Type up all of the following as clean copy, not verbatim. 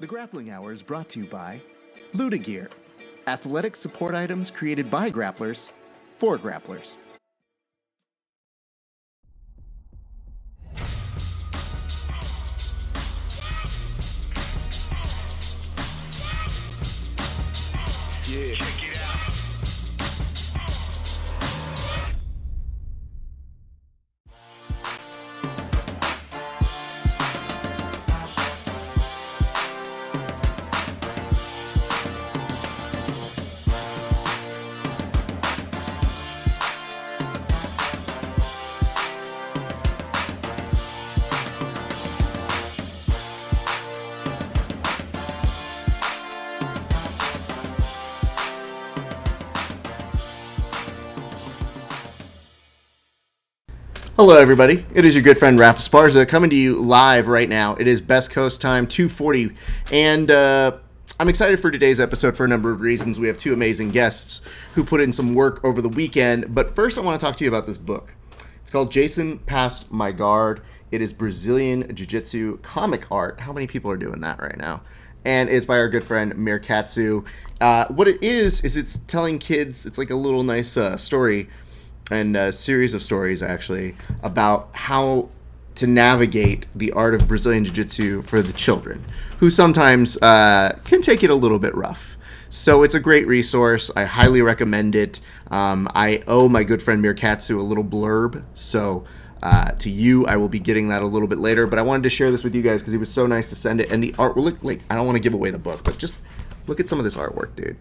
The Grappling Hour is brought to you by Luda Gear, athletic support items created by grapplers for grapplers. Yeah. Check it out. Hello, everybody. It is your good friend Rafa Esparza coming to you live right now. It is Best Coast time, 2:40, and I'm excited for today's episode for a number of reasons. We have two amazing guests who put in some work over the weekend, but first I want to talk to you about this book. It's called Jason Passed My Guard. It is Brazilian Jiu-Jitsu comic art. How many people are doing that right now? And it's by our good friend Mirkatsu. What it is it's telling kids, it's like a little nice story and a series of stories, actually, about how to navigate the art of Brazilian Jiu-Jitsu for the children, who sometimes can take it a little bit rough. So it's a great resource. I highly recommend it. I owe my good friend Mirkatsu a little blurb, so to you, I will be getting that a little bit later. But I wanted to share this with you guys because he was so nice to send it. And the art, look, like, I don't want to give away the book, but just look at some of this artwork, dude.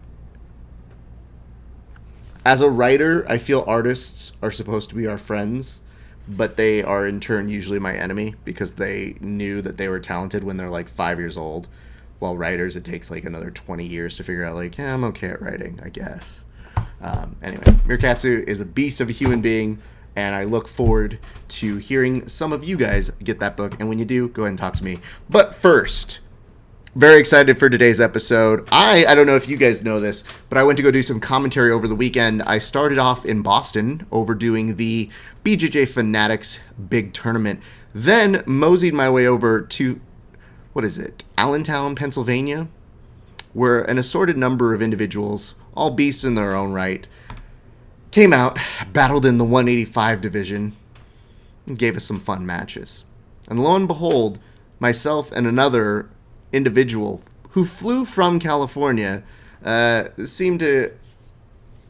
As a writer, I feel artists are supposed to be our friends, but they are in turn usually my enemy because they knew that they were talented when they're like 5 years old. While writers, it takes like another 20 years to figure out, like, yeah, I'm okay at writing, I guess. Anyway, Mirkatsu is a beast of a human being, and I look forward to hearing some of you guys get that book. And when you do, go ahead and talk to me. But first, very excited for today's episode. I don't know if you guys know this, but I went to go do some commentary over the weekend. I started off in Boston overdoing the BJJ Fanatics big tournament, then moseyed my way over to, Allentown, Pennsylvania, where an assorted number of individuals, all beasts in their own right, came out, battled in the 185 division, and gave us some fun matches. And lo and behold, myself and another individual who flew from California seemed to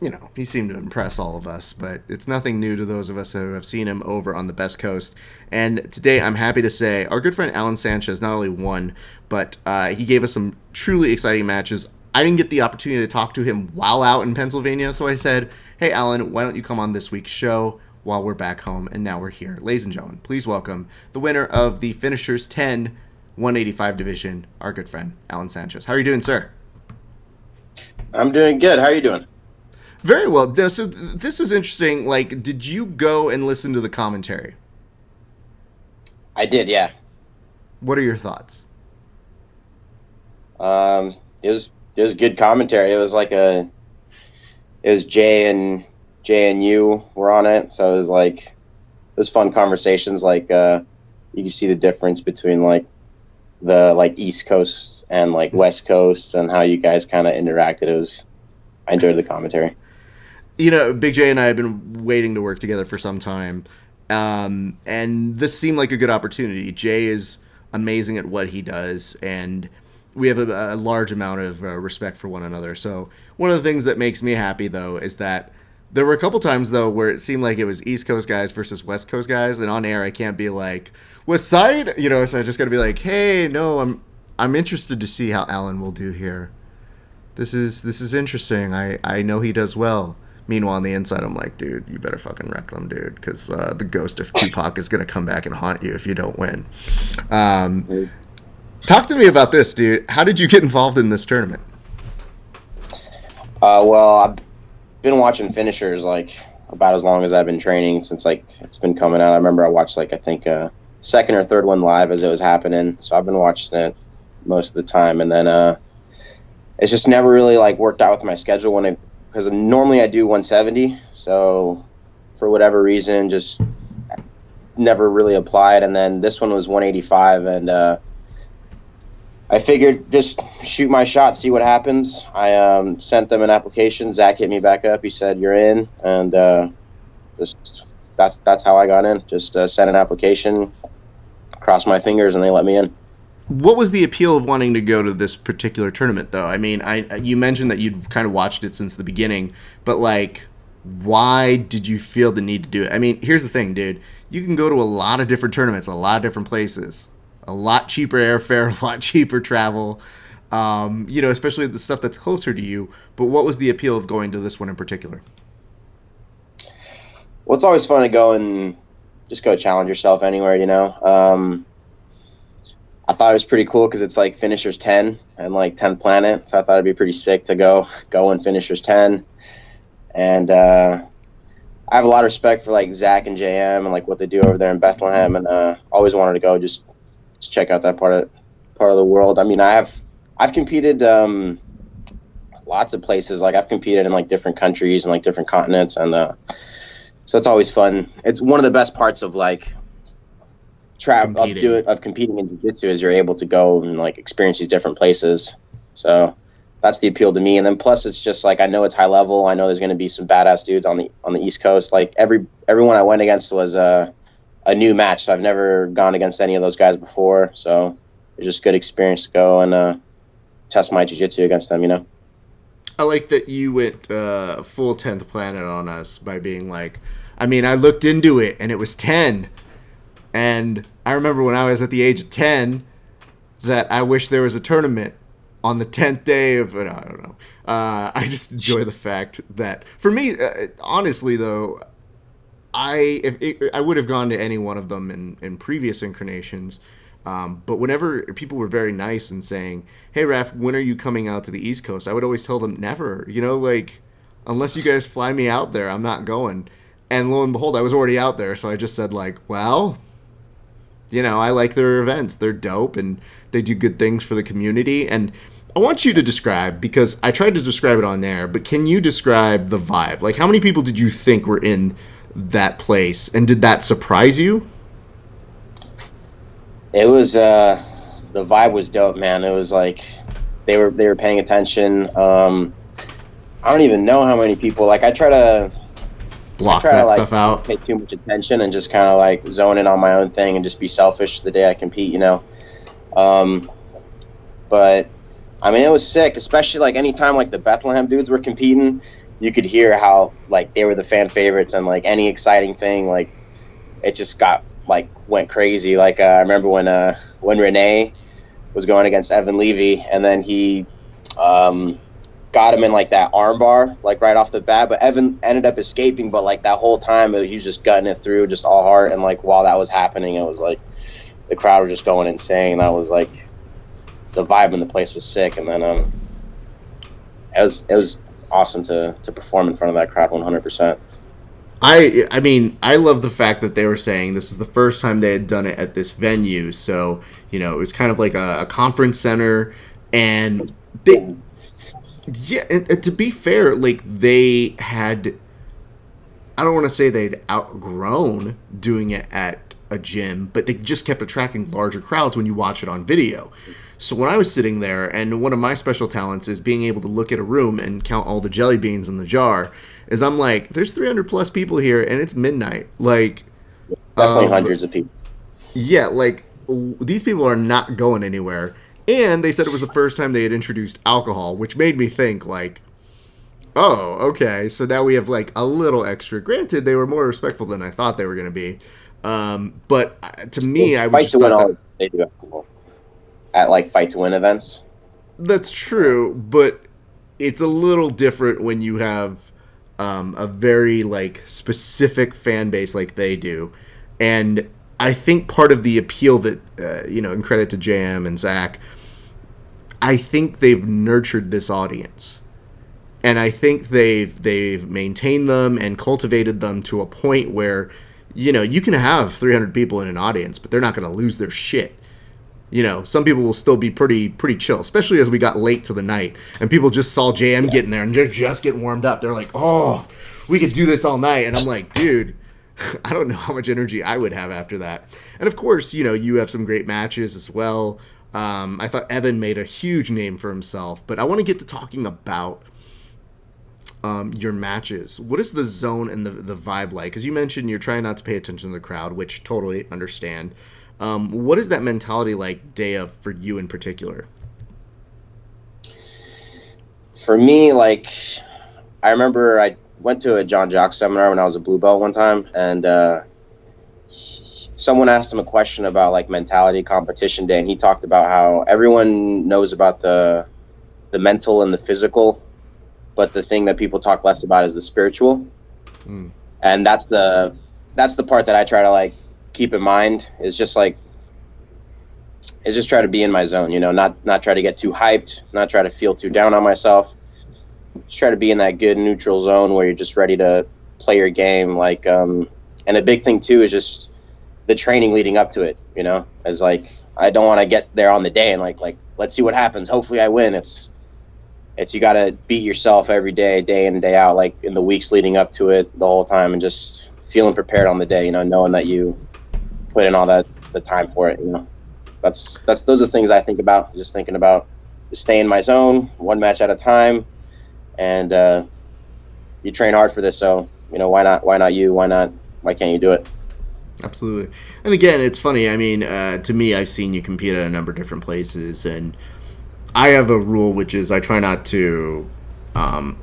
impress all of us, but it's nothing new to those of us who have seen him over on the Best Coast. And today I'm happy to say our good friend Alan Sanchez not only won, but he gave us some truly exciting matches. I didn't get the opportunity to talk to him while out in Pennsylvania, so I said, hey Alan, why don't you come on this week's show while we're back home? And now we're here. Ladies and gentlemen, please welcome the winner of the Finishers 10 185 division, our good friend Alan Sanchez. How are you doing, sir? I'm doing good. How are you doing? Very well. So this was interesting. Like, did you go and listen to the commentary? I did, yeah. What are your thoughts? It was good commentary. It was Jay and you were on it, so it was fun conversations. You can see the difference between the East Coast and West Coast and how you guys kind of interacted. I enjoyed the commentary. You know, Big J and I have been waiting to work together for some time, and this seemed like a good opportunity. Jay is amazing at what he does, and we have a large amount of respect for one another. So one of the things that makes me happy, though, is that there were a couple times, though, where it seemed like it was East Coast guys versus West Coast guys, and on air I can't be like, West Side? So I just got to be like, hey, no, I'm interested to see how Alan will do here. This is interesting. I know he does well. Meanwhile, on the inside, I'm like, dude, you better fucking wreck them, dude, because the ghost of Tupac is going to come back and haunt you if you don't win. Talk to me about this, dude. How did you get involved in this tournament? Well, I've been watching Finishers about as long as I've been training, since it's been coming out. I remember I watched I think second or third one live as it was happening, so I've been watching it most of the time. And then it's just never really worked out with my schedule because normally I do 170, so for whatever reason just never really applied. And then this one was 185, and I figured just shoot my shot, see what happens. I sent them an application. Zach hit me back up. He said, "You're in," and just that's how I got in. Just sent an application, crossed my fingers, and they let me in. What was the appeal of wanting to go to this particular tournament, though? I mean, you mentioned that you'd kind of watched it since the beginning, but like, why did you feel the need to do it? I mean, here's the thing, dude. You can go to a lot of different tournaments, a lot of different places, a lot cheaper airfare, a lot cheaper travel, especially the stuff that's closer to you. But what was the appeal of going to this one in particular? Well, it's always fun to go and just go challenge yourself anywhere, I thought it was pretty cool because it's like Finishers 10 and like 10th Planet, so I thought it'd be pretty sick to go and Finishers 10. And I have a lot of respect for like Zach and JM and like what they do over there in Bethlehem, and always wanted to go just check out that part of the world. I mean, I've competed lots of places. Like I've competed in like different countries and like different continents, and so it's always fun. It's one of the best parts of like competing in jiu-jitsu is you're able to go and like experience these different places. So that's the appeal to me. And then plus it's just like I know it's high level. I know there's going to be some badass dudes on the East Coast. Like everyone I went against was a new match, so I've never gone against any of those guys before. So it's just good experience to go and test my jiu-jitsu against them. I like that you went full 10th Planet on us by being like, I mean, I looked into it and it was 10. And I remember when I was at the age of 10 that I wish there was a tournament on the 10th day of, I don't know. I just enjoy the fact that, for me, honestly, though, I would have gone to any one of them in previous incarnations. But whenever people were very nice and saying, "Hey, Raph, when are you coming out to the East Coast?" I would always tell them, never. Like, unless you guys fly me out there, I'm not going. And lo and behold, I was already out there. So I just said, like, well, I like their events. They're dope, and they do good things for the community. And I want you to describe, because I tried to describe it on there, but can you describe the vibe? Like, how many people did you think were in that place? And did that surprise you? It was, the vibe was dope, man. It was like they were paying attention. I don't even know how many people. Like, I try to block that stuff out, pay too much attention, and just kind of like zone in on my own thing and just be selfish the day I compete, but I mean, it was sick, especially like anytime like the Bethlehem dudes were competing, you could hear how like they were the fan favorites, and like any exciting thing, like it just went crazy. Like I remember when Renee was going against Evan Levy, and then he got him in like that armbar, like right off the bat, but Evan ended up escaping. But like that whole time, he was just gutting it through, just all heart. And like while that was happening, it was like the crowd was just going insane. That was like the vibe in the place was sick. And then it was awesome to perform in front of that crowd 100%. I mean, I love the fact that they were saying this is the first time they had done it at this venue. So, it was kind of like a conference center, and they. Yeah, and to be fair, like they had, I don't want to say they'd outgrown doing it at a gym, but they just kept attracting larger crowds when you watch it on video. So when I was sitting there, and one of my special talents is being able to look at a room and count all the jelly beans in the jar, is I'm like, there's 300 plus people here and it's midnight. Like, definitely hundreds of people. Yeah, like these people are not going anywhere. And they said it was the first time they had introduced alcohol, which made me think, like, oh, okay, so now we have, like, a little extra. Granted, they were more respectful than I thought they were going to be. But to me, I would just thought that... They do alcohol at, like, fight-to-win events. That's true, but it's a little different when you have a very, like, specific fan base like they do. And I think part of the appeal that, and credit to JM and Zach, I think they've nurtured this audience. And I think they've maintained them and cultivated them to a point where, you can have 300 people in an audience, but they're not going to lose their shit. Some people will still be pretty chill, especially as we got late to the night and people just saw JM getting there and they're just getting warmed up. They're like, oh, we could do this all night. And I'm like, dude, I don't know how much energy I would have after that. And of course, you have some great matches as well. I thought Evan made a huge name for himself, but I want to get to talking about your matches. What is the zone and the vibe like? Because you mentioned you're trying not to pay attention to the crowd, which totally understand. What is that mentality like day of for you in particular? For me, like, I remember I went to a John Jock seminar when I was a blue belt one time, and someone asked him a question about like mentality competition day, and he talked about how everyone knows about the mental and the physical, but the thing that people talk less about is the spiritual. And that's the part that I try to like keep in mind, is just try to be in my zone, you know, not try to get too hyped, not try to feel too down on myself. Just try to be in that good neutral zone where you're just ready to play your game. Like, and a big thing too is just the training leading up to it, you know, as like, I don't want to get there on the day and like, let's see what happens. Hopefully I win. It's you got to beat yourself every day, day in and day out, like in the weeks leading up to it the whole time, and just feeling prepared on the day, you know, knowing that you put in all the time for it, you know. Those are things I think about, just thinking about just stay in my zone, one match at a time. And you train hard for this, so, you know, why not you? Why can't you do it? Absolutely. And again, it's funny. I mean, to me, I've seen you compete at a number of different places, and I have a rule, which is I try not to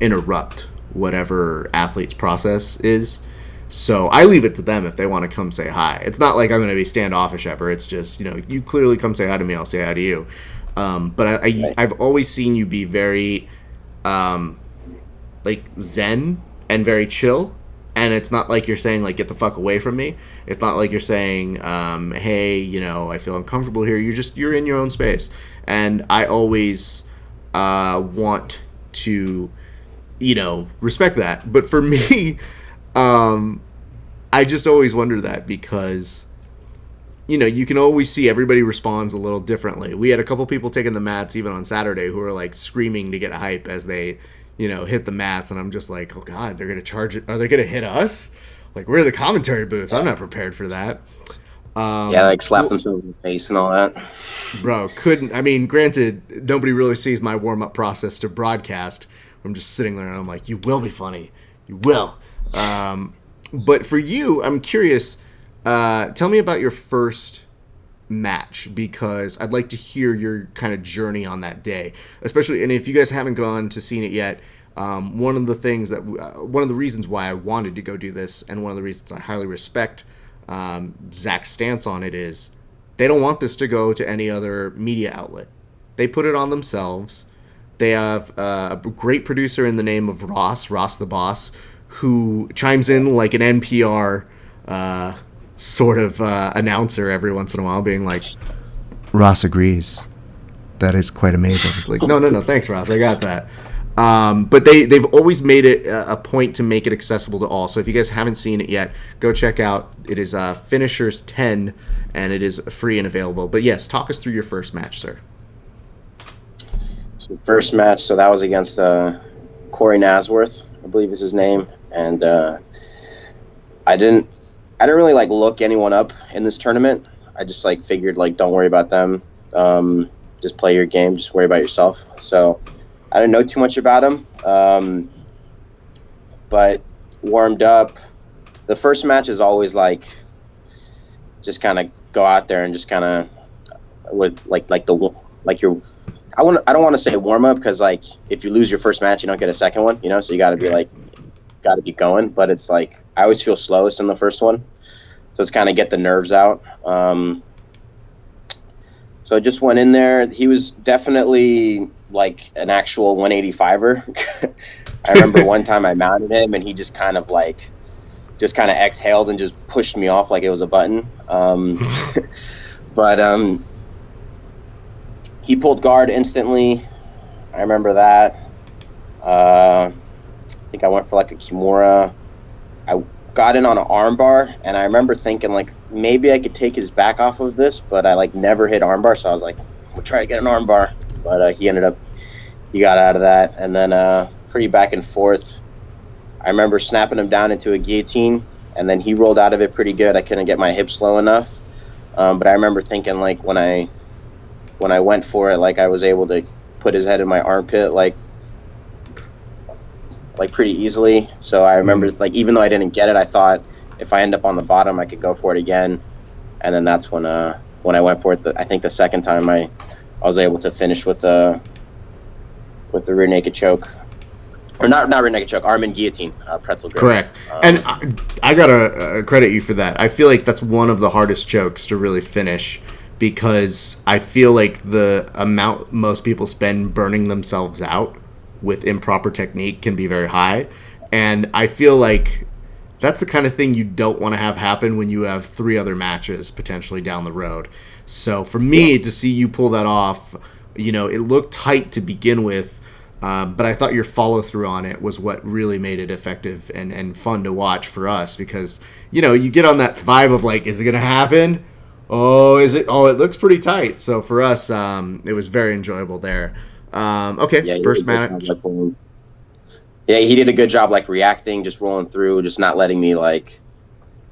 interrupt whatever athlete's process is. So I leave it to them if they want to come say hi. It's not like I'm going to be standoffish ever. It's just, you know, you clearly come say hi to me, I'll say hi to you. But I've always seen you be very like zen and very chill. And it's not like you're saying, like, get the fuck away from me. It's not like you're saying, hey, you know, I feel uncomfortable here. You're in your own space. And I always want to, you know, respect that. But for me, I just always wonder that, because, you know, you can always see everybody responds a little differently. We had a couple people taking the mats even on Saturday who were, like, screaming to get hype as they, you know, hit the mats, and I'm just like, oh god, they're gonna charge it. Are they gonna hit us? Like, we're the commentary booth. I'm not prepared for that. Like slap themselves in the face and all that. Bro, couldn't. I mean, granted, nobody really sees my warm up process to broadcast. I'm just sitting there and I'm like, you will be funny. You will. But for you, I'm curious. Tell me about your first match, because I'd like to hear your kind of journey on that day, especially. And if you guys haven't gone to seen it yet, one of the reasons why I wanted to go do this, and one of the reasons I highly respect Zach's stance on it, is they don't want this to go to any other media outlet. They put it on themselves. They have a great producer in the name of Ross the Boss, who chimes in like an NPR sort of announcer every once in a while, being like, Ross agrees. That is quite amazing. It's like, no, thanks, Ross. I got that. But they've always made it a point to make it accessible to all. So if you guys haven't seen it yet, go check out. It is Finishers 10, and it is free and available. But yes, talk us through your first match, sir. So first match, so that was against Corey Nasworth, I believe is his name, and I didn't really like look anyone up in this tournament. I just like figured like, don't worry about them. Just play your game. Just worry about yourself. So I didn't know too much about him, but warmed up. The first match is always like, just kind of go out there and just kind of with I don't want to say warm up, because like if you lose your first match, you don't get a second one, you know. So you got to be going. But it's like I always feel slowest in the first one, so it's kind of get the nerves out. So I just went in there. He was definitely like an actual 185er. I remember one time I mounted him, and he just kind of exhaled and just pushed me off like it was a button. But he pulled guard instantly. I remember that. I think I went for like a Kimura. I got in on an armbar, and I remember thinking like maybe I could take his back off of this, but I like never hit armbar, so I was like, we'll try to get an armbar. But he got out of that, and then pretty back and forth. I remember snapping him down into a guillotine, and then he rolled out of it pretty good. I couldn't get my hips low enough. But I remember thinking like when I when I went for it, like I was able to put his head in my armpit, like pretty easily. So I remember, like, even though I didn't get it, I thought if I end up on the bottom, I could go for it again. And then that's when I went for it. I think the second time I was able to finish with the rear naked choke, or not rear naked choke, arm and guillotine, pretzel grip. Correct. And I gotta credit you for that. I feel like that's one of the hardest chokes to really finish, because I feel like the amount most people spend burning themselves out with improper technique can be very high. And I feel like that's the kind of thing you don't want to have happen when you have 3 other matches potentially down the road. So for me to see you pull that off, it looked tight to begin with, but I thought your follow through on it was what really made it effective and fun to watch for us, because, you get on that vibe of like, is it going to happen? Oh, is it? Oh, it looks pretty tight. So for us, it was very enjoyable there. Okay, first match. Yeah, he did a good job, like, reacting, just rolling through, just not letting me, like,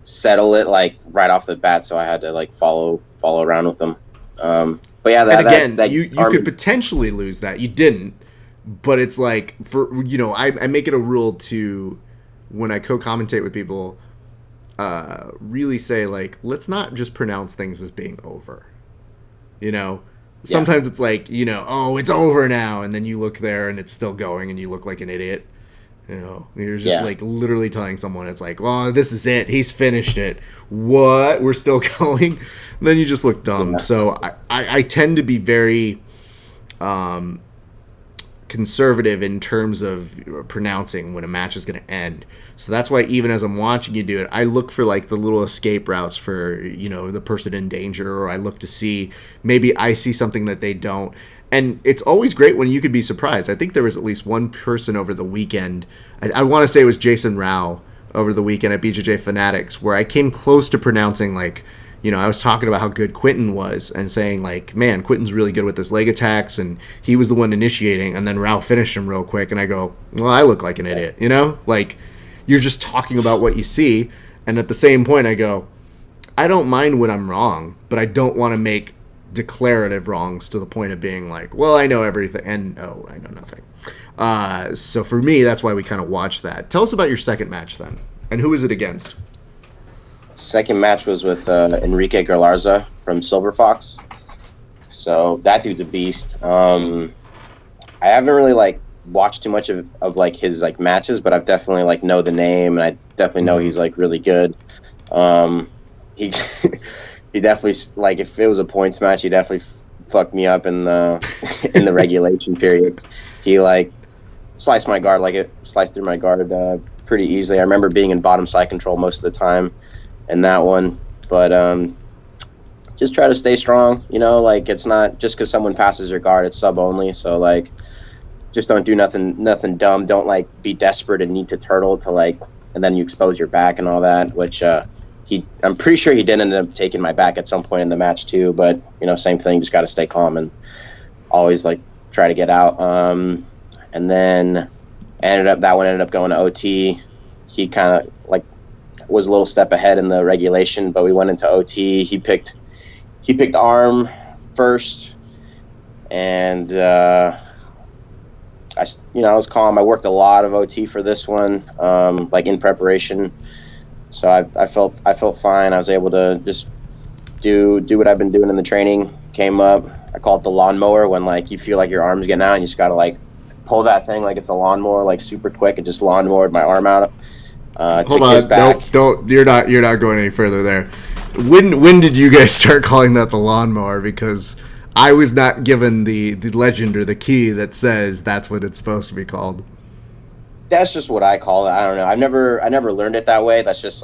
settle it, like, right off the bat, so I had to, like, follow around with him. But yeah, you could potentially lose that. You didn't, but it's like, I make it a rule to, when I co-commentate with people, really say, like, let's not just pronounce things as being over. Sometimes it's like, oh, it's over now, and then you look there and it's still going and you look like an idiot. You're just like literally telling someone, it's like, well, this is it. He's finished it. What? We're still going? And then you just look dumb. Yeah. So I tend to be very conservative in terms of pronouncing when a match is going to end. So that's why even as I'm watching you do it, I look for like the little escape routes for, the person in danger, or I look to see, maybe I see something that they don't. And it's always great when you could be surprised. I think there was at least one person over the weekend, I want to say it was Jason Rao over the weekend at BJJ Fanatics, where I came close to pronouncing, like, I was talking about how good Quentin was and saying, like, man, Quentin's really good with his leg attacks, and he was the one initiating, and then Rao finished him real quick, and I go, well, I look like an idiot, Like, you're just talking about what you see, and at the same point I go, I don't mind when I'm wrong, but I don't want to make declarative wrongs to the point of being like, well, I know everything, and no, I know nothing. So for me, that's why we kind of watched that. Tell us about your second match then, and who was it against? Second match was with Enrique Galarza from Silver Fox. So that dude's a beast. I haven't really like watched too much of like his like matches, but I've definitely like know the name, and I definitely know he's like really good. He he definitely, like, if it was a points match, he definitely fucked me up in the in the regulation period. He like sliced my guard, like it sliced through my guard pretty easily. I remember being in bottom side control most of the time in that one, but just try to stay strong. Like, it's not just because someone passes your guard, it's sub only. So like, just don't do nothing dumb. Don't like be desperate and need to turtle to like, and then you expose your back and all that, which I'm pretty sure he did end up taking my back at some point in the match too, but same thing, just got to stay calm and always like try to get out. And then that one ended up going to OT. He kind of like was a little step ahead in the regulation, but we went into OT. He picked arm first, and I was calm. I worked a lot of OT for this one, like in preparation. So I felt fine. I was able to just do what I've been doing in the training. Came up. I call it the lawnmower, when like you feel like your arm's getting out and you just gotta like pull that thing like it's a lawnmower, like super quick, and just lawnmowered my arm out. Hold on, don't. You're not going any further there. When did you guys start calling that the lawnmower? Because I was not given the legend or the key that says that's what it's supposed to be called. That's just what I call it. I don't know. I never learned it that way. That's just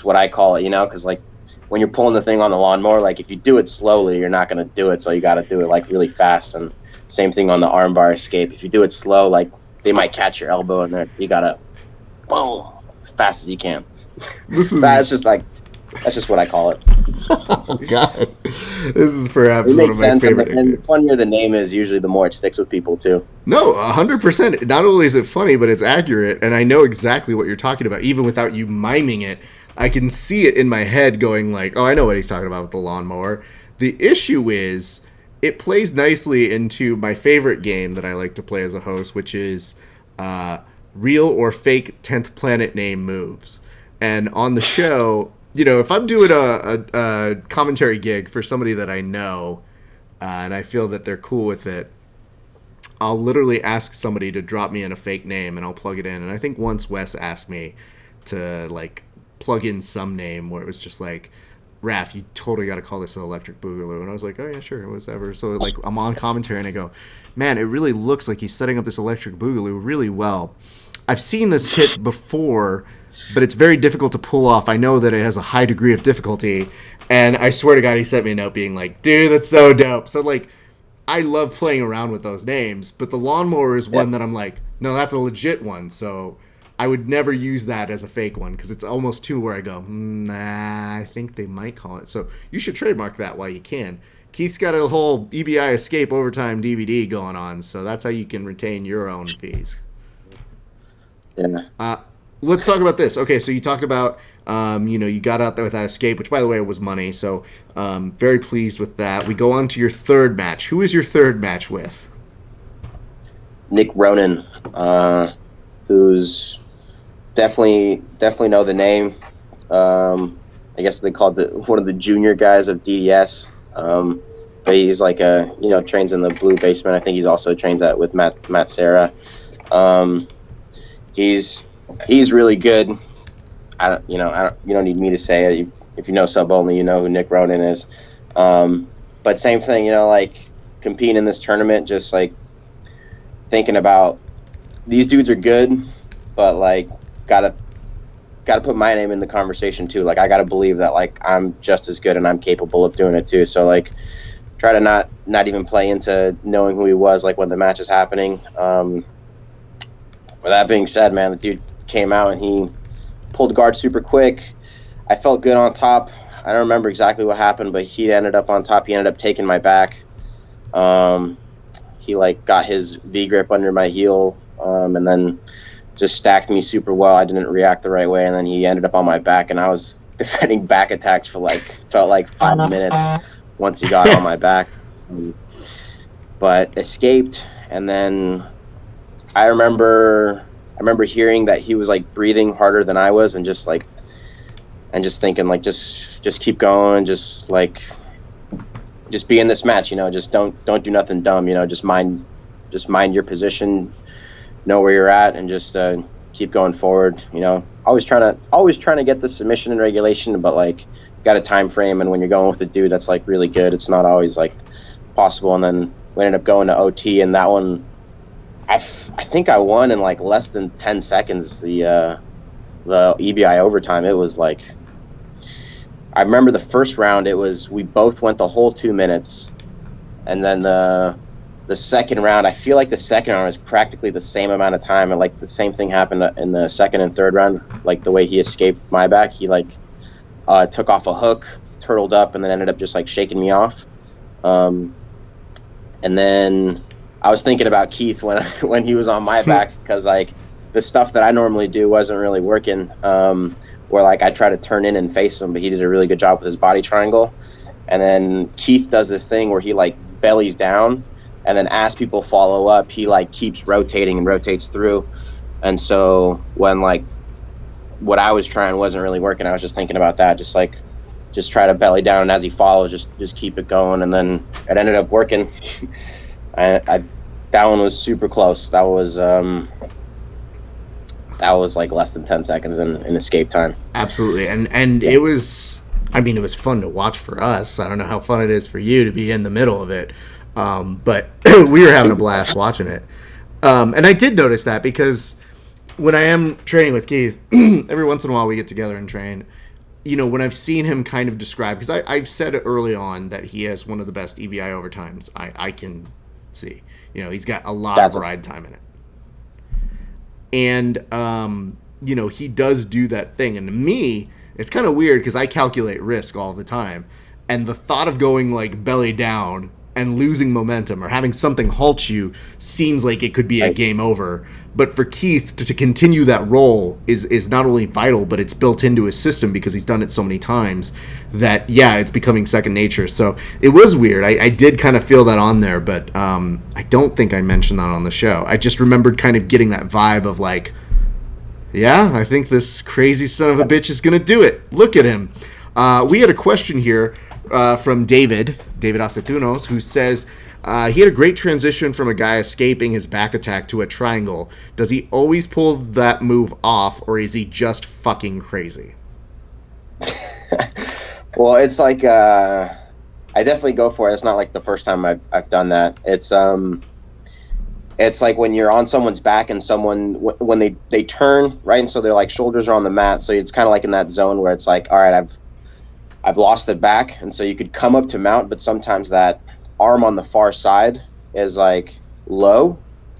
what I call it, because like when you're pulling the thing on the lawnmower, like if you do it slowly, you're not going to do it. So you got to do it like really fast. And same thing on the armbar escape. If you do it slow, like they might catch your elbow in there. You got to, boom, as fast as you can. That's just what I call it. Oh, God. This is perhaps one of my favorite names. And the funnier the name is, usually the more it sticks with people, too. No, 100%. Not only is it funny, but it's accurate, and I know exactly what you're talking about. Even without you miming it, I can see it in my head going like, oh, I know what he's talking about with the lawnmower. The issue is it plays nicely into my favorite game that I like to play as a host, which is real or fake 10th planet name moves. And on the show, if I'm doing a commentary gig for somebody that I know and I feel that they're cool with it, I'll literally ask somebody to drop me in a fake name and I'll plug it in. And I think once Wes asked me to like plug in some name where it was just like, Raph, you totally got to call this an electric boogaloo. And I was like, oh yeah, sure, whatever. So like I'm on commentary and I go, man, it really looks like he's setting up this electric boogaloo really well. I've seen this hit before, but it's very difficult to pull off. I know that it has a high degree of difficulty. And I swear to God, he sent me a note being like, dude, that's so dope. So like, I love playing around with those names, but the lawnmower is one that I'm like, no, that's a legit one. So I would never use that as a fake one because it's almost too where I go, nah, I think they might call it. So you should trademark that while you can. Keith's got a whole EBI Escape Overtime DVD going on, so that's how you can retain your own fees. Yeah. Let's talk about this. Okay, so you talked about, you got out there with that escape, which, by the way, was money. So very pleased with that. We go on to your third match. Who is your third match with? Nick Ronan, who's definitely know the name. I guess they called one of the junior guys of DDS. But he's like trains in the Blue Basement. I think he's also trains with Matt Serra. He's really good. You don't need me to say it. If you know Sub Only, you know who Nick Ronan is. But same thing, like competing in this tournament, just like thinking about these dudes are good, but like gotta put my name in the conversation too. Like I gotta believe that like I'm just as good and I'm capable of doing it too. So like try to not even play into knowing who he was like when the match is happening. With that being said, man, the dude came out and he pulled guard super quick. I felt good on top. I don't remember exactly what happened, but he ended up on top. He ended up taking my back. He like got his V grip under my heel, and then just stacked me super well. I didn't react the right way, and then he ended up on my back, and I was defending back attacks for felt like 5 minutes once he got on my back. But escaped, and then I remember hearing that he was like breathing harder than I was, and just thinking like just keep going, just be in this match, just don't do nothing dumb, just mind your position, know where you're at, and just keep going forward. Always trying to get the submission in regulation, but like got a time frame, and when you're going with a dude that's like really good, it's not always like possible. And then we ended up going to OT, and that one I think I won in like less than 10 seconds. The EBI overtime, it was like, I remember the first round, we both went the whole 2 minutes, and then the second round, I feel like the second round was practically the same amount of time, and like the same thing happened in the second and third round. Like the way he escaped my back, he like took off a hook, turtled up, and then ended up just like shaking me off. And then I was thinking about Keith when he was on my back, because like the stuff that I normally do wasn't really working. Where like I try to turn in and face him, but he did a really good job with his body triangle. And then Keith does this thing where he like bellies down, and then as people follow up, he like keeps rotating and rotates through. And so when like what I was trying wasn't really working, I was just thinking about that, just try to belly down, and as he follows, just keep it going. And then it ended up working. That one was super close. That was like less than 10 seconds in escape time. Absolutely. And it was fun to watch for us. I don't know how fun it is for you to be in the middle of it. But we were having a blast watching it. And I did notice that, because when I am training with Keith, every once in a while we get together and train. When I've seen him kind of describe, because I've said it early on that he has one of the best EBI overtimes I can see. He's got a lot of ride time in it. And, he does do that thing. And to me, it's kind of weird because I calculate risk all the time. And the thought of going like belly down and losing momentum or having something halt you seems like it could be a game over. But for Keith to continue that role is not only vital, but it's built into his system because he's done it so many times that, yeah, it's becoming second nature. So it was weird. I did kind of feel that on there, but I don't think I mentioned that on the show. I just remembered kind of getting that vibe of like, yeah, I think this crazy son of a bitch is going to do it. Look at him. We had a question here from David Acetunos, who says he had a great transition from a guy escaping his back attack to a triangle. Does he always pull that move off, or is he just fucking crazy? Well, it's like I definitely go for it. It's not like the first time I've done that. It's like when you're on someone's back and someone when they turn right, and so their like shoulders are on the mat, so it's kind of like in that zone where it's like, all right, I've lost the back, and so you could come up to mount, but sometimes that arm on the far side is like low.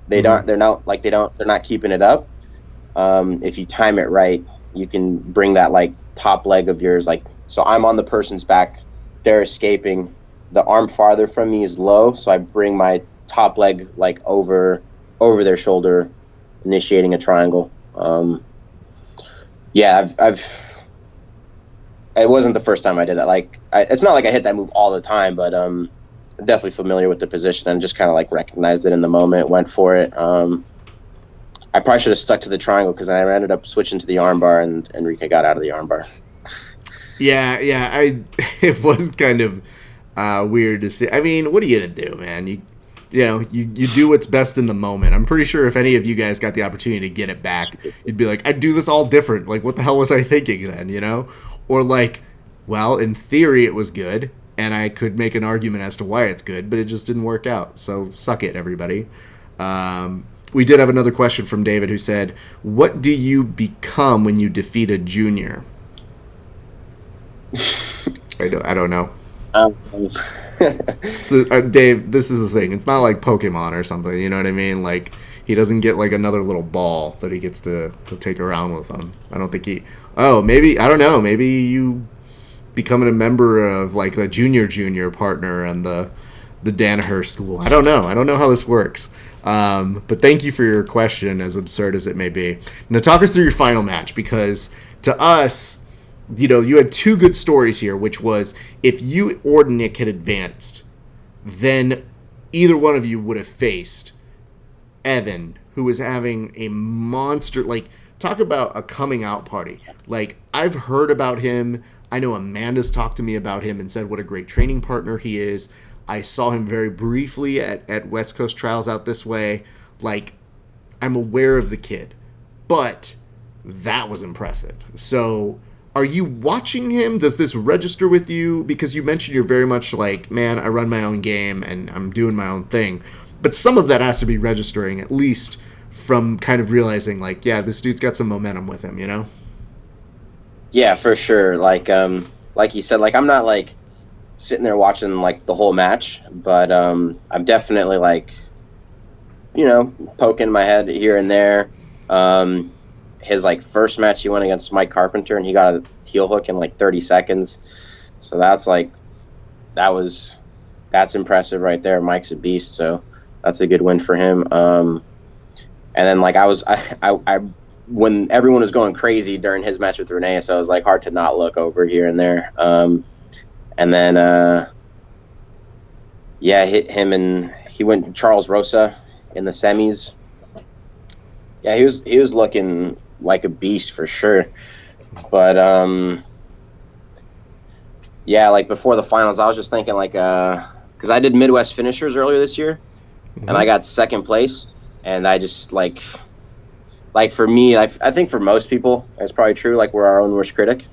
They're not keeping it up. If you time it right, you can bring that like top leg of yours, like, so I'm on the person's back, they're escaping, the arm farther from me is low, so I bring my top leg like over their shoulder, initiating a triangle. It wasn't the first time I did it. Like, it's not like I hit that move all the time, but definitely familiar with the position and just kind of like recognized it in the moment, went for it. I probably should have stuck to the triangle because I ended up switching to the armbar, and Enrique got out of the armbar. Yeah, it was kind of weird to see. I mean, what are you gonna do, man? You do what's best in the moment. I'm pretty sure if any of you guys got the opportunity to get it back, you'd be like, I'd do this all different. Like, what the hell was I thinking then, you know? Or like, well, in theory it was good, and I could make an argument as to why it's good, but it just didn't work out. So suck it, everybody. We did have another question from David who said, what do you become when you defeat a junior? I don't know. So, Dave, this is the thing. It's not like Pokemon or something, you know what I mean? Like, he doesn't get like another little ball that he gets to take around with him. I don't think maybe, I don't know, maybe you becoming a member of like the junior partner and the Danaher school. I don't know how this works. But thank you for your question, as absurd as it may be. Now talk us through your final match, because to us, you had two good stories here, which was if you or Nick had advanced, then either one of you would have faced Evan, who was having a monster, like, talk about a coming out party. Like, I've heard about him. I know Amanda's talked to me about him and said what a great training partner he is. I saw him very briefly at West Coast Trials out this way. Like, I'm aware of the kid, but that was impressive. So are you watching him? Does this register with you? Because you mentioned you're very much like, man, I run my own game and I'm doing my own thing. But some of that has to be registering, at least from kind of realizing, like, yeah, this dude's got some momentum with him, you know? Yeah, for sure. Like you said, like, I'm not like sitting there watching like the whole match, but I'm definitely like, poking my head here and there. His like first match he went against Mike Carpenter, and he got a heel hook in like 30 seconds. So that's impressive right there. Mike's a beast, so that's a good win for him. And then like I when everyone was going crazy during his match with Renee, so it was like hard to not look over here and there. And then hit him, and he went Charles Rosa in the semis. Yeah, he was looking like a beast for sure. But like before the finals, I was just thinking like, because I did Midwest finishers earlier this year, and I got second place, and I just like for me, I think for most people, it's probably true. Like, we're our own worst critic,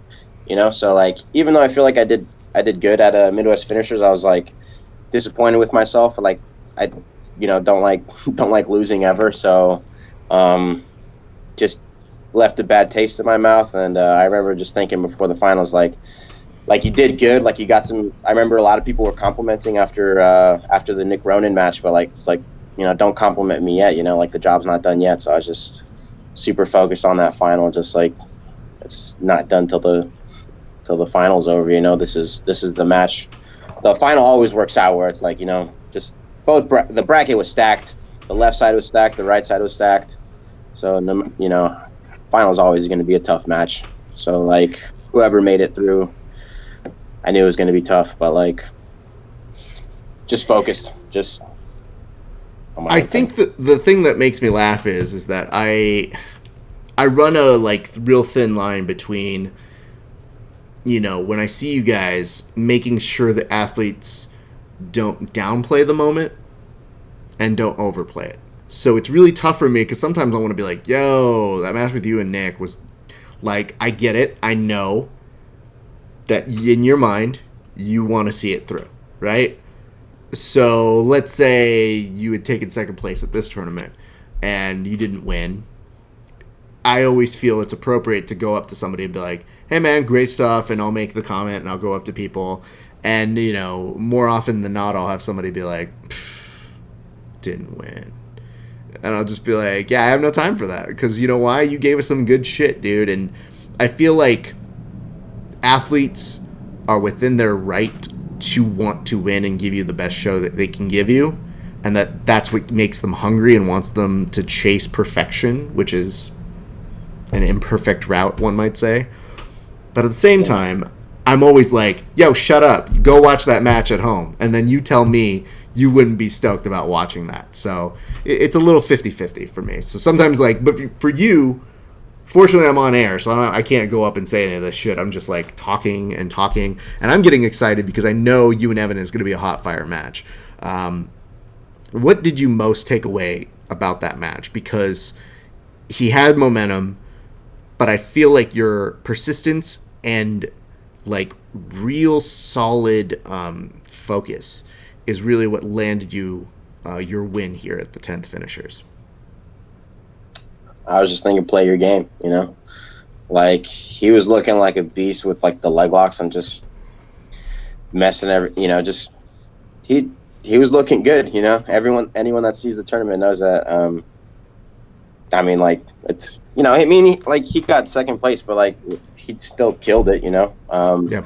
So like, even though I feel like I did good at Midwest finishers, I was like disappointed with myself. Like, I don't like losing ever. So just left a bad taste in my mouth. And I remember just thinking before the finals, like you did good, like you got some. I remember a lot of people were complimenting after the Nick Ronan match, but like don't compliment me yet, like the job's not done yet. So I was just super focused on that final, just like it's not done till the finals over. This is the match the final always works out where it's like, just both the bracket was stacked. The left side was stacked. The right side was stacked. So, final is always going to be a tough match. So, like, whoever made it through, I knew it was going to be tough. But, like, just focused. I think the thing that makes me laugh is that I run a, like, real thin line between, when I see you guys making sure that athletes don't downplay the moment and don't overplay it. So it's really tough for me because sometimes I want to be like, yo, that match with you and Nick was like, I get it. I know that in your mind, you want to see it through, right? So let's say you had taken second place at this tournament and you didn't win. I always feel it's appropriate to go up to somebody and be like, hey man, great stuff. And I'll make the comment and I'll go up to people. And, more often than not, I'll have somebody be like, didn't win. And I'll just be like, yeah, I have no time for that. Because you know why? You gave us some good shit, dude. And I feel like athletes are within their right to want to win and give you the best show that they can give you. And that's what makes them hungry and wants them to chase perfection, which is an imperfect route, one might say. But at the same time, I'm always like, yo, shut up. Go watch that match at home. And then you tell me you wouldn't be stoked about watching that. So it's a little 50-50 for me. So sometimes, like, but for you, fortunately I'm on air, so I can't go up and say any of this shit. I'm just, like, talking. And I'm getting excited because I know you and Evan is going to be a hot fire match. What did you most take away about that match? Because he had momentum, but I feel like your persistence and, like, real solid focus is really what landed you your win here at the 10th Finishers. I was just thinking, play your game, Like, he was looking like a beast with, like, the leg locks and just messing just he was looking good, anyone that sees the tournament knows that. I mean, like, it's, he got second place, but, like, he still killed it, Yeah.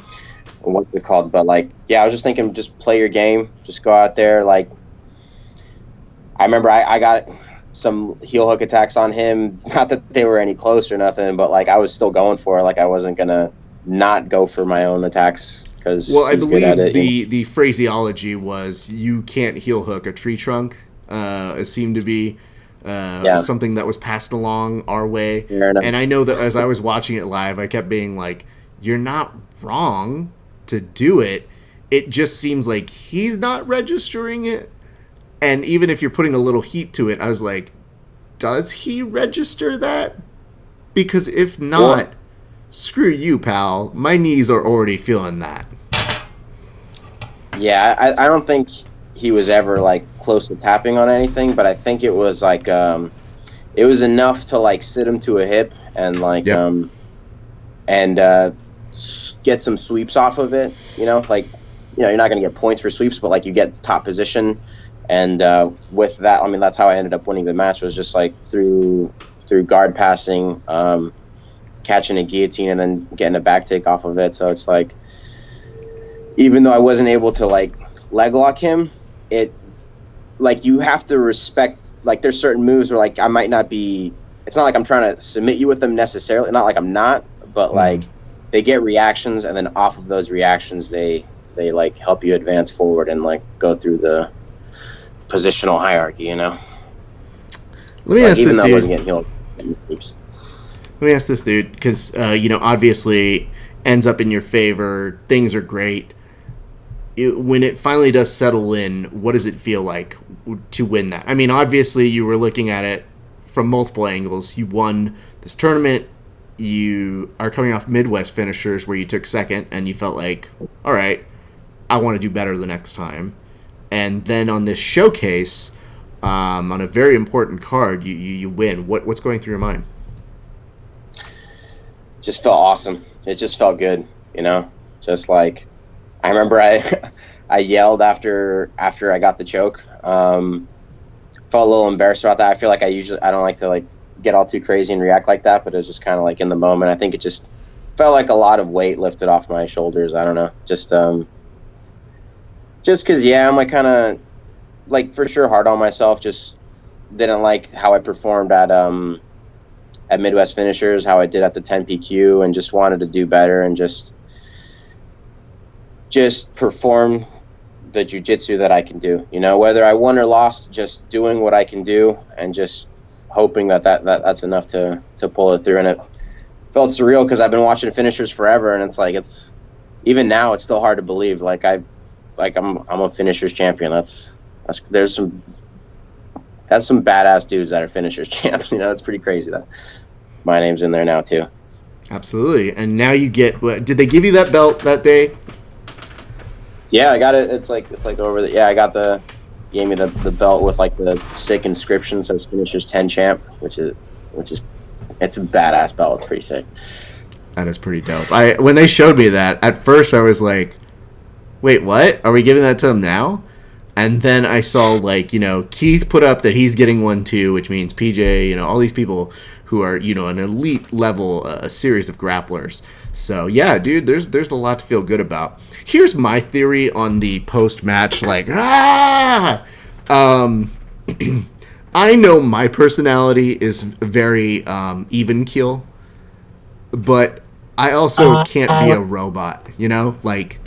What's it called? But, like, yeah, I was just thinking, just play your game, just go out there. Like, I remember I got some heel hook attacks on him, not that they were any close or nothing, but, like, I was still going for it. Like, I wasn't gonna not go for my own attacks because he's good at it. The phraseology was, you can't heel hook a tree trunk. It seemed to be something that was passed along our way. And I know that as I was watching it live, I kept being like, you're not wrong to do it. It just seems like he's not registering it. And even if you're putting a little heat to it, I was like, does he register that? Because if not, screw you, pal. My knees are already feeling that. Yeah, I don't think he was ever, like, close to tapping on anything, but I think it was, like, it was enough to, like, sit him to a hip and, like, get some sweeps off of it, like, you're not going to get points for sweeps, but, like, you get top position. And with that, I mean, that's how I ended up winning the match, was just, like, through guard passing, catching a guillotine, and then getting a back take off of it. So it's like, even though I wasn't able to, like, leg lock him, it, like, you have to respect, like, there's certain moves where, like, I might not be, it's not like I'm trying to submit you with them necessarily, not like I'm not, but, like, they get reactions, and then off of those reactions, they like, help you advance forward and, like, go through the positional hierarchy, Let me ask even this though dude. I wasn't getting healed. Let me ask this dude, because, obviously ends up in your favor. Things are great. When it finally does settle in, what does it feel like to win that? I mean, obviously you were looking at it from multiple angles. You won this tournament. You are coming off Midwest Finishers where you took second, and you felt like, all right, I want to do better the next time. And then on this showcase, on a very important card, you win. What's going through your mind? Just felt awesome. It just felt good, Just like, I remember I yelled after I got the choke. Felt a little embarrassed about that. I feel like I don't like to, like, get all too crazy and react like that, but it was just kind of like in the moment. I think it just felt like a lot of weight lifted off my shoulders. I don't know. Just Just because, yeah, I'm like kind of like for sure hard on myself. Just didn't like how I performed at Midwest Finishers, how I did at the 10 PQ, and just wanted to do better and just perform the jiu-jitsu that I can do. You know, whether I won or lost, just doing what I can do and just hoping that's enough to pull it through. And it felt surreal because I've been watching finishers forever, and it's like even now it's still hard to believe. I'm a finishers champion. That's some badass dudes that are finishers champs. You know, it's pretty crazy that my name's in there now too. Absolutely. And now you get. Did they give you that belt that day? Yeah, I got it. It's like over the. Yeah, I got gave me the belt with like the sick inscription that says finishers 10 champ, which is it's a badass belt. It's pretty sick. That is pretty dope. When they showed me that, at first I was like, wait, what? Are we giving that to him now? And then I saw, like, you know, Keith put up that he's getting one too, which means PJ, you know, all these people who are, you know, an elite level, a series of grapplers. So, yeah, dude, there's a lot to feel good about. Here's my theory on the post-match, like, I know my personality is very even keel, but I also can't be a robot, you know? Like,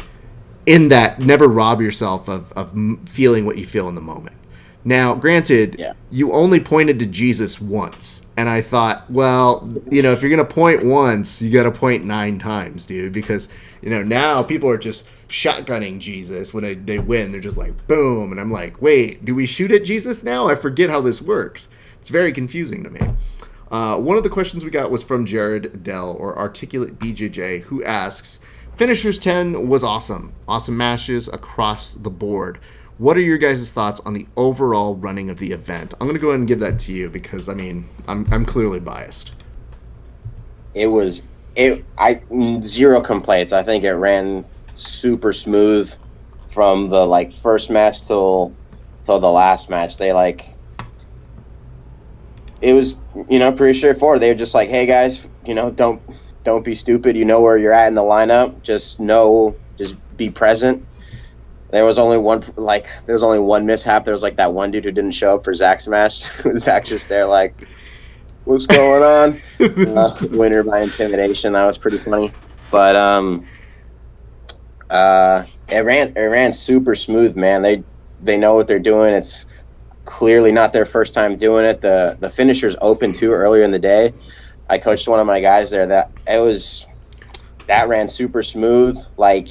in that, never rob yourself of feeling what you feel in the moment. Now, granted, you only pointed to Jesus once, and I thought, well, you know, if you're going to point once, you got to point 9 times, dude, because, you know, now people are just shotgunning Jesus when they win. They're just like, boom, and I'm like, wait, do we shoot at Jesus now? I forget how this works. It's very confusing to me. One of the questions we got was from Jared Dell, or Articulate BJJ, who asks, Finishers 10 was awesome. Awesome matches across the board. What are your guys' thoughts on the overall running of the event? I'm going to go ahead and give that to you because, I mean, I'm clearly biased. Zero complaints. I think it ran super smooth from the, like, first match till the last match. It was, you know, pretty straightforward. They were just like, hey, guys, you know, don't be stupid. You know where you're at in the lineup. Just be present. There was only one mishap. There was like that one dude who didn't show up for Zach's match. Zach's just there like, what's going on? Winner by intimidation. That was pretty funny. But it ran super smooth, man. They know what they're doing. It's clearly not their first time doing it. The finishers opened too earlier in the day. I coached one of my guys there that ran super smooth. Like,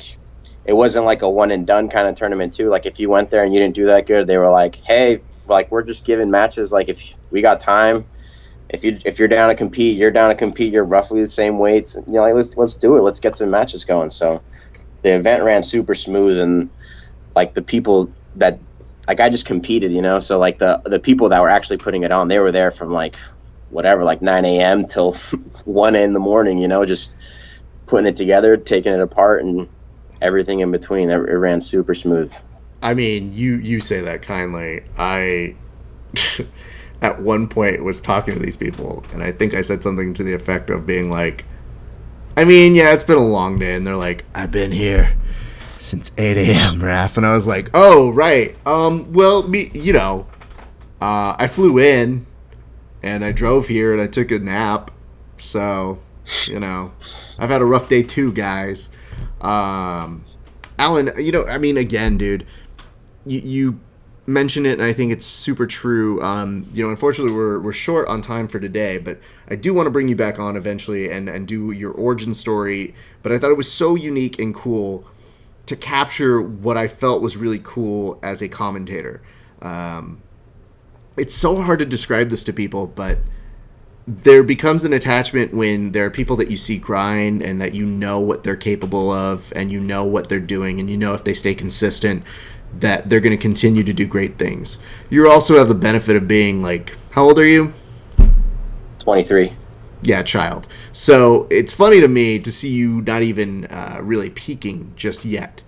it wasn't like a one and done kind of tournament too. Like, if you went there and you didn't do that good, they were like, hey, like, we're just giving matches. Like, if we got time, if you're down to compete, you're down to compete. You're roughly the same weights. You know, like, let's do it. Let's get some matches going. So the event ran super smooth, and like the people that, like, I just competed, you know. So like the people that were actually putting it on, they were there from like whatever, like 9 a.m. till 1 in the morning, you know, just putting it together, taking it apart, and everything in between. It ran super smooth. I mean, you say that kindly. I at one point was talking to these people, and I think I said something to the effect of being like, I mean, yeah, it's been a long day, and they're like, I've been here since 8 a.m., Raph, and I was like, oh, right, well, you know, I flew in, and I drove here, and I took a nap, so, you know, I've had a rough day too, guys. Alan, you know, I mean, again, dude, you mentioned it, and I think it's super true. You know, unfortunately, we're short on time for today, but I do want to bring you back on eventually and do your origin story. But I thought it was so unique and cool to capture what I felt was really cool as a commentator. It's so hard to describe this to people, but there becomes an attachment when there are people that you see grind and that you know what they're capable of and you know what they're doing and you know if they stay consistent that they're going to continue to do great things. You also have the benefit of being like, how old are you? 23. Yeah, child. So it's funny to me to see you not even really peaking just yet.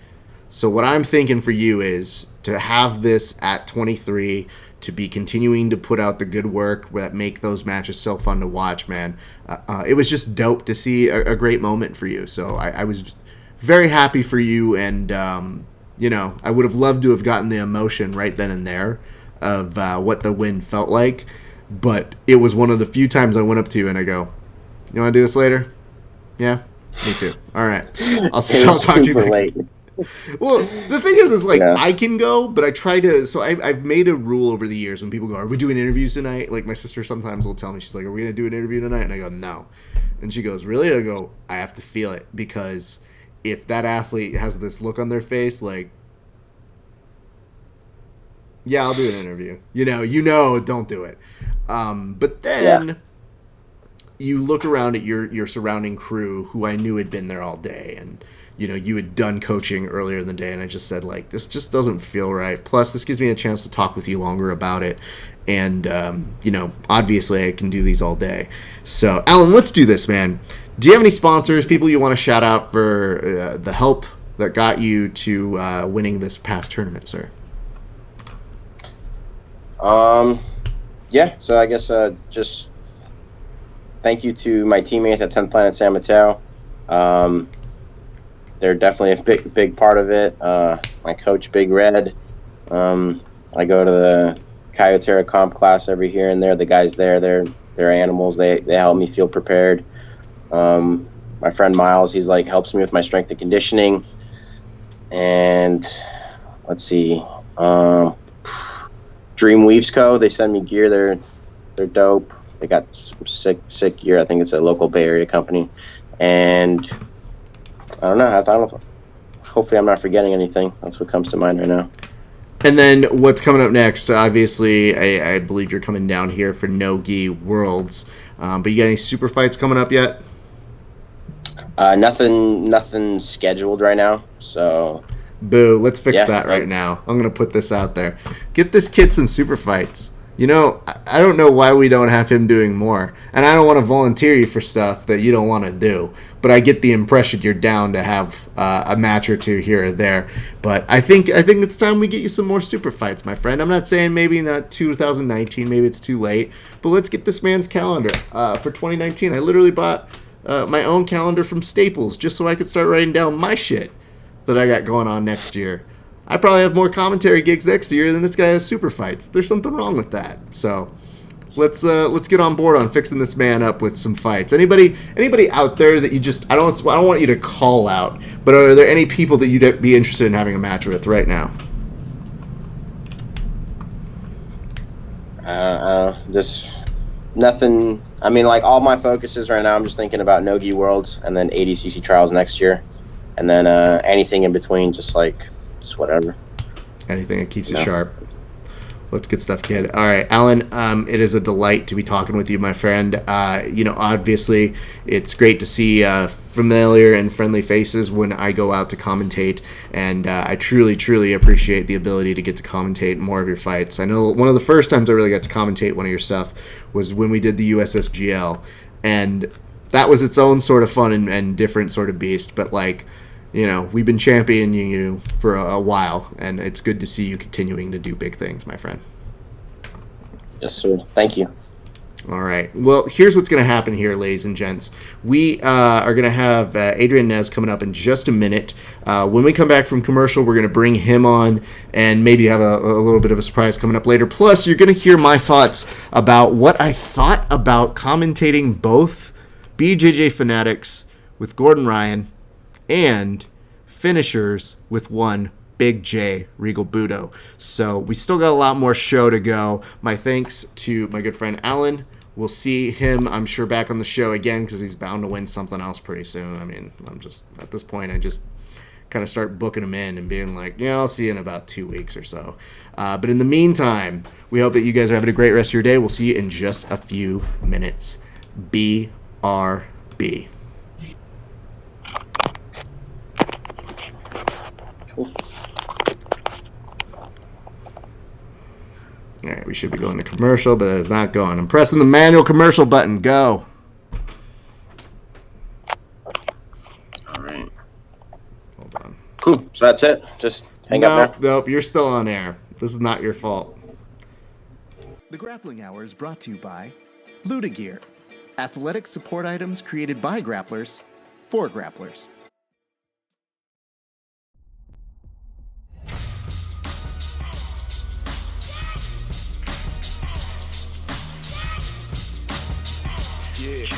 So what I'm thinking for you is to have this at 23, to be continuing to put out the good work that make those matches so fun to watch, man. It was just dope to see a great moment for you. So I was very happy for you, and I would have loved to have gotten the emotion right then and there of what the win felt like. But it was one of the few times I went up to you and I go, "You want to do this later?" "Yeah, me too." "All right, I'll talk to you later." late. Well, the thing is like, Yeah. I can go, but I try to. So I've made a rule over the years when people go, "Are we doing interviews tonight?" Like my sister sometimes will tell me, she's like, "Are we gonna do an interview tonight?" And I go, "No," and she goes, "Really?" I go, "I have to feel it, because if that athlete has this look on their face, like, yeah, I'll do an interview. Don't do it." But then you look around at your surrounding crew, who I knew had been there all day, and you had done coaching earlier in the day, and I just said, like, this just doesn't feel right. Plus, this gives me a chance to talk with you longer about it, and obviously I can do these all day. So, Alan, let's do this, man. Do you have any sponsors, people you want to shout out for the help that got you to winning this past tournament, sir? Yeah. So I guess just thank you to my teammates at 10th Planet San Mateo. They're definitely a big part of it. My coach, Big Red. I go to the Coyote comp class every here and there. The guys there, they're animals. They help me feel prepared. My friend Miles, he's like helps me with my strength and conditioning. And let's see, Dream Weaves Co. They send me gear. They're dope. They got some sick gear. I think it's a local Bay Area company. And I don't know. Hopefully, I'm not forgetting anything. That's what comes to mind right now. And then what's coming up next? Obviously, I believe you're coming down here for No-Gi Worlds. But you got any super fights coming up yet? Nothing scheduled right now. So, boo. Let's fix that right now. I'm going to put this out there. Get this kid some super fights. I don't know why we don't have him doing more. And I don't want to volunteer you for stuff that you don't want to do. But I get the impression you're down to have a match or two here or there. But I think it's time we get you some more super fights, my friend. I'm not saying maybe not 2019. Maybe it's too late. But let's get this man's calendar for 2019. I literally bought my own calendar from Staples just so I could start writing down my shit that I got going on next year. I probably have more commentary gigs next year than this guy has super fights. There's something wrong with that. So let's get on board on fixing this man up with some fights. Anybody out there that you just I don't want you to call out, but are there any people that you'd be interested in having a match with right now? Just nothing. I mean, like all my focuses right now, I'm just thinking about No-Gi Worlds and then ADCC trials next year, and then anything in between, just whatever. Anything that keeps you sharp. Let's get stuff, kid. All right, Alan, it is a delight to be talking with you, my friend. Obviously, it's great to see familiar and friendly faces when I go out to commentate, and I truly, truly appreciate the ability to get to commentate more of your fights. I know one of the first times I really got to commentate one of your stuff was when we did the USSGL, and that was its own sort of fun and different sort of beast, but we've been championing you for a while, and it's good to see you continuing to do big things, my friend. Yes, sir. Thank you. All right. Well, here's what's going to happen here, ladies and gents. We are going to have Adrian Nez coming up in just a minute. When we come back from commercial, we're going to bring him on and maybe have a little bit of a surprise coming up later. Plus, you're going to hear my thoughts about what I thought about commentating both BJJ Fanatics with Gordon Ryan and finishers with one Big J, Regal Budo. So we still got a lot more show to go. My thanks to my good friend Alan. We'll see him, I'm sure, back on the show again because he's bound to win something else pretty soon. I mean, I'm just, at this point, I just kind of start booking him in and being like, I'll see you in about 2 weeks or so. But in the meantime, we hope that you guys are having a great rest of your day. We'll see you in just a few minutes. BRB. All right, we should be going to commercial, but it's not going. I'm pressing the manual commercial button. Go. All right. Hold on. Cool. So that's it. Just hang up now. Nope, you're still on air. This is not your fault. The Grappling Hour is brought to you by Luda Gear, athletic support items created by grapplers for grapplers. Yeah.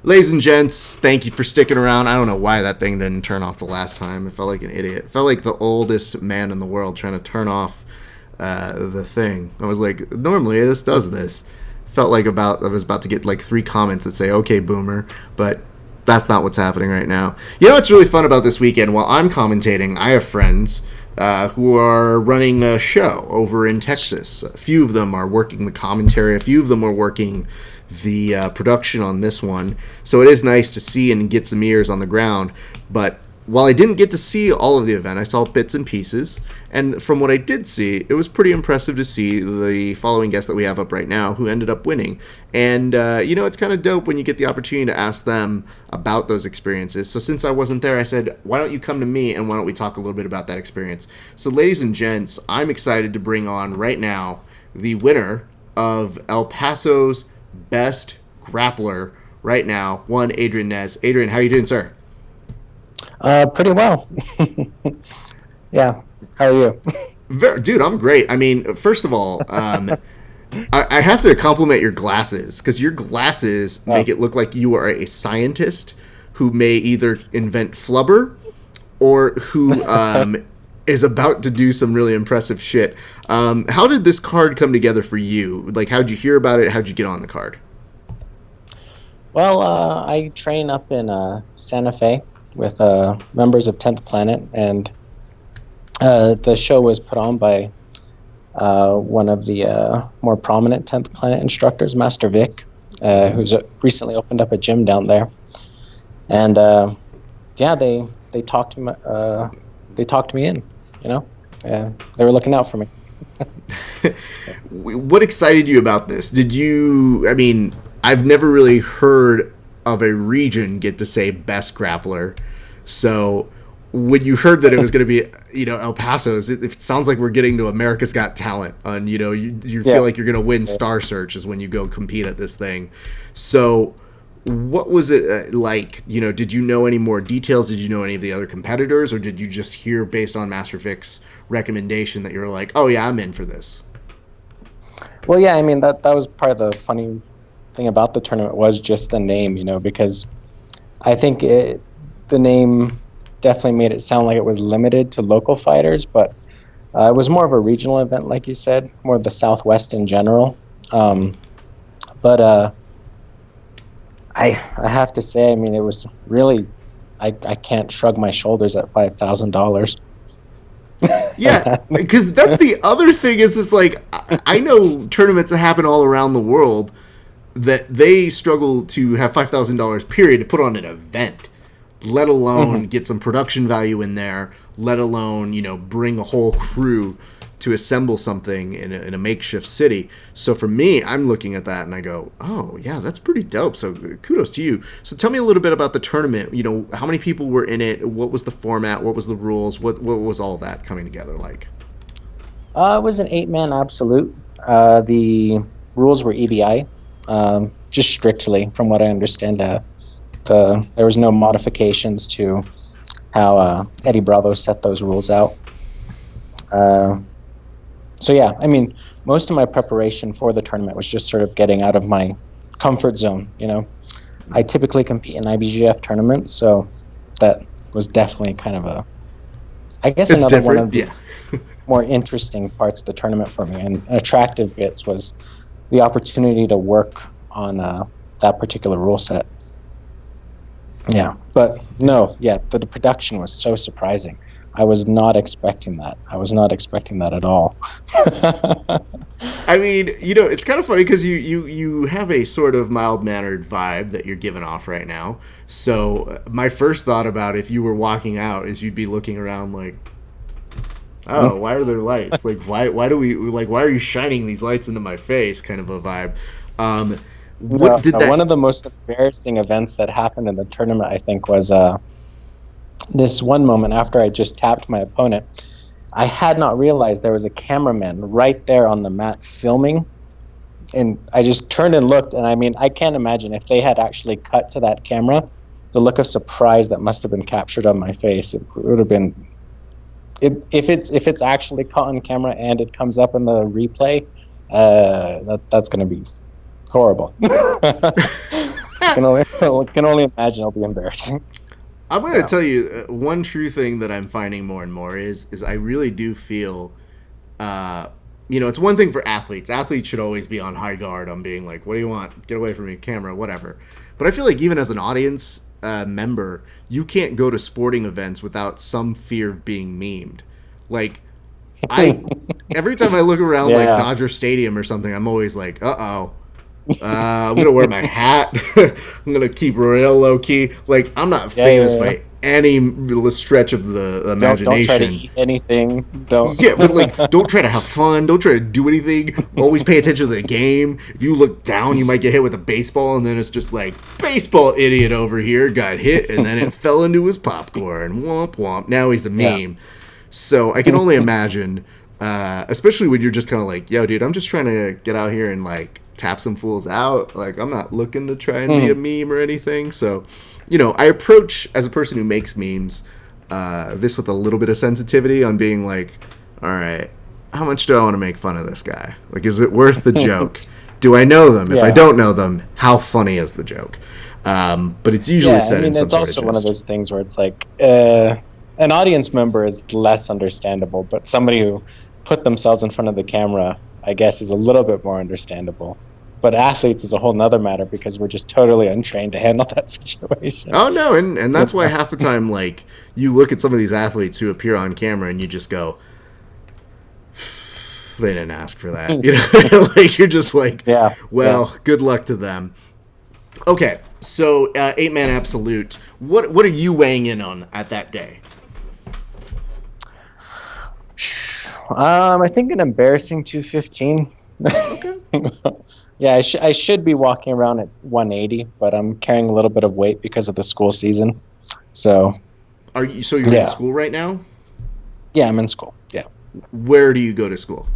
Ladies and gents, thank you for sticking around. I don't know why that thing didn't turn off the last time. It felt like an idiot. It felt like the oldest man in the world trying to turn off the thing. I was like, normally this does this. Felt like I was about to get like 3 comments that say, okay, boomer, but that's not what's happening right now. You know what's really fun about this weekend? While I'm commentating, I have friends who are running a show over in Texas. A few of them are working the commentary. A few of them are working the production on this one. So it is nice to see and get some ears on the ground. But while I didn't get to see all of the event, I saw bits and pieces. And from what I did see, it was pretty impressive to see the following guests that we have up right now who ended up winning. And, it's kind of dope when you get the opportunity to ask them about those experiences. So since I wasn't there, I said, why don't you come to me and why don't we talk a little bit about that experience? So ladies and gents, I'm excited to bring on right now the winner of El Paso's Best Grappler right now, one Adrian Nez. Adrian, how are you doing, sir? Pretty well. Yeah. How are you? Dude, I'm great. I mean, first of all, I have to compliment your glasses, because your glasses make it look like you are a scientist who may either invent flubber or who is about to do some really impressive shit. How did this card come together for you? Like, how'd you hear about it? How'd you get on the card? Well, I train up in Santa Fe with members of 10th Planet, and the show was put on by one of the more prominent 10th Planet instructors, Master Vic, who's recently opened up a gym down there. And they talked me in, and they were looking out for me. What excited you about this? I've never really heard of a region get to say best grappler. So when you heard that it was going to be, El Paso's, it sounds like we're getting to America's Got Talent. And, you feel like you're going to win Star Search is when you go compete at this thing. So what was it like? Did you know any more details? Did you know any of the other competitors? Or did you just hear based on Master Vic's recommendation that you were like, oh, yeah, I'm in for this? Well, yeah, that was part of the funny thing about the tournament was just the name, because I think the name definitely made it sound like it was limited to local fighters, but it was more of a regional event, like you said, more of the Southwest in general. But I have to say, it was really, I can't shrug my shoulders at $5,000. Yeah, because that's the other thing is like, I know tournaments that happen all around the world that they struggle to have $5,000 period to put on an event, let alone get some production value in there, let alone, bring a whole crew to assemble something in a makeshift city. So for me, I'm looking at that and I go, oh yeah, that's pretty dope. So kudos to you. So tell me a little bit about the tournament. How many people were in it? What was the format? What was the rules? What was all that coming together like? It was an 8-man absolute. The rules were EBI. Just strictly, from what I understand, there was no modifications to how Eddie Bravo set those rules out. So yeah, most of my preparation for the tournament was just sort of getting out of my comfort zone. I typically compete in IBJJF tournaments, so that was definitely kind of another different. One of the more interesting parts of the tournament for me, and attractive bits was the opportunity to work on that particular rule set. Yeah, but no, the production was so surprising. I was not expecting that. At all. It's kind of funny because you have a sort of mild-mannered vibe that you're giving off right now. So my first thought about if you were walking out is you'd be looking around like, oh, why are there lights? Like, why do we, like, why are you shining these lights into my face? Kind of a vibe. What did that? One of the most embarrassing events that happened in the tournament, I think, was this one moment after I just tapped my opponent. I had not realized there was a cameraman right there on the mat filming. And I just turned and looked, and I mean, I can't imagine if they had actually cut to that camera, the look of surprise that must have been captured on my face. It would have been, if it's actually caught on camera and it comes up in the replay, that's going to be horrible. can only imagine it'll be embarrassing. I'm going to tell you one true thing that I'm finding more and more is I really do feel, it's one thing for athletes. Athletes should always be on high guard on being like, what do you want? Get away from me, camera, whatever. But I feel like even as an audience member, you can't go to sporting events without some fear of being memed. Like, every time I look around like Dodger Stadium or something, I'm always like, uh-oh. I'm going to wear my hat. I'm going to keep real low key. Like, I'm not famous by any stretch of the imagination. Don't try to eat anything. Don't. Yeah, but like, don't try to have fun. Don't try to do anything. Always pay attention to the game. If you look down, you might get hit with a baseball, and then it's just like, baseball idiot over here got hit, and then it fell into his popcorn. Womp womp. Now he's a meme. Yeah. So I can only imagine, especially when you're just kind of like, yo, dude, I'm just trying to get out here and like tap some fools out. Like, I'm not looking to try and be a meme or anything. So, I approach, as a person who makes memes, this with a little bit of sensitivity on being like, all right, how much do I want to make fun of this guy? Like, is it worth the joke? Do I know them? If I don't know them, how funny is the joke? But it's usually said in some it's also one of those things where it's like, an audience member is less understandable, but somebody who put themselves in front of the camera, I guess, is a little bit more understandable. But athletes is a whole nother matter because we're just totally untrained to handle that situation. Oh, no, and that's why half the time, like, you look at some of these athletes who appear on camera and you just go, they didn't ask for that. Like, you're just like, good luck to them. Okay, so 8-man absolute. What are you weighing in on at that day? I think an embarrassing 215. Okay. Yeah, I should be walking around at 180, but I'm carrying a little bit of weight because of the school season. So, you're in school right now? Yeah, I'm in school. Yeah. Where do you go to school?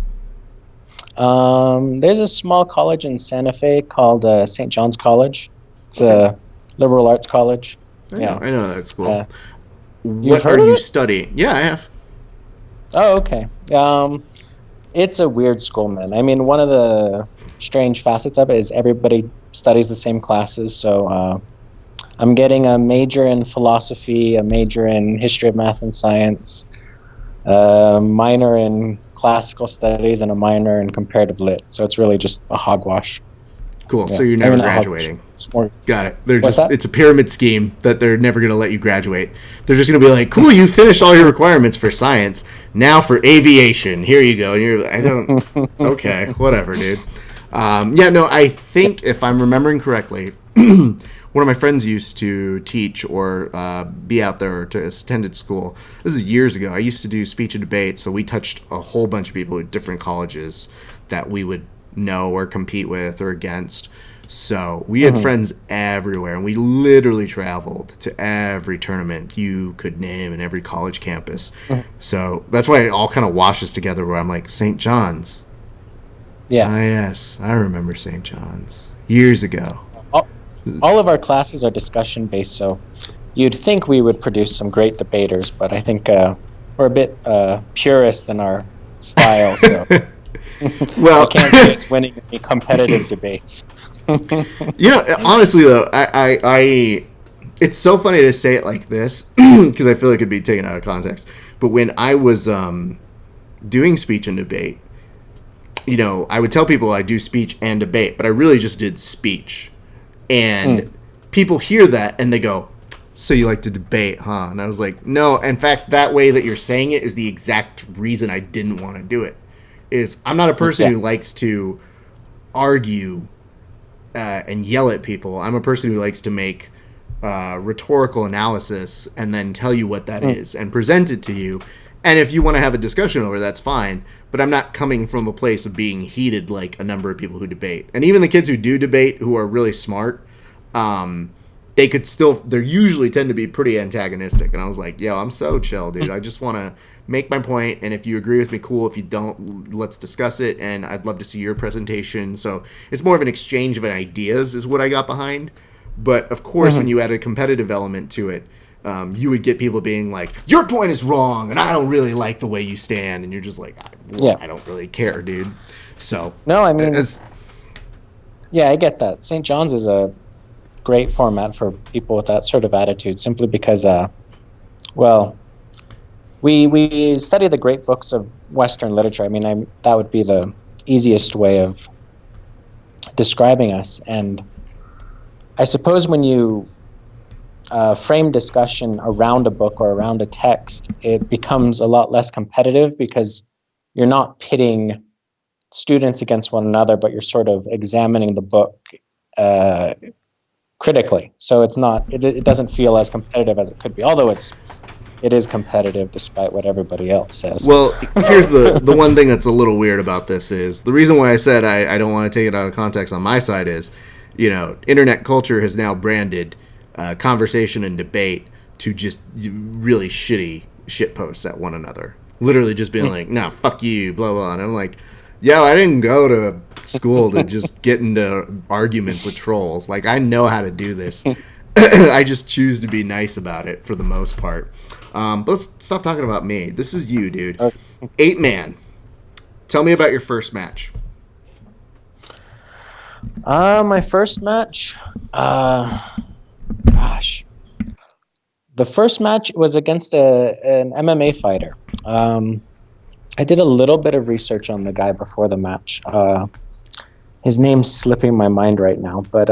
There's a small college in Santa Fe called St. John's College. It's a liberal arts college. I know that school. What are you studying? Yeah, I have. Oh, okay. It's a weird school, man. I mean, one of the strange facets of it is everybody studies the same classes. So I'm getting a major in philosophy, a major in history of math and science, a minor in classical studies, and a minor in comparative lit. So it's really just a hogwash. Cool. Yeah. So you're never graduating. Got it. It's a pyramid scheme that they're never going to let you graduate. They're just going to be like, cool, you finished all your requirements for science. Now for aviation. Here you go. And you're like, okay, whatever, dude. I think if I'm remembering correctly, one of my friends used to teach or be out there to attend at school. This is years ago. I used to do speech and debate, so we touched a whole bunch of people at different colleges that we would know or compete with or against. So we had friends everywhere, and we literally traveled to every tournament you could name in every college campus. So that's why it all kind of washes together where I'm like, St. John's. Yeah. Ah, yes, I remember St. John's. Years ago. All of our classes are discussion based, so you'd think we would produce some great debaters, but I think we're a bit purist in our style, so well, I can't say it's winning any competitive debates. Honestly though, I it's so funny to say it like this because I feel like it'd be taken out of context. But when I was doing speech and debate, I would tell people I do speech and debate, but I really just did speech. And people hear that and they go, so you like to debate, huh? And I was like, no, in fact, that way that you're saying it is the exact reason I didn't want to do it. Is I'm not a person who likes to argue and yell at people. I'm a person who likes to make rhetorical analysis and then tell you what that is and present it to you. And if you want to have a discussion over it, that's fine. But I'm not coming from a place of being heated like a number of people who debate. And even the kids who do debate, who are really smart, they usually tend to be pretty antagonistic. And I was like, yo, I'm so chill, dude. I just want to make my point, and if you agree with me, cool. If you don't, let's discuss it, and I'd love to see your presentation. So it's more of an exchange of ideas is what I got behind. But, of course, when you add a competitive element to it, you would get people being like, your point is wrong, and I don't really like the way you stand. And you're just like, I don't really care, dude. So no, I mean, yeah, I get that. St. John's is a great format for people with that sort of attitude, simply because, we study the great books of Western literature. I mean, that would be the easiest way of describing us. And I suppose when you frame discussion around a book or around a text, it becomes a lot less competitive because you're not pitting students against one another, but you're sort of examining the book critically. So it doesn't feel as competitive as it could be, although it is competitive despite what everybody else says. Well, here's the one thing that's a little weird about this is the reason why I said I don't want to take it out of context on my side is, internet culture has now branded conversation and debate to just really shitty shit posts at one another. Literally just being like, nah, fuck you, blah, blah. And I'm like, yo, I didn't go to school to just get into arguments with trolls. Like, I know how to do this. I just choose to be nice about it for the most part. But let's stop talking about me. This is you, dude. 8-man. Tell me about your first match. My first match? Gosh. The first match was against an MMA fighter. I did a little bit of research on the guy before the match. His name's slipping my mind right now, but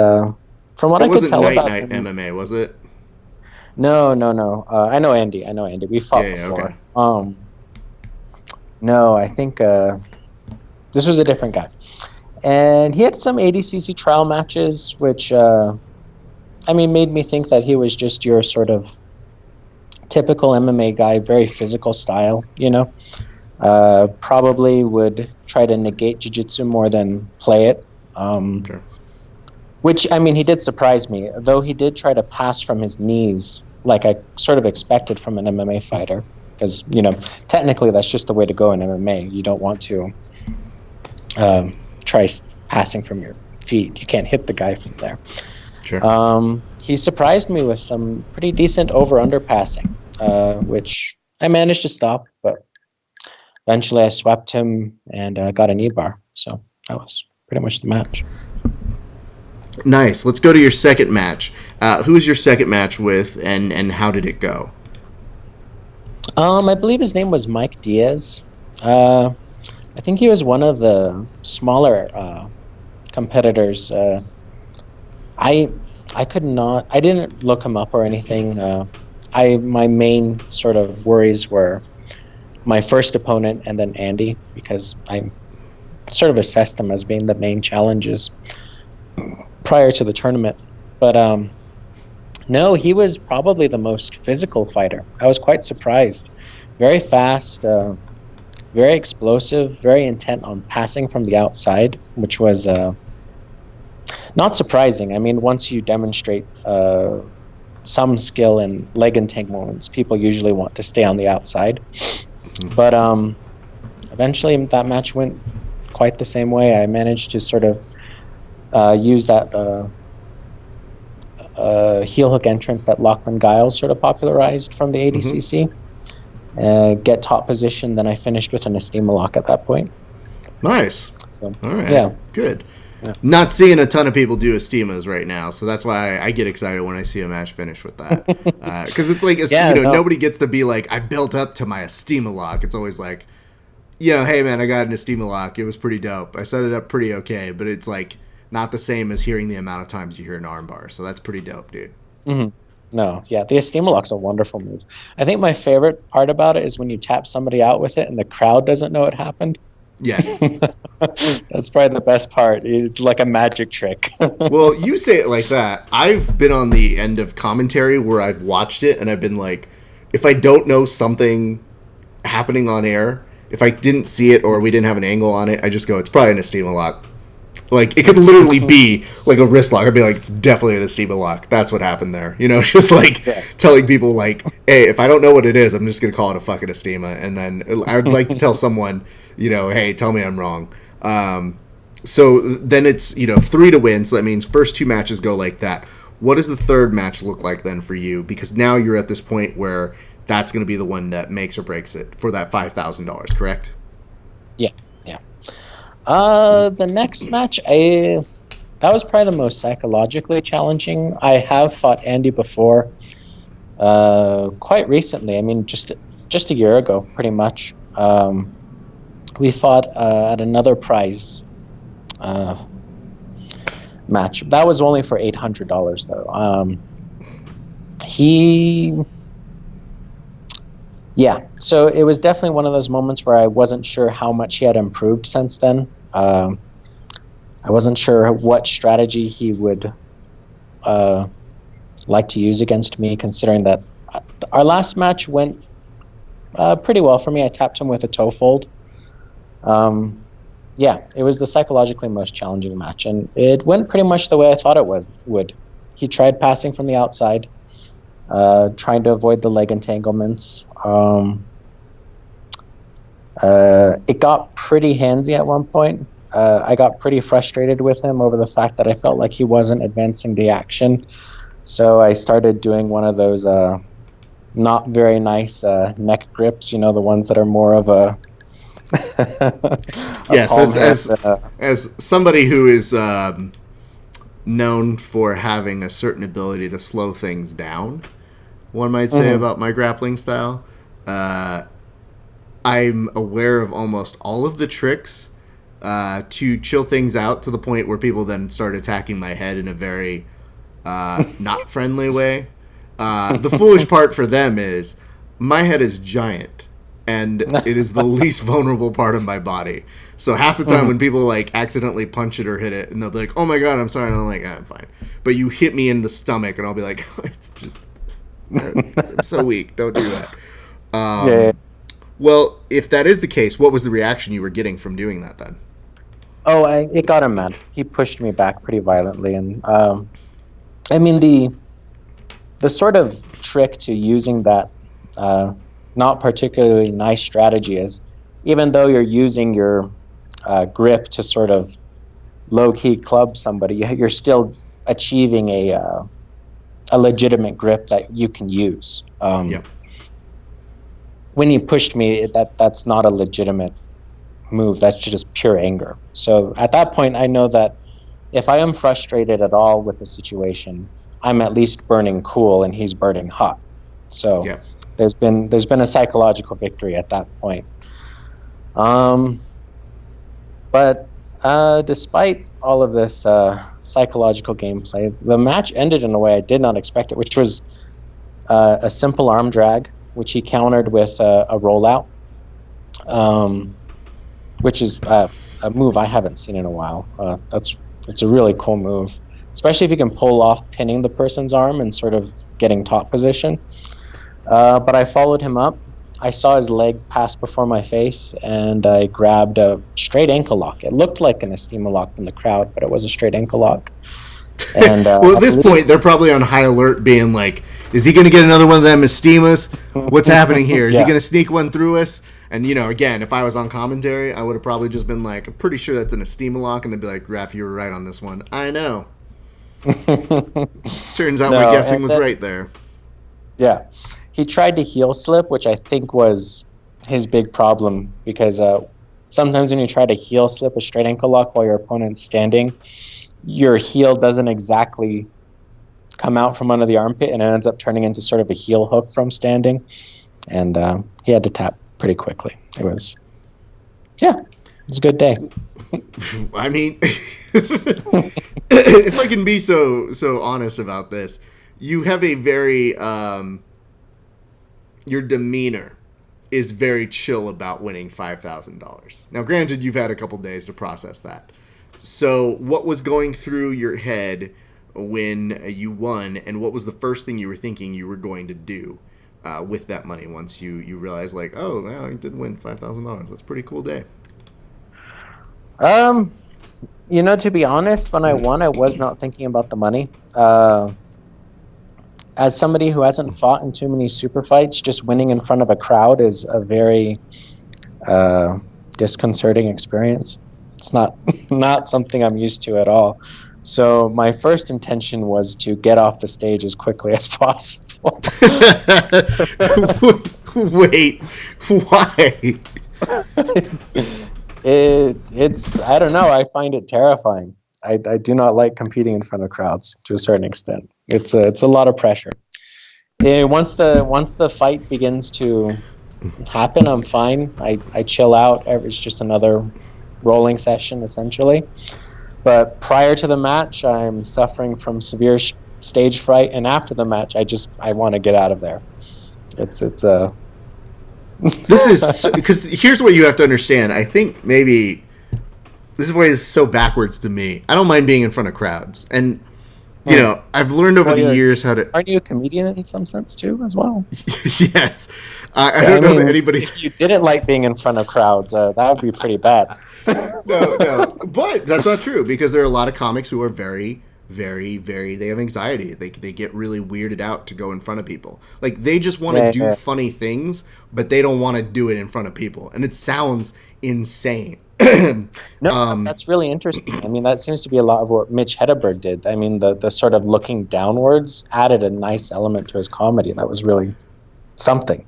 from what I could tell about Night MMA, was it? No. I know Andy. We fought before. Okay. No, I think this was a different guy. And he had some ADCC trial matches, which, made me think that he was just your sort of typical MMA guy, very physical style, probably would try to negate jiu-jitsu more than play it. Sure. Which, he did surprise me, though he did try to pass from his knees like I sort of expected from an MMA fighter. Because, technically that's just the way to go in MMA. You don't want to try passing from your feet. You can't hit the guy from there. Sure. He surprised me with some pretty decent over-under passing, which I managed to stop, but eventually I swept him and got a knee bar. So that was pretty much the match. Nice. Let's go to your second match. Who was your second match with, and how did it go? I believe his name was Mike Diaz. I think he was one of the smaller competitors. I didn't look him up or anything. My main sort of worries were my first opponent and then Andy, because I sort of assessed them as being the main challenges prior to the tournament. But no, he was probably the most physical fighter. I was quite surprised. Very fast, very explosive, very intent on passing from the outside, which was not surprising. Once you demonstrate some skill in leg entanglements, people usually want to stay on the outside. But eventually that match went quite the same way. I managed to sort of use that heel hook entrance that Lachlan Giles sort of popularized from the ADCC. Get top position, then I finished with an Estima lock at that point. Nice. So, all right. Yeah. Good. Yeah. Not seeing a ton of people do Estimas right now, so that's why I get excited when I see a match finish with that. Because it's like, nobody gets to be like, I built up to my Estima lock. It's always like, hey man, I got an Estima lock. It was pretty dope. I set it up pretty okay, but it's like not the same as hearing the amount of times you hear an armbar. So that's pretty dope, dude. Mm-hmm. No, yeah, the Estima lock's a wonderful move. I think my favorite part about it is when you tap somebody out with it and the crowd doesn't know it happened. Yes. That's probably the best part. It's like a magic trick. Well, you say it like that. I've been on the end of commentary where I've watched it and I've been like, if I don't know something happening on air, if I didn't see it or we didn't have an angle on it, I just go, it's probably an Estima lock. Like, it could literally be like a wrist lock. I'd be like, it's definitely an Estima lock. That's what happened there. You know, just like telling people, like, hey, if I don't know what it is, I'm just going to call it a fucking Estima. And then I would like to tell someone, you know, hey, tell me I'm wrong. So then it's, you know, 3 to win. So that means first 2 matches go like that. What does the third match look like then for you? Because now you're at this point where that's going to be the one that makes or breaks it for that $5,000, correct? Yeah. The next match, that was probably the most psychologically challenging. I have fought Andy before, quite recently. I mean, just a year ago, pretty much. We fought at another prize match. That was only for $800 though. So it was definitely one of those moments where I wasn't sure how much he had improved since then. I wasn't sure what strategy he would like to use against me, considering that our last match went pretty well for me. I tapped him with a toe fold. It was the psychologically most challenging match, and it went pretty much the way I thought it would. He tried passing from the outside, trying to avoid the leg entanglements. It got pretty handsy at one point. I got pretty frustrated with him over the fact that I felt like he wasn't advancing the action. So I started doing one of those not very nice neck grips, you know, the ones that are more of a... Yes, as somebody who is known for having a certain ability to slow things down, one might say about my grappling style, I'm aware of almost all of the tricks to chill things out to the point where people then start attacking my head in a very not friendly way. The foolish part for them is my head is giant, and it is the least vulnerable part of my body. So half the time when people like accidentally punch it or hit it, and they'll be like, "Oh my god, I'm sorry," and I'm like, "I'm fine." But you hit me in the stomach, and I'll be like, "It's just I'm so weak. Don't do that." Well, if that is the case, what was the reaction you were getting from doing that then? It got him mad. He pushed me back pretty violently, and I mean the sort of trick to using that not particularly nice strategy is, even though you're using your grip to sort of low-key club somebody, you're still achieving a legitimate grip that you can use. When he pushed me, that's not a legitimate move. That's just pure anger. So at that point, I know that if I am frustrated at all with the situation, I'm at least burning cool and he's burning hot. So there's been a psychological victory at that point. But despite all of this psychological gameplay, the match ended in a way I did not expect it, which was a simple arm drag, which he countered with a rollout, which is a move I haven't seen in a while. It's a really cool move, especially if you can pull off pinning the person's arm and sort of getting top position. But I followed him up. I saw his leg pass before my face, and I grabbed a straight ankle lock. It looked like an Estima lock from the crowd, but it was a straight ankle lock. And well, at this point, they're probably on high alert, being like, is he going to get another one of them Estimas? What's happening here? Is he going to sneak one through us? And, you know, again, if I was on commentary, I would have probably just been like, I'm pretty sure that's an Estima lock. And they'd be like, Raph, you were right on this one. I know. Turns out my guessing was right there. Yeah. He tried to heel slip, which I think was his big problem, because sometimes when you try to heel slip a straight ankle lock while your opponent's standing, your heel doesn't exactly come out from under the armpit, and it ends up turning into sort of a heel hook from standing. And he had to tap pretty quickly. It was a good day. I mean, if I can be so honest about this, you have a very your demeanor is very chill about winning $5,000. Now, granted, you've had a couple days to process that. So what was going through your head when you won, and what was the first thing you were thinking you were going to do? with that money once you realize like, oh, wow, you did win $5,000. That's a pretty cool day. To be honest, when I won, I was not thinking about the money. As somebody who hasn't fought in too many super fights, just winning in front of a crowd is a very disconcerting experience. It's not something I'm used to at all. So my first intention was to get off the stage as quickly as possible. Wait, why? It's I don't know. I find it terrifying. I do not like competing in front of crowds to a certain extent. It's a lot of pressure. Once the fight begins to happen, I'm fine. I chill out. It's just another rolling session essentially. But prior to the match, I'm suffering from severe stage fright, and after the match, I want to get out of there. It's This is because here's what you have to understand. I think maybe this is why it's so backwards to me. I don't mind being in front of crowds, and I've learned over the years how to. Aren't you a comedian in some sense too, as well? Yes, I don't know that anybody's. If you didn't like being in front of crowds, that would be pretty bad. No, but that's not true because there are a lot of comics who are very, very, very. They have anxiety. They get really weirded out to go in front of people. Like they just want to do funny things, but they don't want to do it in front of people, and it sounds insane. No, that's really interesting. I mean, that seems to be a lot of what Mitch Hedberg did. I mean, the sort of looking downwards added a nice element to his comedy. That was really something.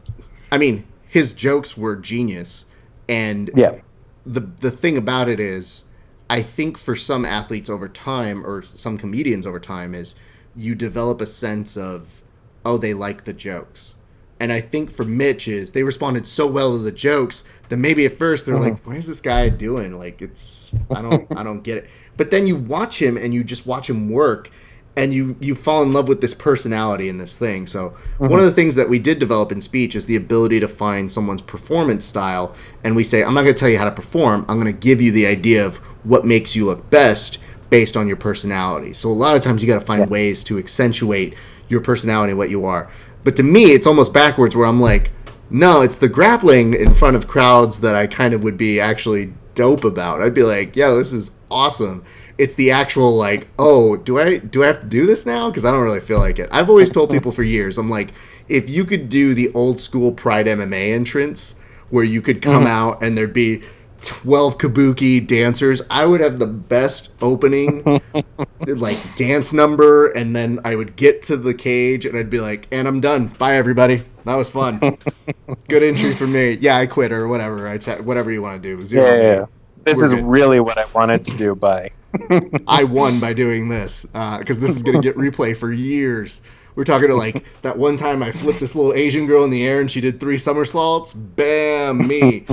I mean, his jokes were genius, and the thing about it is, I think for some athletes over time, or some comedians over time, is you develop a sense of, oh, they like the jokes. And I think for Mitch is they responded so well to the jokes that maybe at first they're like, "What is this guy doing?" Like I don't get it. But then you watch him and you just watch him work, and you fall in love with this personality in this thing. So one of the things that we did develop in speech is the ability to find someone's performance style, and we say, "I'm not going to tell you how to perform. I'm going to give you the idea of what makes you look best based on your personality." So a lot of times you got to find ways to accentuate your personality and what you are. But to me, it's almost backwards where I'm like, no, it's the grappling in front of crowds that I kind of would be actually dope about. I'd be like, yeah, this is awesome. It's the actual like, oh, do I have to do this now? Because I don't really feel like it. I've always told people for years, I'm like, if you could do the old school Pride MMA entrance where you could come out and there'd be 12 kabuki dancers, I would have the best opening like dance number, and then I would get to the cage and I'd be like, and I'm done, bye everybody, that was fun. Good entry for me. Yeah, I quit or whatever. Whatever you want to do. This is really what I wanted to do. Bye. I won by doing this because this is going to get replay for years. We're talking to like that one time I flipped this little Asian girl in the air and she did 3 somersaults. Bam, me.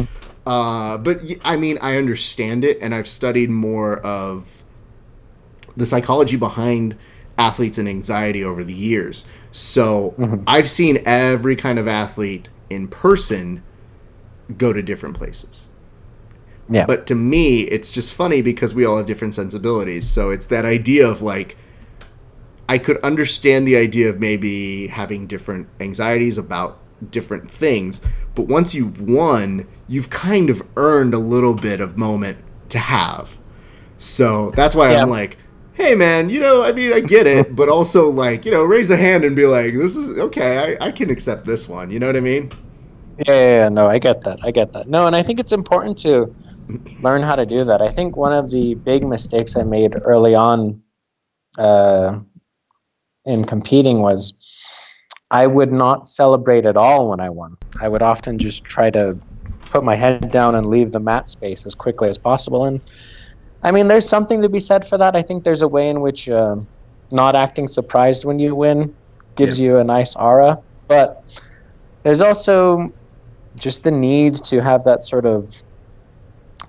But I mean, I understand it, and I've studied more of the psychology behind athletes and anxiety over the years. So I've seen every kind of athlete in person go to different places. Yeah. But to me, it's just funny because we all have different sensibilities. So it's that idea of like, I could understand the idea of maybe having different anxieties about different things, but once you've won, you've kind of earned a little bit of moment to have. So that's why I'm like, hey man, I mean, I get it, but also like, raise a hand and be like, this is okay, I can accept this one. You know what I mean? Yeah, no, I get that. No, and I think it's important to learn how to do that. I think one of the big mistakes I made early on in competing was I would not celebrate at all when I won. I would often just try to put my head down and leave the mat space as quickly as possible. And I mean, there's something to be said for that. I think there's a way in which not acting surprised when you win gives you a nice aura. But there's also just the need to have that sort of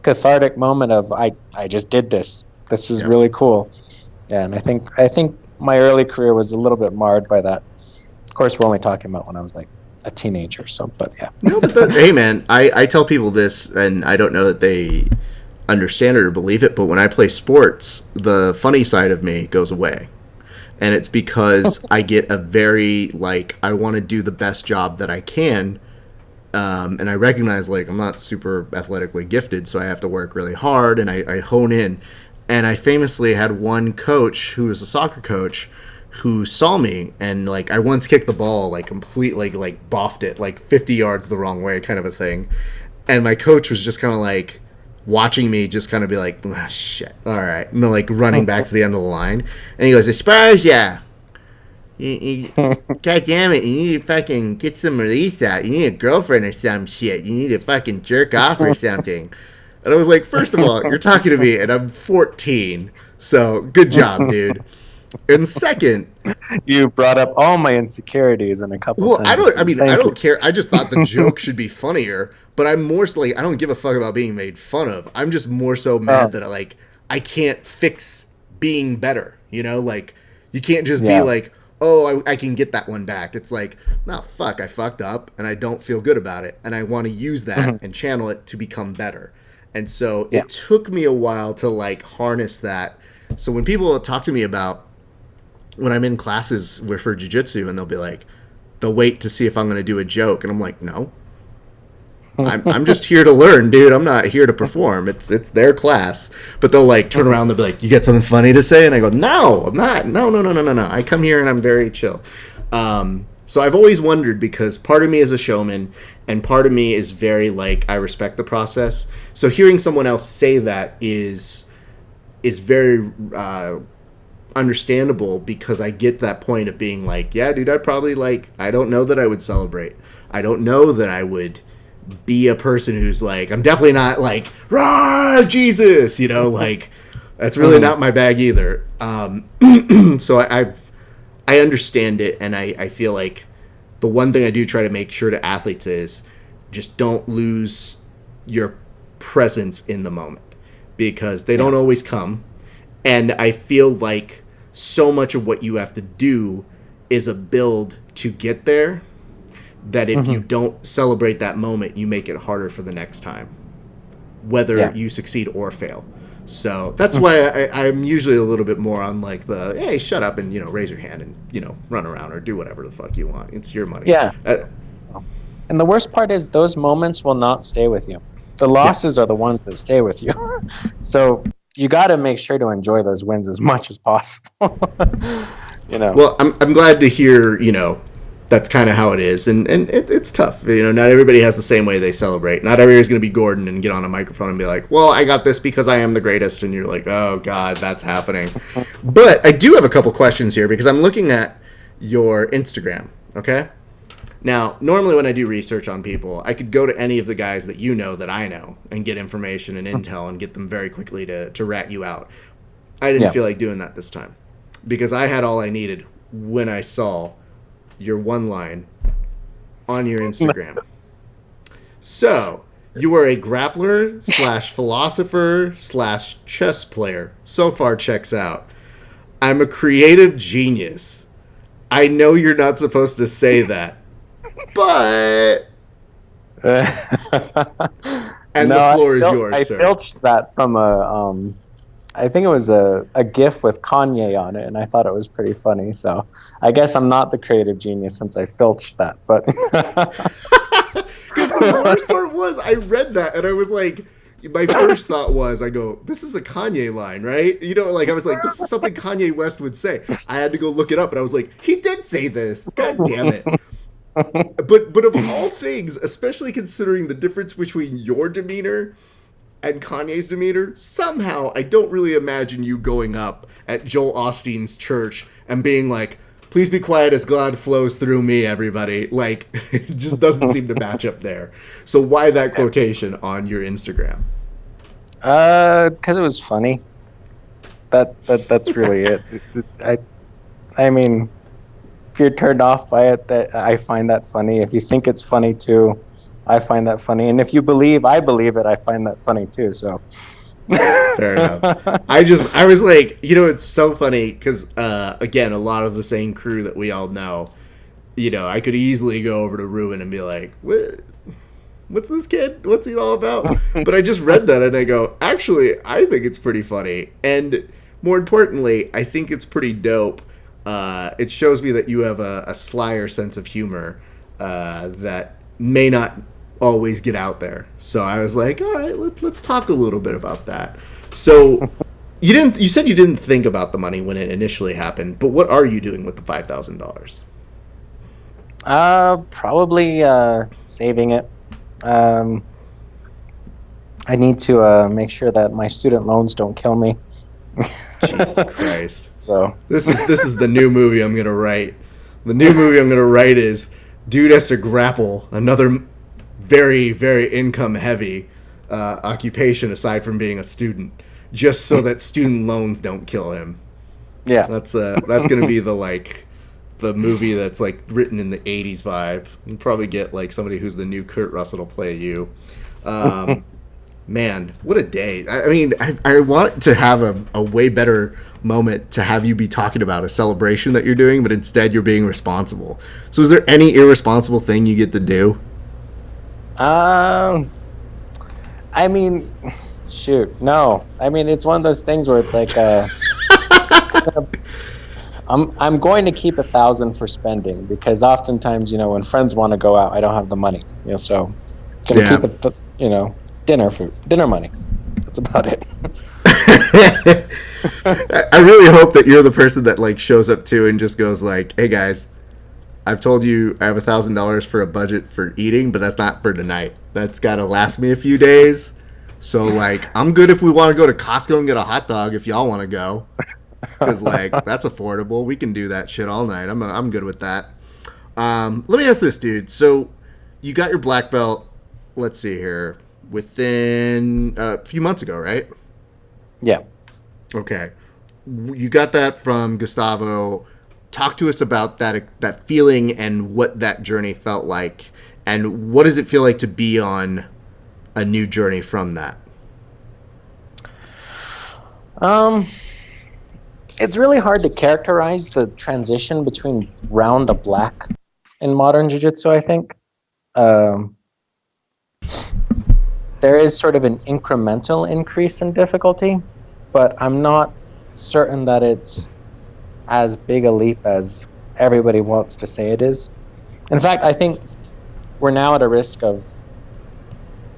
cathartic moment of I just did this. This is really cool. Yeah, and I think my early career was a little bit marred by that. Of course, we're only talking about when I was like a teenager. So, but yeah. No, but hey, man, I tell people this, and I don't know that they understand it or believe it, but when I play sports, the funny side of me goes away. and it's because I get a very, like, I want to do the best job that I can, and I recognize, like, I'm not super athletically gifted, so I have to work really hard, and I hone in. And I famously had one coach who was a soccer coach who saw me, and, like, I once kicked the ball, like, completely, like, boffed it, like, 50 yards the wrong way kind of a thing. And my coach was just kind of, like, watching me just kind of be like, ah, shit, all right. And, like, running back to the end of the line. And he goes, Esparza, God damn it, you need to fucking get some release out. You need a girlfriend or some shit. You need to fucking jerk off or something. And I was like, first of all, you're talking to me, and I'm 14. So, good job, dude. And second, you brought up all my insecurities in a couple sentences. I don't care. I just thought the joke should be funnier, but I'm more so like, I don't give a fuck about being made fun of. I'm just more so mad that I can't fix being better, you know? Like, you can't just be like, oh, I can get that one back. It's like, no, fuck, I fucked up, and I don't feel good about it, and I want to use that and channel it to become better. And so it took me a while to, like, harness that. So when people talk to me about when I'm in classes for jiu-jitsu, and they'll be like, they'll wait to see if I'm going to do a joke, and I'm like, no, I'm just here to learn, dude. I'm not here to perform. It's their class. But they'll, like, turn around, they'll be like, you got something funny to say? And I go, no, I'm not. No. I come here and I'm very chill. So I've always wondered, because part of me is a showman, and part of me is very, like, I respect the process. So hearing someone else say that is very understandable, because I get that point of being like, yeah, dude, I'd probably, like, I don't know that I would celebrate. I don't know that I would be a person who's like, I'm definitely not like, rah, Jesus, you know, like, that's really not my bag either. So I understand it, and I feel like the one thing I do try to make sure to athletes is just don't lose your presence in the moment, because they don't always come. And I feel like so much of what you have to do is a build to get there, that if you don't celebrate that moment, you make it harder for the next time, whether you succeed or fail. So that's why I'm usually a little bit more on, like, the, hey, shut up and, you know, raise your hand and, you know, run around or do whatever the fuck you want. It's your money. Yeah. And the worst part is those moments will not stay with you. The losses are the ones that stay with you. So you got to make sure to enjoy those wins as much as possible. You know. Well, I'm glad to hear, you know, that's kind of how it is, and it's tough. You know, not everybody has the same way they celebrate. Not everybody's going to be Gordon and get on a microphone and be like, well, I got this because I am the greatest, and you're like, oh, God, that's happening. But I do have a couple questions here, because I'm looking at your Instagram, okay? Now, normally when I do research on people, I could go to any of the guys that you know that I know and get information and intel and get them very quickly to rat you out. I didn't feel like doing that this time, because I had all I needed when I saw your one line on your Instagram. So, you are a grappler / philosopher / chess player. So far checks out. I'm a creative genius. I know you're not supposed to say that, but... and the floor is yours, sir. I filched that from I think it was a GIF with Kanye on it, and I thought it was pretty funny. So I guess I'm not the creative genius since I filched that. But because the worst part was, I read that and I was like, my first thought was, I go, this is a Kanye line, right? You know, like, I was like, this is something Kanye West would say. I had to go look it up, and I was like, he did say this. God damn it. But of all things, especially considering the difference between your demeanor and Kanye's demeanor, somehow I don't really imagine you going up at Joel Osteen's church and being like, please be quiet as God flows through me, everybody. Like, it just doesn't seem to match up there. So why that quotation on your Instagram? Because it was funny. That's really it. I mean, if you're turned off by it, I find that funny. If you think it's funny too, I find that funny. And if you believe I believe it, I find that funny too. So fair enough. I was like, you know, it's so funny because again, a lot of the same crew that we all know, you know, I could easily go over to Ruben and be like, what's this kid? What's he all about? But I just read that and I go, actually, I think it's pretty funny. And more importantly, I think it's pretty dope it shows me that you have a slyer sense of humor that may not always get out there. So I was like, all right, let's talk a little bit about that. So you said you didn't think about the money when it initially happened, but what are you doing with the $5,000? Probably saving it. I need to make sure that my student loans don't kill me. Jesus Christ. So this is the new movie I'm gonna write. The new movie I'm gonna write is dude has to grapple, another very, very income heavy occupation aside from being a student, just so that student loans don't kill him. Yeah. That's gonna be the movie that's like written in the 80s vibe. You'll probably get like somebody who's the new Kurt Russell to play you. Man, what a day. I mean, I want to have a way better moment to have you be talking about a celebration that you're doing, but instead you're being responsible. So is there any irresponsible thing you get to do? I mean, shoot, no. I mean, it's one of those things where it's like, I'm going to keep 1,000 for spending, because oftentimes, when friends want to go out, I don't have the money. So gonna keep it, dinner money. That's about it. I really hope that you're the person that like shows up to and just goes like, "Hey guys, I've told you I have $1,000 for a budget for eating, but that's not for tonight. That's got to last me a few days. So like, I'm good if we want to go to Costco and get a hot dog if y'all want to go, because like that's affordable. We can do that shit all night. I'm good with that." Let me ask this, dude. So you got your black belt. Let's see here. Within a few months ago, right? Yeah. Okay. You got that from Gustavo. Talk to us about that feeling and what that journey felt like, and what does it feel like to be on a new journey from that? It's really hard to characterize the transition between brown to black in modern jiu-jitsu, I think. There is sort of an incremental increase in difficulty, but I'm not certain that it's as big a leap as everybody wants to say it is. In fact, I think we're now at a risk of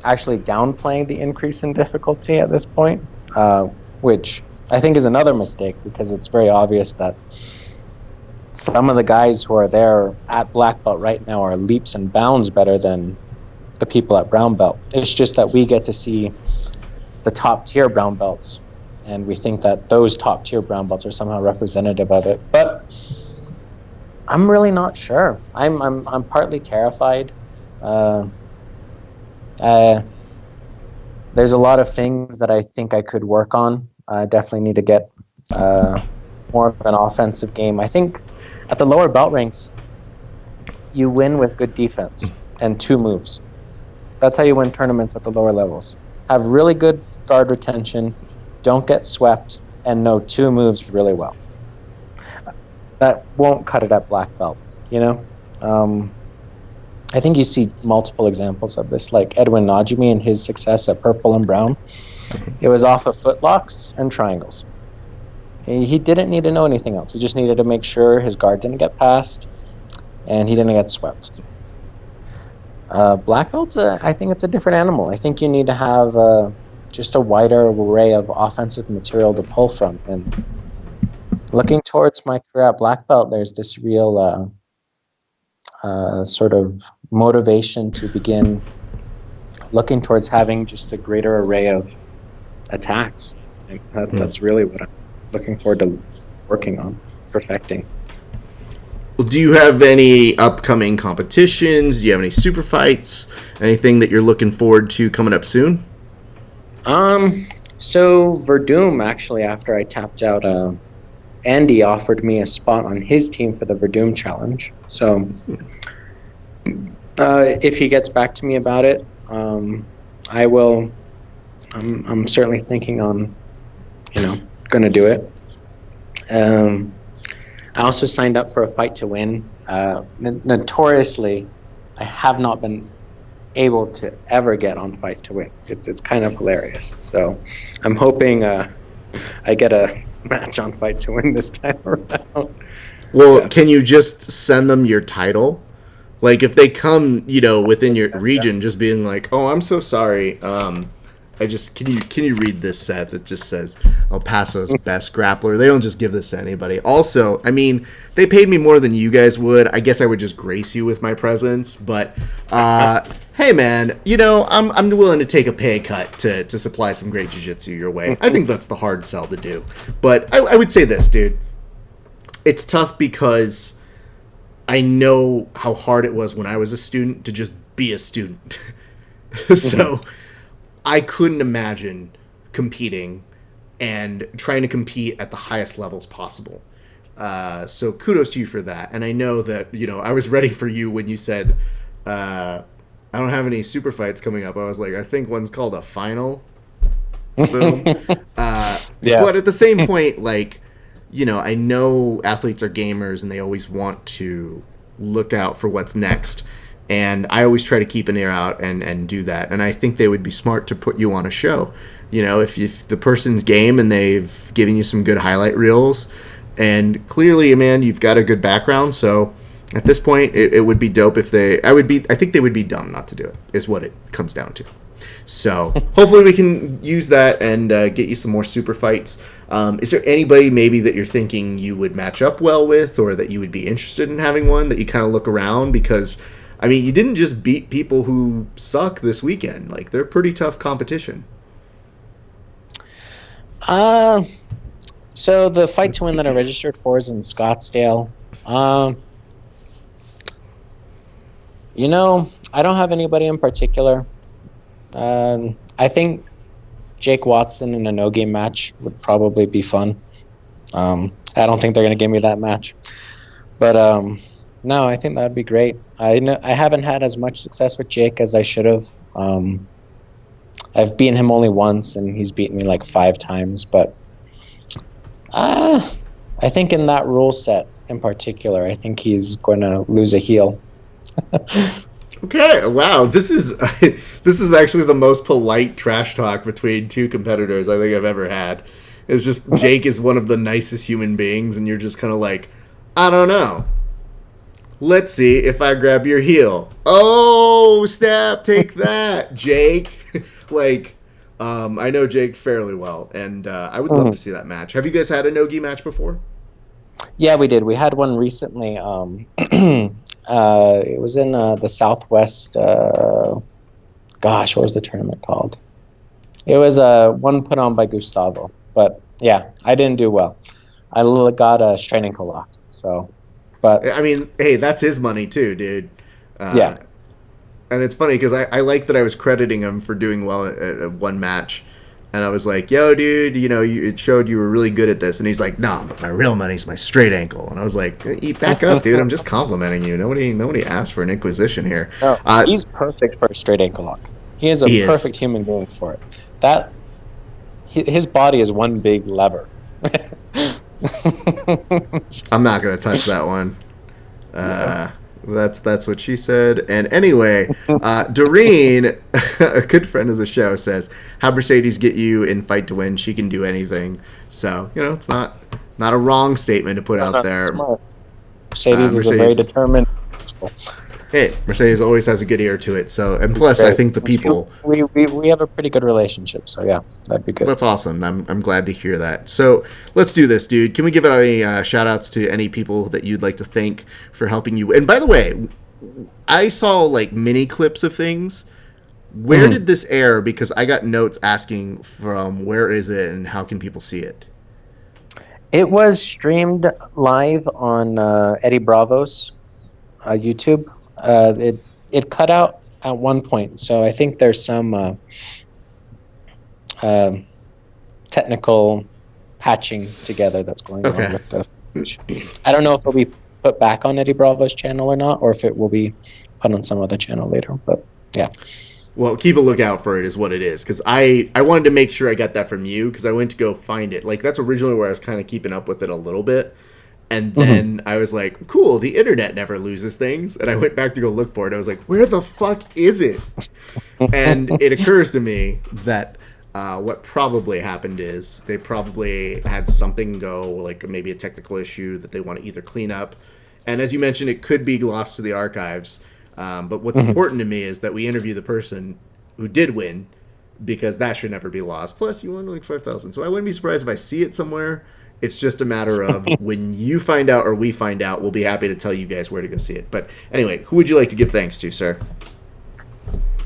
actually downplaying the increase in difficulty at this point, which I think is another mistake, because it's very obvious that some of the guys who are there at black belt right now are leaps and bounds better than the people at brown belt. It's just that we get to see the top tier brown belts, and we think that those top tier brown belts are somehow representative of it. But I'm really not sure. I'm partly terrified. There's a lot of things that I think I could work on. I definitely need to get more of an offensive game. I think at the lower belt ranks, you win with good defense and 2 moves. That's how you win tournaments at the lower levels. Have really good guard retention, don't get swept, and know 2 moves really well. That won't cut it at black belt, I think you see multiple examples of this, like Edwin Najimi and his success at purple and brown. It was off of footlocks and triangles. He didn't need to know anything else. He just needed to make sure his guard didn't get passed and he didn't get swept. Black belts, I think it's a different animal. I think you need to have just a wider array of offensive material to pull from. And looking towards my career at black belt, there's this real sort of motivation to begin looking towards having just a greater array of attacks. That's really what I'm looking forward to working on, perfecting. Well, do you have any upcoming competitions? Do you have any super fights? Anything that you're looking forward to coming up soon? So Verdum, actually, after I tapped out, Andy offered me a spot on his team for the Verdum challenge. So if he gets back to me about it, I will. I'm certainly thinking on, going to do it. I also signed up for a fight to win. Notoriously, I have not been able to ever get on fight to win. It's kind of hilarious. So I'm hoping I get a match on Fight to Win this time around. Well, can you just send them your title? Like, if they come, within your region, just being like, "Oh, I'm so sorry. Can you read this set that just says El Paso's best grappler?" They don't just give this to anybody. Also, I mean, they paid me more than you guys would. I guess I would just grace you with my presence. But hey, man, I'm willing to take a pay cut to supply some great jiu-jitsu your way. I think that's the hard sell to do. But I would say this, dude. It's tough because I know how hard it was when I was a student to just be a student. So I couldn't imagine competing and trying to compete at the highest levels possible. So kudos to you for that. And I know that, I was ready for you when you said, I don't have any super fights coming up. I was like, I think one's called a final. Boom. Yeah. But at the same point, like, I know athletes are gamers and they always want to look out for what's next. And I always try to keep an ear out and do that. And I think they would be smart to put you on a show. If the person's game and they've given you some good highlight reels, and clearly, man, you've got a good background. So at this point, it would be dope if I think they would be dumb not to do it, is what it comes down to. So hopefully we can use that and get you some more super fights. Is there anybody maybe that you're thinking you would match up well with, or that you would be interested in having one, that you kind of look around? Because, I mean, you didn't just beat people who suck this weekend. Like, they're pretty tough competition. So the Fight to Win that I registered for is in Scottsdale. I don't have anybody in particular. I think Jake Watson in a no-game match would probably be fun. I don't think they're going to give me that match. But no, I think that would be great. I haven't had as much success with Jake as I should have. I've beaten him only once, and he's beaten me like 5 times. But I think in that rule set in particular, I think he's going to lose a heel. Okay, wow. This is actually the most polite trash talk between two competitors I think I've ever had. It's just Jake is one of the nicest human beings, and you're just kind of like, I don't know. Let's see if I grab your heel. Oh, snap, take that, Jake. I know Jake fairly well, and I would love to see that match. Have you guys had a no-gi match before? Yeah, we did. We had one recently. It was in the Southwest. What was the tournament called? It was one put on by Gustavo. But yeah, I didn't do well. I got a straight ankle locked. So, but I mean, hey, that's his money too, dude. Yeah. And it's funny because I like that I was crediting him for doing well at one match. And I was like, yo, dude, it showed you were really good at this. And he's like, no, but my real money's my straight ankle. And I was like, back up, dude. I'm just complimenting you. Nobody asked for an inquisition here. No, he's perfect for a straight ankle lock. He is perfect human being for it. His body is one big lever. I'm not going to touch that one. That's what she said. And anyway, Doreen, a good friend of the show, says, "How Mercedes get you in Fight to Win? She can do anything." So it's not a wrong statement to put out there. Smart. Mercedes is a very determined. Hey, Mercedes always has a good ear to it. So, and plus, I think the people we have a pretty good relationship. So yeah, that'd be good. That's awesome. I'm glad to hear that. So let's do this, dude. Can we give any shout outs to any people that you'd like to thank for helping you? And by the way, I saw like mini clips of things. Where did this air? Because I got notes asking from where is it and how can people see it? It was streamed live on Eddie Bravo's YouTube. It cut out at one point, so I think there's some technical patching together that's going on with the footage. I don't know if it'll be put back on Eddie Bravo's channel or not, or if it will be put on some other channel later, but yeah. Well, keep a lookout for it is what it is, because I wanted to make sure I got that from you, because I went to go find it. Like, that's originally where I was kind of keeping up with it a little bit. And then I was like, cool, the internet never loses things. And I went back to go look for it. I was like, where the fuck is it? And it occurs to me that What probably happened is they probably had something go, like maybe a technical issue that they want to either clean up. And as you mentioned, it could be lost to the archives. But what's important to me is that we interview the person who did win, because that should never be lost. Plus, you won like 5,000. So I wouldn't be surprised if I see it somewhere. It's just a matter of when you find out or we find out, we'll be happy to tell you guys where to go see it. But anyway, who would you like to give thanks to, sir?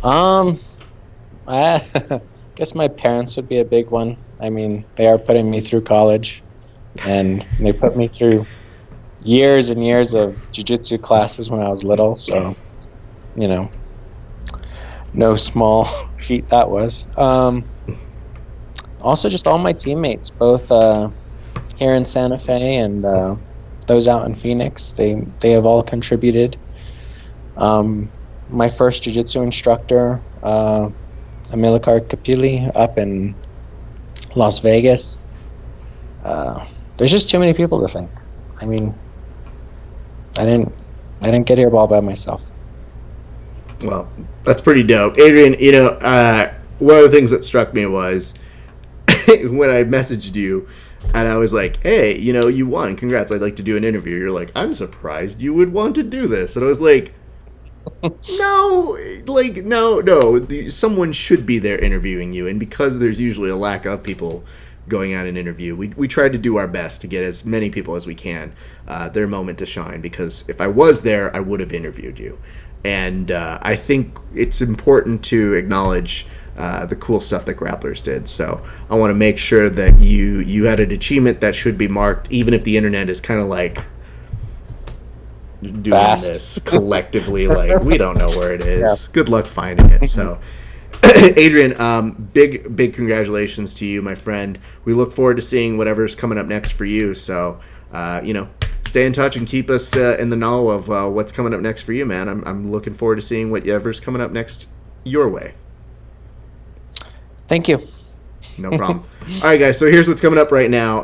I guess my parents would be a big one. I mean, they are putting me through college, and they put me through years and years of jiu-jitsu classes when I was little. So, you know, no small feat that was. Also, just all my teammates, both here in Santa Fe and those out in Phoenix. They have all contributed. My first jiu-jitsu instructor, Amilcar Capilli, up in Las Vegas. There's just too many people to thank. I mean, I didn't get here all by myself. Well, that's pretty dope. Adrian, one of the things that struck me was when I messaged you and I was like, hey, you won. Congrats. I'd like to do an interview. You're like, I'm surprised you would want to do this. And I was like, no. Someone should be there interviewing you. And because there's usually a lack of people going on an interview, we tried to do our best to get as many people as we can their moment to shine. Because if I was there, I would have interviewed you. And I think it's important to acknowledge the cool stuff that Grapplers did. So I want to make sure that you had an achievement that should be marked, even if the internet is kind of like doing Fast. this collectively. Like, we don't know where it is. Yeah. Good luck finding it. So, Adrian, big congratulations to you, my friend. We look forward to seeing whatever's coming up next for you. So, stay in touch and keep us in the know of what's coming up next for you, man. I'm looking forward to seeing whatever's coming up next your way. Thank you. No problem. All right, guys, so here's what's coming up right now.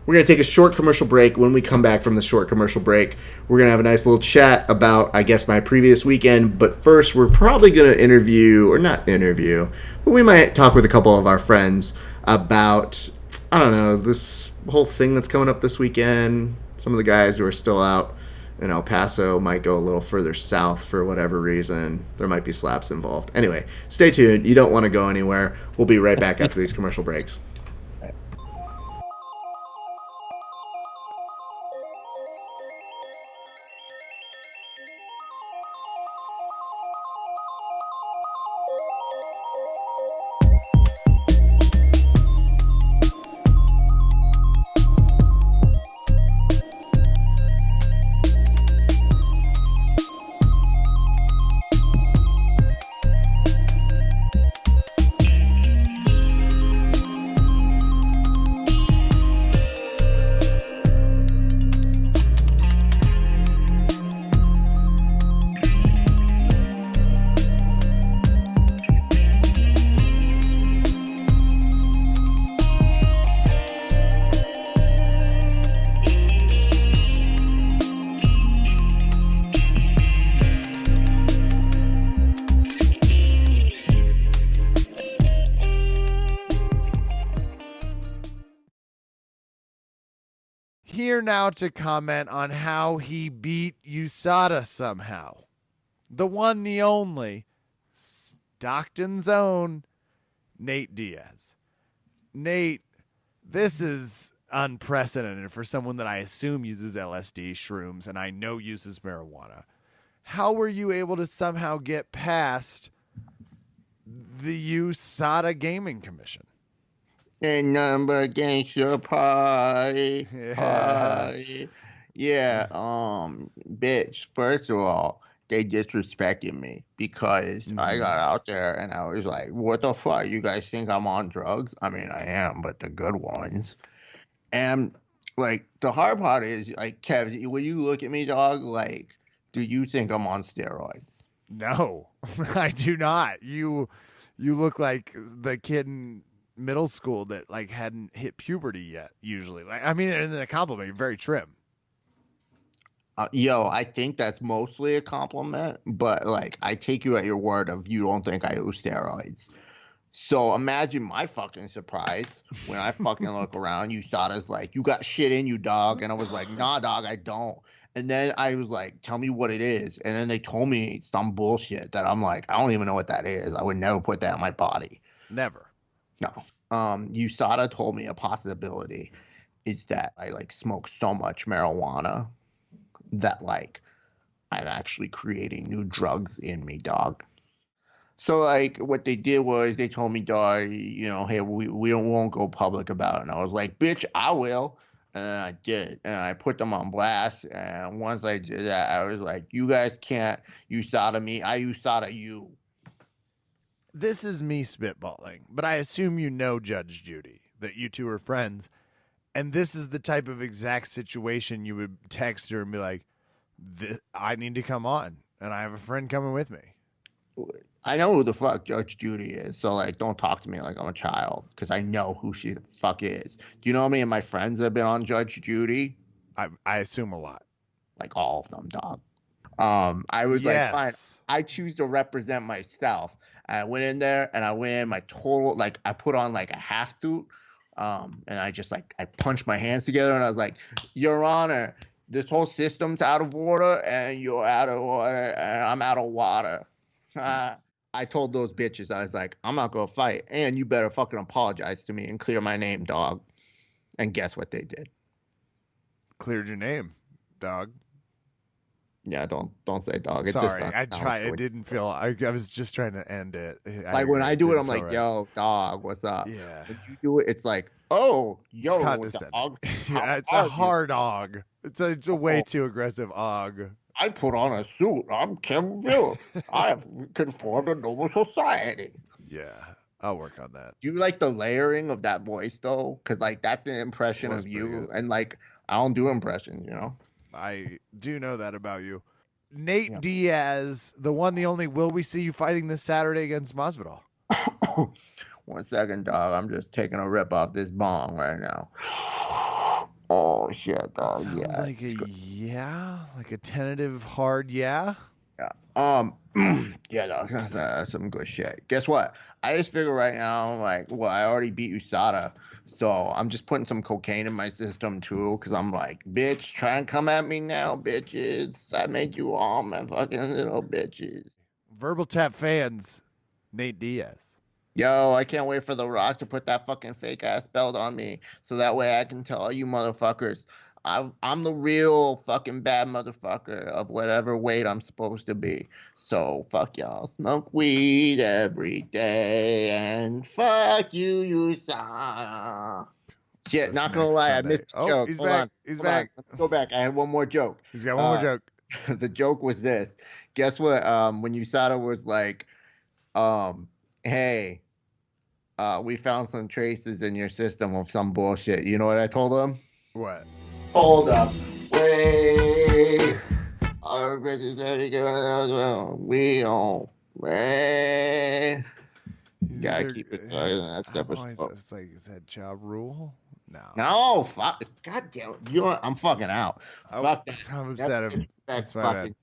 We're going to take a short commercial break. When we come back from the short commercial break, we're going to have a nice little chat about, I guess, my previous weekend. But first, we're probably going to but we might talk with a couple of our friends about, I don't know, this whole thing that's coming up this weekend. Some of the guys who are still out in El Paso might go a little further south for whatever reason. There might be slaps involved. Anyway, stay tuned. You don't want to go anywhere. We'll be right back after these commercial breaks. Here now to comment on how he beat USADA somehow. The one, the only, Stockton's own, Nate Diaz. Nate, this is unprecedented for someone that I assume uses LSD, shrooms, and I know uses marijuana. How were you able to somehow get past the USADA Gaming Commission? The number against your pie. Yeah, bitch, first of all, they disrespected me because I got out there and I was like, what the fuck? You guys think I'm on drugs? I mean, I am, but the good ones. And, like, the hard part is, like, Kev, when you look at me, dog, like, do you think I'm on steroids? No, I do not. You look like the kid in middle school that like hadn't hit puberty yet. Usually, like, I mean, and a compliment. You're very trim. I think that's mostly a compliment, but like I take you at your word of you don't think I use steroids. So imagine my fucking surprise when I fucking look around. USADA's like, you got shit in you, dog. And I was like, nah, dog, I don't. And then I was like, tell me what it is. And then they told me some bullshit that I'm like, I don't even know what that is. I would never put that in my body. Never. No. USADA told me a possibility is that I like smoke so much marijuana that like I'm actually creating new drugs in me, dog. So like what they did was they told me, dog, you know, hey, we won't go public about it. And I was like, bitch, I will. And I did. And I put them on blast. And once I did that, I was like, you guys can't USADA me. I USADA you. This is me spitballing, but I assume you know Judge Judy, that you two are friends. And this is the type of exact situation you would text her and be like, I need to come on. And I have a friend coming with me. I know who the fuck Judge Judy is, so like, don't talk to me like I'm a child, because I know who she the fuck is. Do you know how many of my friends have been on Judge Judy? I assume a lot. Like all of them, dog. I was like, fine, I choose to represent myself. And I went in there and I went in my total, like I put on like a half suit, and I just like I punched my hands together and I was like, Your Honor, this whole system's out of order and you're out of order and I'm out of water. I told those bitches, I was like, I'm not going to fight. And you better fucking apologize to me and clear my name, dog. And guess what they did? Cleared your name, dog. Yeah, don't say dog. Sorry, I tried. It didn't feel. I was just trying to end it. Like when I do it, I'm like, yo, dog, what's up? Yeah. When you do it, it's like, oh, yo, dog. Yeah, it's a hard og. It's a way too aggressive og. I put on a suit. I'm Kim Bill. I have conformed a noble society. Yeah, I'll work on that. Do you like the layering of that voice though? Because like that's an impression of you, and like I don't do impressions, you know. I do know that about you. Nate Diaz, the one, the only. Will we see you fighting this Saturday against Masvidal? 1 second, dog. I'm just taking a rip off this bong right now. Oh shit, dog. Sounds like like a tentative hard yeah. Yeah. Yeah, dog. That's some good shit. Guess what? I just figure right now, like, well, I already beat USADA, so I'm just putting some cocaine in my system too, because I'm like, bitch, try and come at me now, bitches. I made you all my fucking little bitches. Verbal Tap fans, Nate Diaz. Yo, I can't wait for The Rock to put that fucking fake ass belt on me, so that way I can tell you motherfuckers, I'm the real fucking bad motherfucker of whatever weight I'm supposed to be. So fuck y'all, smoke weed every day, and fuck you, USADA. Shit, not gonna lie, Sunday. I missed the joke. He's Hold back. on. He's Hold back. on. Let's go back. I had one more joke. He's got one more joke. The joke was this. Guess what? When USADA was like, hey, we found some traces in your system of some bullshit. You know what I told him? What? Hold up. Wait. Our bitches we on. Wait. Gotta keep it. It's like, is that job rule? No. No, fuck. God damn it. I'm fucking out. Fuck that. I'm upset. That's my bad.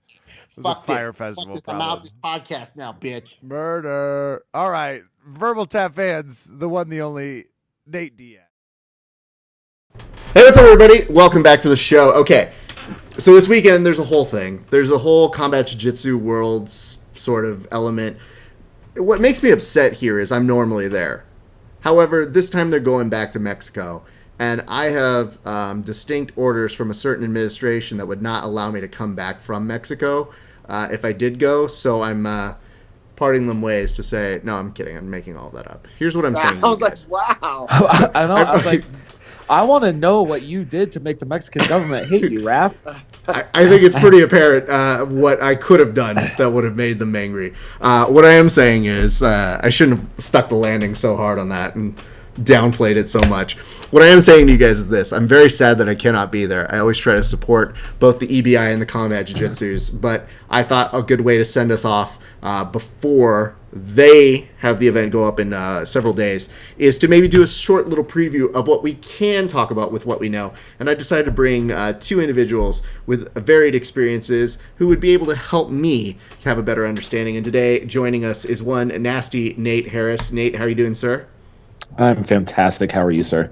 It's Fuck a fire festival. I'm out this podcast now, bitch. Murder. All right. Verbal Tap fans, the one, the only, Nate Diaz. Hey, what's up, everybody? Welcome back to the show. Okay, so this weekend there's a whole thing. There's a whole combat jiu-jitsu worlds sort of element. What makes me upset here is I'm normally there. However, this time they're going back to Mexico, and I have distinct orders from a certain administration that would not allow me to come back from Mexico if I did go, so I'm parting them ways to say, no, I'm kidding. I'm making all that up. Here's what I'm saying. I was like, wow. I know. I was like, I want to know what you did to make the Mexican government hate you, Raph. I think it's pretty apparent what I could have done that would have made them angry. What I am saying is I shouldn't have stuck the landing so hard on that and downplayed it so much. What I am saying to you guys is this. I'm very sad that I cannot be there. I always try to support both the EBI and the combat jiu-jitsus, but I thought a good way to send us off before they have the event go up in several days, is to maybe do a short little preview of what we can talk about with what we know. And I decided to bring two individuals with varied experiences who would be able to help me have a better understanding. And today joining us is one nasty Nate Harris. Nate, how are you doing, sir? I'm fantastic. How are you, sir?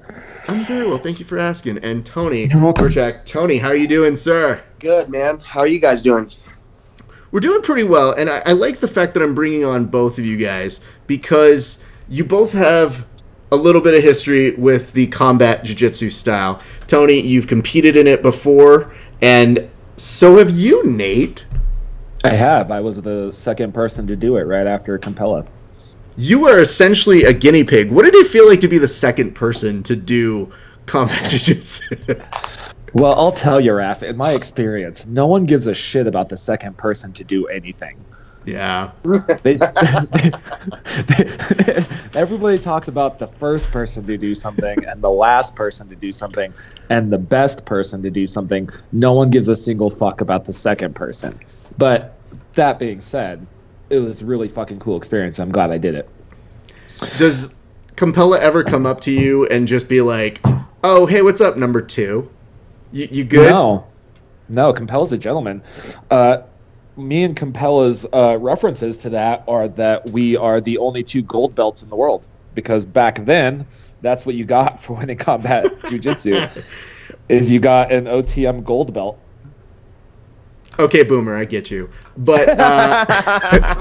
I'm very well, thank you for asking. And Tony Burchak. Tony, how are you doing, sir? Good, man. How are you guys doing? We're doing pretty well, and I like the fact that I'm bringing on both of you guys because you both have a little bit of history with the combat jiu-jitsu style. Tony, you've competed in it before, and so have you, Nate. I have. I was the second person to do it right after Campella. You are essentially a guinea pig. What did it feel like to be the second person to do combat jiu-jitsu? Well, I'll tell you, Raph, in my experience, no one gives a shit about the second person to do anything. Yeah. Everybody talks about the first person to do something and the last person to do something and the best person to do something. No one gives a single fuck about the second person. But that being said, it was a really fucking cool experience. I'm glad I did it. Does Campella ever come up to you and just be like, oh, hey, what's up, number two? You good? No, Campella's a gentleman. Me and Campella's references to that are that we are the only two gold belts in the world, because back then, that's what you got for winning combat jiu-jitsu, is you got an OTM gold belt. Okay, Boomer, I get you. But I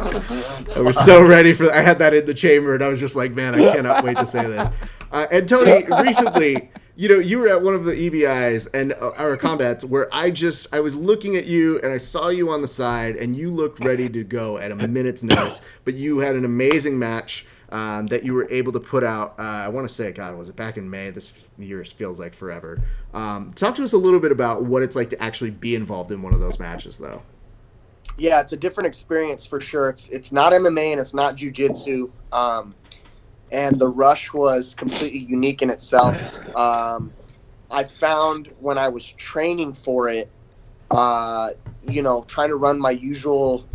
was so ready for that. I had that in the chamber, and I was just like, man, I cannot wait to say this. And Tony, recently, you were at one of the EBIs and our combats where I was looking at you, and I saw you on the side, and you looked ready to go at a minute's notice. But you had an amazing match that you were able to put out. I want to say, God, was it back in May? This year feels like forever. Talk to us a little bit about what it's like to actually be involved in one of those matches, though. Yeah, it's a different experience for sure. It's not MMA and it's not jiu-jitsu. And the rush was completely unique in itself. I found when I was training for it, trying to run my usual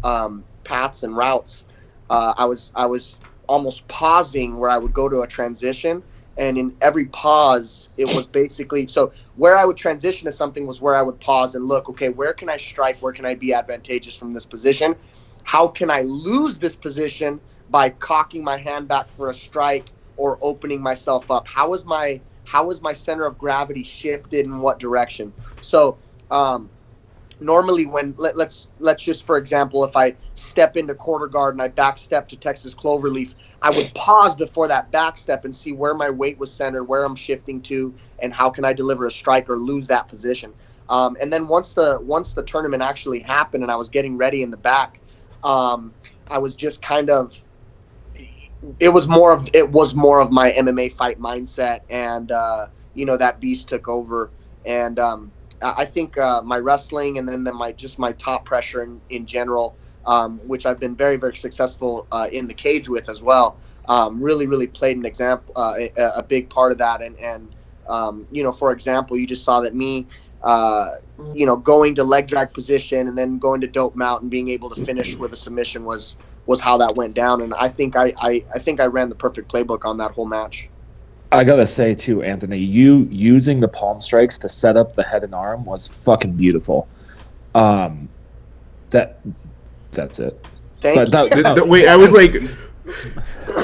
paths and routes, I was almost pausing where I would go to a transition, and in every pause it was basically, so where I would transition to something was where I would pause and look, okay, where can I strike, where can I be advantageous from this position, how can I lose this position by cocking my hand back for a strike or opening myself up, how is my center of gravity shifted in what direction. So normally when let's just, for example, if I step into quarter guard and I back step to Texas cloverleaf, I would pause before that back step and see where my weight was centered, where I'm shifting to, and how can I deliver a strike or lose that position. And then once the tournament actually happened and I was getting ready in the back, I was just kind of, it was more of my MMA fight mindset, and that beast took over. And I think my wrestling and then my top pressure in general, which I've been very, very successful in the cage with as well, really played an example, a big part of that. And for example, you just saw that me, going to leg drag position and then going to dope mount and being able to finish with a submission was how that went down. And I think I ran the perfect playbook on that whole match. I gotta say too, Anthony, you using the palm strikes to set up the head and arm was fucking beautiful. That's it. Thank you. Wait, I was like,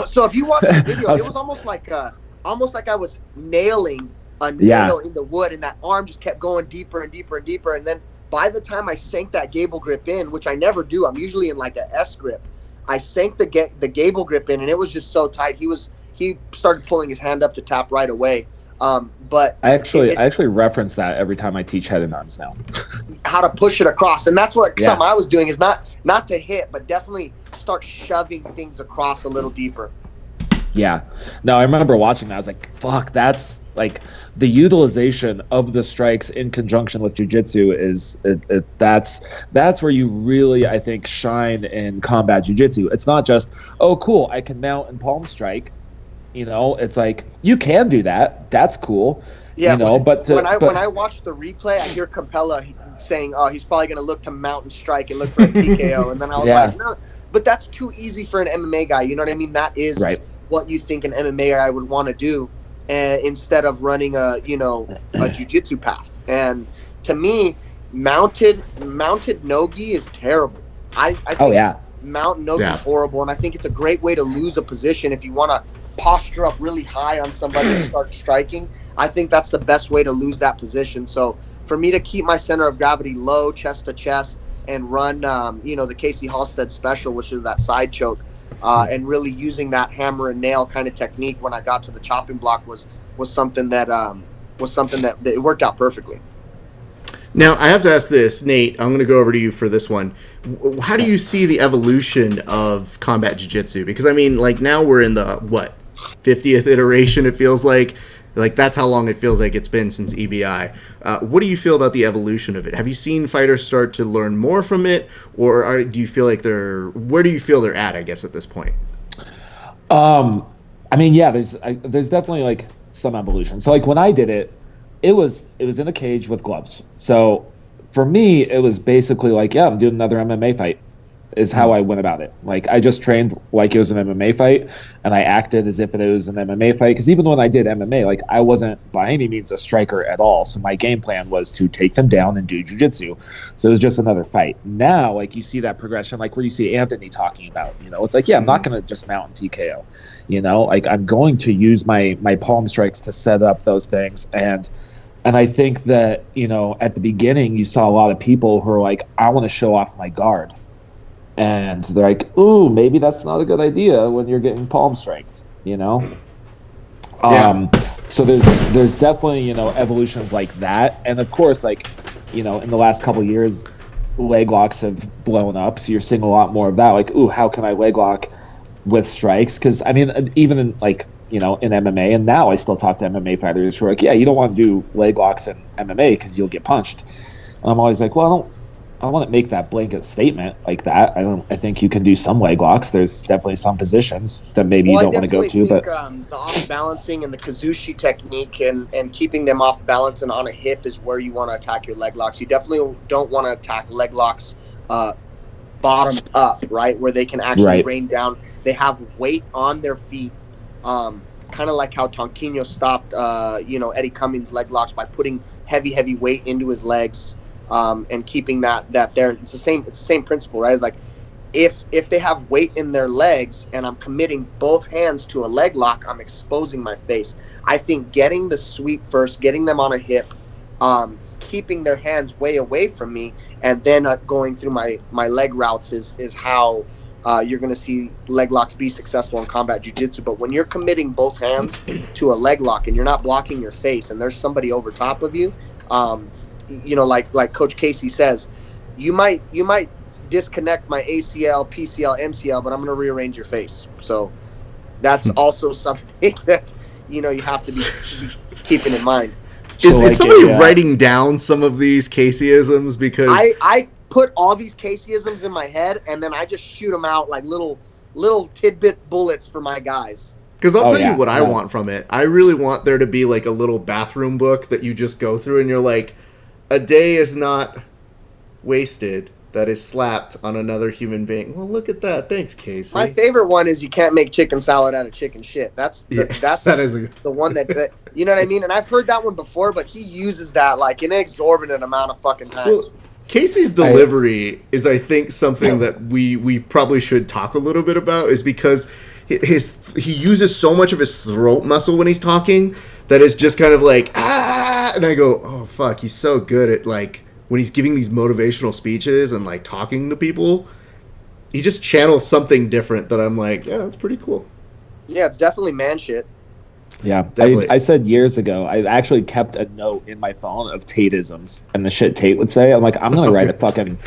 so if you watch the video, it was almost like I was nailing a nail in the wood, and that arm just kept going deeper and deeper and deeper. And then by the time I sank that gable grip in, which I never do, I'm usually in like a S grip. I sank the gable grip in, and it was just so tight. He started pulling his hand up to tap right away. But I actually reference that every time I teach head and arms now. How to push it across, and that's what something I was doing, is not to hit, but definitely start shoving things across a little deeper. Yeah. No, I remember watching that. I was like, fuck, that's like the utilization of the strikes in conjunction with jiu-jitsu that's where you really, I think, shine in combat jiu-jitsu. It's not just, oh, cool, I can mount and palm strike. It's like, you can do that. That's cool. Yeah, but when I watch the replay, I hear Campella saying, "Oh, he's probably going to look to mount and strike and look for a TKO," and then I was like, but that's too easy for an MMA guy. You know what I mean? That is Right. what you think an MMA guy would want to do, instead of running a jiu-jitsu path. And to me, mounted nogi is terrible. I think mountain nogi is horrible, and I think it's a great way to lose a position if you want to posture up really high on somebody and start striking. I think that's the best way to lose that position. So for me to keep my center of gravity low, chest to chest, and run, the Casey Halstead special, which is that side choke, and really using that hammer and nail kind of technique when I got to the chopping block was something that it worked out perfectly. Now, I have to ask this, Nate. I'm going to go over to you for this one. How do you see the evolution of combat jiu-jitsu? Because, I mean, like, now we're in the, 50th iteration, it feels like. Like, that's how long it feels like it's been since EBI. What do you feel about the evolution of it? Have you seen fighters start to learn more from it? Or do you feel like where do you feel they're at, I guess, at this point? I mean, yeah, there's definitely, like, some evolution. So, like, when I did it, it was in a cage with gloves. So for me, it was basically like, yeah, I'm doing another MMA fight is how I went about it. Like, I just trained like it was an MMA fight, and I acted as if it was an MMA fight. Because even when I did MMA, like, I wasn't by any means a striker at all. So my game plan was to take them down and do jiu-jitsu. So it was just another fight. Now, like, you see that progression, like where you see Anthony talking about, it's like, yeah, I'm not going to just mount and TKO. Like, I'm going to use my palm strikes to set up those things. And I think that, at the beginning, you saw a lot of people who are like, I want to show off my guard. And they're like, ooh, maybe that's not a good idea when you're getting palm strikes, So there's definitely, evolutions like that. And of course, like, in the last couple of years, leg locks have blown up. So you're seeing a lot more of that. Like, ooh, how can I leg lock with strikes? Because, I mean, even in, like, in MMA, and now I still talk to MMA fighters who are like, yeah, you don't want to do leg locks in MMA because you'll get punched. And I'm always like, well, I don't want to make that blanket statement like that. I think you can do some leg locks. There's definitely some positions that maybe you don't want to go to. But the off balancing and the kazushi technique and keeping them off balance and on a hip is where you want to attack your leg locks. You definitely don't want to attack leg locks bottom up, right, where they can actually rain down. They have weight on their feet. Kind of like how Tonquinho stopped, Eddie Cummings' leg locks by putting heavy weight into his legs, and keeping that there. It's the same principle, right? It's like if they have weight in their legs and I'm committing both hands to a leg lock, I'm exposing my face. I think getting the sweep first, getting them on a hip, keeping their hands way away from me, and then going through my leg routes is how you're going to see leg locks be successful in combat jiu-jitsu. But when you're committing both hands to a leg lock and you're not blocking your face and there's somebody over top of you, like Coach Casey says, you might disconnect my ACL, PCL, MCL, but I'm going to rearrange your face. So that's also something that you have to be keeping in mind. Is somebody writing down some of these Casey-isms? Because I put all these Casey-isms in my head, and then I just shoot them out like little tidbit bullets for my guys. Because I'll tell you what I want from it. I really want there to be like a little bathroom book that you just go through, and you're like, a day is not wasted that is slapped on another human being. Well, look at that. Thanks, Casey. My favorite one is you can't make chicken salad out of chicken shit. That's the one that you know what I mean? And I've heard that one before, but he uses that like an exorbitant amount of fucking times. Well, Casey's delivery is, I think, something that we probably should talk a little bit about, is because he uses so much of his throat muscle when he's talking that is just kind of like, and I go, oh, fuck, he's so good at, like, when he's giving these motivational speeches and, like, talking to people, he just channels something different that I'm like, yeah, that's pretty cool. Yeah, it's definitely man shit. Yeah, I said years ago, I actually kept a note in my phone of Tate-isms and the shit Tate would say. I'm like, I'm going to write a fucking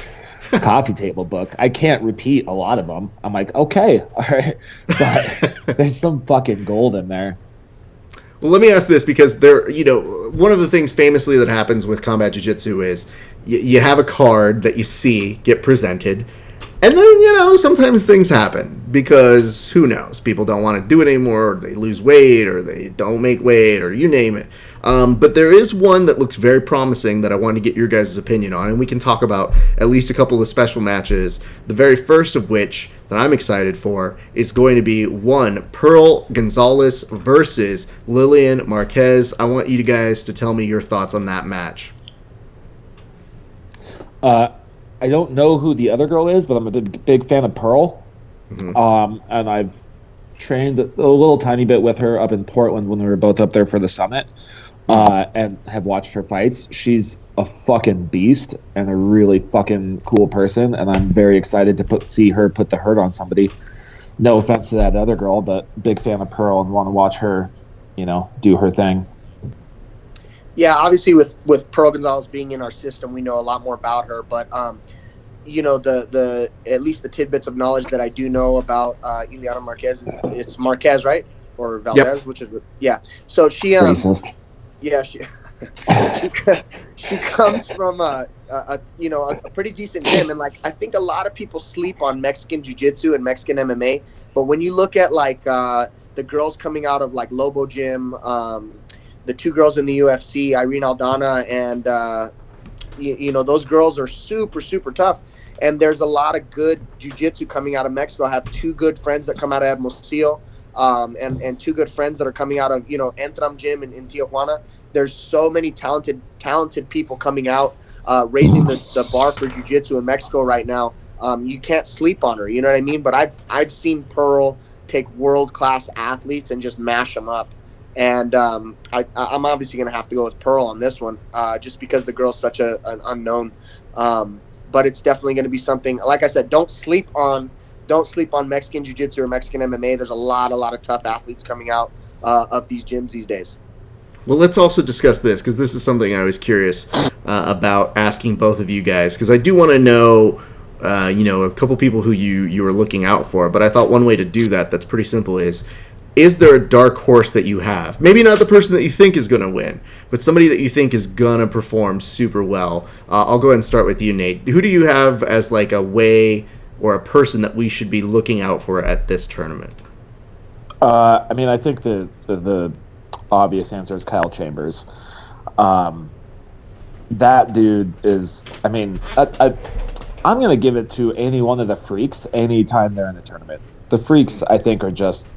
coffee table book. I can't repeat a lot of them. I'm like, okay, all right. But there's some fucking gold in there. Well, let me ask this, because one of the things famously that happens with combat jiu-jitsu is you have a card that you see get presented, and then sometimes things happen because who knows? People don't want to do it anymore, or they lose weight, or they don't make weight, or you name it. But there is one that looks very promising that I want to get your guys' opinion on, and we can talk about at least a couple of special matches. The very first of which that I'm excited for is going to be Pearl Gonzalez versus Lillian Marquez. I want you guys to tell me your thoughts on that match. I don't know who the other girl is, but I'm a big fan of Pearl. Mm-hmm. And I've trained a little tiny bit with her up in Portland when we were both up there for the summit, and have watched her fights. She's a fucking beast and a really fucking cool person, and I'm very excited to see her put the hurt on somebody. No offense to that other girl, but big fan of Pearl and want to watch her, do her thing. Yeah, obviously with Pearl Gonzalez being in our system, we know a lot more about her. But the at least the tidbits of knowledge that I do know about Ileana Marquez, it's Marquez, right, or Valdez, yep. Which is So she she comes from a pretty decent gym, and like I think a lot of people sleep on Mexican Jiu-Jitsu and Mexican MMA, but when you look at like the girls coming out of like Lobo Gym, the two girls in the UFC, Irene Aldana and those girls are super, super tough. And there's a lot of good jiu-jitsu coming out of Mexico. I have two good friends that come out of Hermosillo, and two good friends that are coming out of, Entram Gym in Tijuana. There's so many talented people coming out, raising the bar for jiu-jitsu in Mexico right now. You can't sleep on her, you know what I mean? But I've seen Pearl take world-class athletes and just mash them up. And I'm obviously going to have to go with Pearl on this one, just because the girl's such an unknown. But it's definitely going to be something. Like I said, don't sleep on Mexican Jiu-Jitsu or Mexican MMA. There's a lot of tough athletes coming out of these gyms these days. Well, let's also discuss this, because this is something I was curious about asking both of you guys, because I do want to know, a couple people who you were looking out for. But I thought one way to do that's pretty simple is there a dark horse that you have? Maybe not the person that you think is going to win, but somebody that you think is going to perform super well. I'll go ahead and start with you, Nate. Who do you have as like a way or a person that we should be looking out for at this tournament? I think the obvious answer is Kyle Chambers. That dude is, I'm going to give it to any one of the freaks anytime they're in the tournament. The freaks, I think, are just,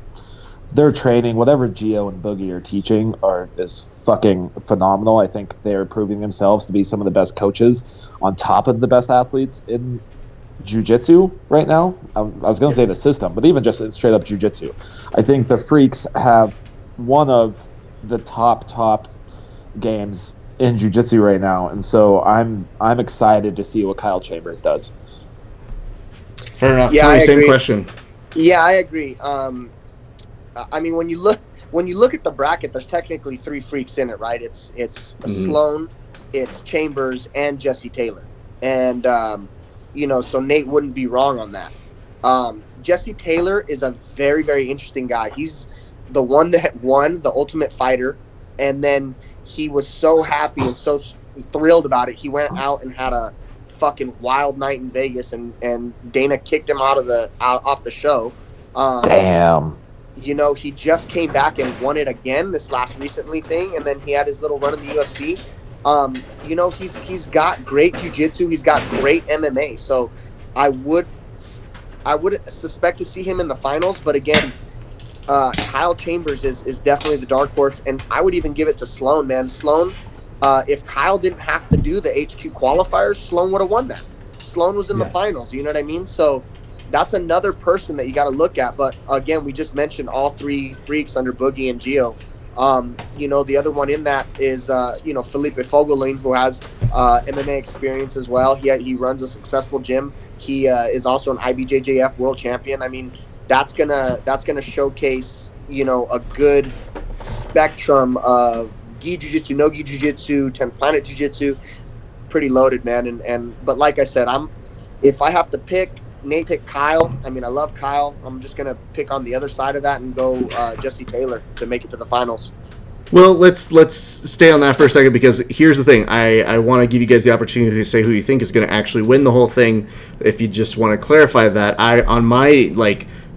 their training, whatever Gio and Boogie are teaching, is fucking phenomenal. I think they're proving themselves to be some of the best coaches on top of the best athletes in jiu-jitsu right now. I was going to say the system, but even just straight up jiu-jitsu. I think the freaks have one of the top games in jiu-jitsu right now, and so I'm excited to see what Kyle Chambers does. Fair enough. Yeah, Tony, same question. Yeah, I agree. When you look at the bracket, there's technically three freaks in it, right? It's Sloan, it's Chambers, and Jesse Taylor, and so Nate wouldn't be wrong on that. Jesse Taylor is a very, very interesting guy. He's the one that won the Ultimate Fighter, and then he was so happy and so thrilled about it. He went out and had a fucking wild night in Vegas, and Dana kicked him off the show. Damn. He just came back and won it again this last recently thing, and then he had his little run in the UFC. He's got great jiu-jitsu, he's got great MMA, so I would suspect to see him in the finals. But again, Kyle Chambers is definitely the dark horse, and I would even give it to Sloan, man. Sloan, if Kyle didn't have to do the HQ qualifiers, Sloan would have won that. Sloan was in the finals, you know what I mean? So that's another person that you got to look at. But again, we just mentioned all three freaks under Boogie and Gio. The other one in that is, Felipe Fogelin, who has MMA experience as well. He runs a successful gym. He is also an IBJJF world champion. That's gonna showcase, a good spectrum of gi jiu-jitsu, no gi jiu-jitsu, 10th Planet jiu-jitsu. Pretty loaded, man. But like I said, if I have to pick, Nate picked Kyle. I love Kyle. I'm just going to pick on the other side of that and go Jesse Taylor to make it to the finals. Well, let's stay on that for a second, because here's the thing. I want to give you guys the opportunity to say who you think is going to actually win the whole thing. If you just want to clarify that, on my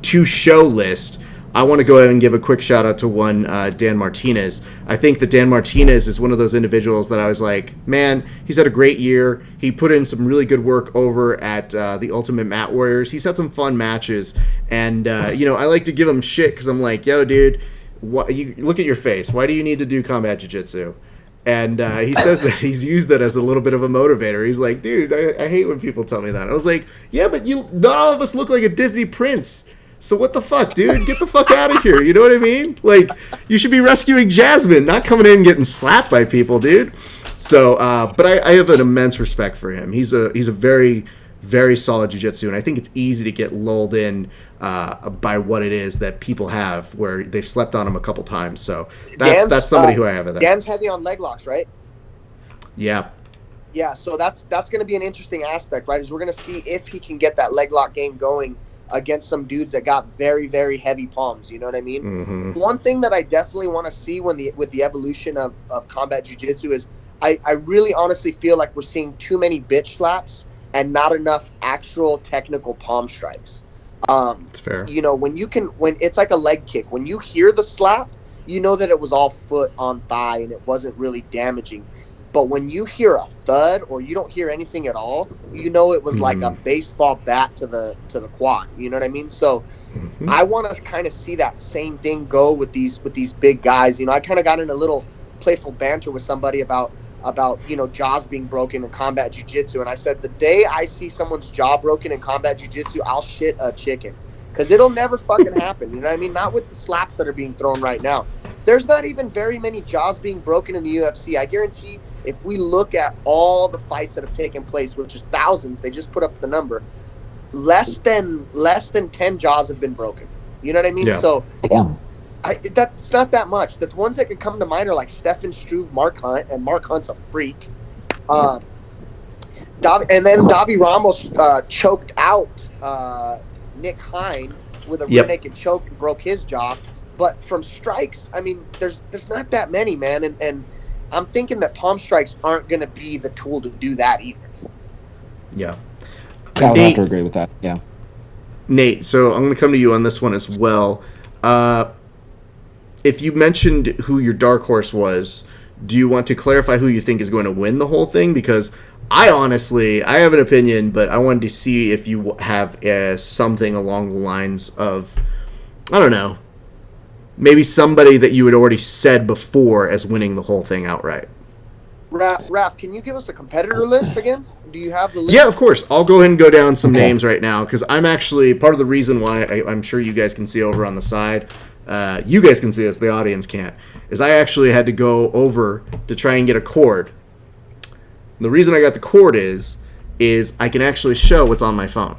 to show list, I want to go ahead and give a quick shout out to one Dan Martinez. I think that Dan Martinez is one of those individuals that I was like, man, he's had a great year. He put in some really good work over at the Ultimate Mat Warriors. He's had some fun matches, and I like to give him shit because I'm like, yo, dude. What, you look at your face. Why do you need to do combat jiu-jitsu? And he says that he's used that as a little bit of a motivator. He's like, dude, I hate when people tell me that. I was like, yeah, but not all of us look like a Disney prince. So what the fuck, dude? Get the fuck out of here. You know what I mean? Like, you should be rescuing Jasmine, not coming in and getting slapped by people, dude. So, but I have an immense respect for him. He's a very, very solid jiu-jitsu, and I think it's easy to get lulled in by what it is that people have, where they've slept on him a couple times. So that's somebody who I have at that. Dan's heavy on leg locks, right? Yeah. Yeah, so that's going to be an interesting aspect, right? Is we're going to see if he can get that leg lock game going against some dudes that got very, very heavy palms. You know what I mean? Mm-hmm. One thing that I definitely want to see with the evolution of combat jiu-jitsu is I really honestly feel like we're seeing too many bitch slaps and not enough actual technical palm strikes. It's fair. When it's like a leg kick, when you hear the slap, you know that it was all foot on thigh and it wasn't really damaging. But when you hear a thud or you don't hear anything at all, you know it was like a baseball bat to the quad. You know what I mean? So I want to kind of see that same thing go with these big guys. I kind of got in a little playful banter with somebody about jaws being broken in combat jiu-jitsu, and I said the day I see someone's jaw broken in combat jiu-jitsu, I'll shit a chicken, because it'll never fucking happen. You know what I mean? Not with the slaps that are being thrown right now. There's not even very many jaws being broken in the UFC. I guarantee if we look at all the fights that have taken place, which is thousands, they just put up the number, less than 10 jaws have been broken. You know what I mean? Yeah. So that's not that much. The ones that could come to mind are like Stefan Struve, Mark Hunt, and Mark Hunt's a freak. And then Davi Ramos choked out Nick Hine with a rear naked choke and broke his jaw. But from strikes, I mean, there's not that many, man. And I'm thinking that palm strikes aren't going to be the tool to do that either. Yeah. I would have to agree with that. Yeah. Nate, so I'm going to come to you on this one as well. If you mentioned who your dark horse was, do you want to clarify who you think is going to win the whole thing? Because I have an opinion, but I wanted to see if you have something along the lines of, I don't know, maybe somebody that you had already said before as winning the whole thing outright. Raph, can you give us a competitor list again? Do you have the list? Yeah, of course. I'll go ahead and go down some names right now, because I'm actually, part of the reason why I'm sure you guys can see over on the side, you guys can see this, the audience can't, is I actually had to go over to try and get a cord. The reason I got the cord is I can actually show what's on my phone.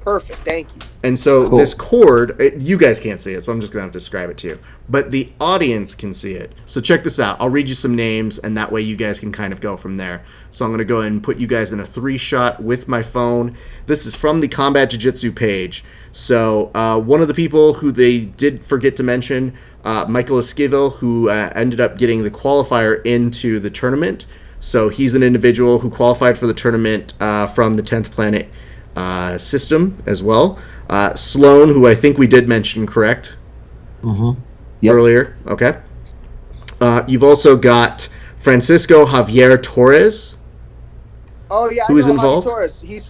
Perfect, thank you. And so this cord, you guys can't see it, so I'm just going to have to describe it to you. But the audience can see it. So check this out. I'll read you some names, and that way you guys can kind of go from there. So I'm going to go ahead and put you guys in a 3-shot with my phone. This is from the Combat Jiu-Jitsu page. So one of the people who they did forget to mention, Michael Esquivel, who ended up getting the qualifier into the tournament. So he's an individual who qualified for the tournament from the 10th Planet system as well. Sloan, who I think we did mention, correct? Mm-hmm. Yep. Earlier. Okay. You've also got Francisco Javier Torres. Oh yeah, who is involved? Javier Torres. He's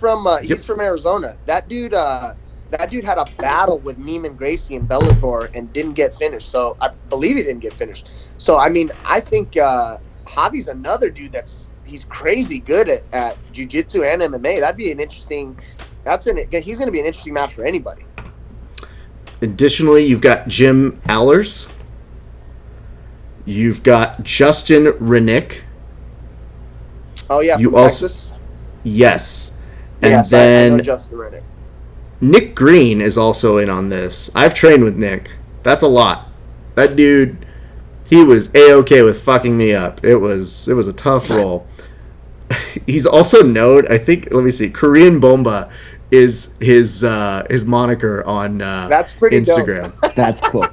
from Arizona. That dude had a battle with Neiman Gracie in Bellator and didn't get finished. So I believe he didn't get finished. So I mean, I think Javi's another dude he's crazy good at jiu-jitsu and MMA. That'd be an interesting. He's going to be an interesting match for anybody. Additionally, you've got Jim Allers. You've got Justin Renick. Oh yeah, you from also Texas? Yes, and yes, then I know Justin Renick. Nick Green is also in on this. I've trained with Nick. That's a lot. That dude, he was A-okay with fucking me up. It was a tough role. He's also known, I think, let me see, Korean Bomba is his moniker on That's pretty Instagram. That's cool.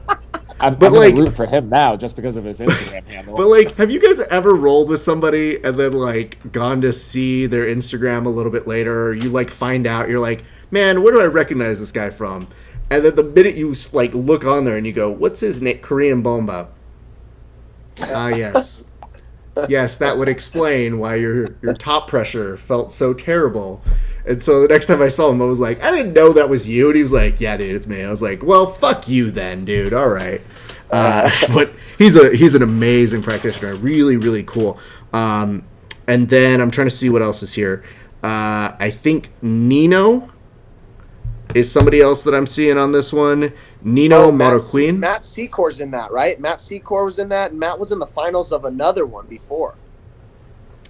I'm But, gonna like- root for him now just because of his Instagram handle. But like, have you guys ever rolled with somebody and then like gone to see their Instagram a little bit later? Or you like find out you're like, man, where do I recognize this guy from? And then the minute you like look on there and you go, what's his name? Korean Bomba. Ah, yes. Yes, that would explain why your top pressure felt so terrible. And so the next time I saw him, I was like, I didn't know that was you. And he was like, yeah, dude, it's me. I was like, well, fuck you then, dude. All right. But he's an amazing practitioner. Really, really cool. And then I'm trying to see what else is here. I think Nino is somebody else that I'm seeing on this one. Nino Marroquin. Matt Secor's in that, right? Matt Secor was in that, and Matt was in the finals of another one before.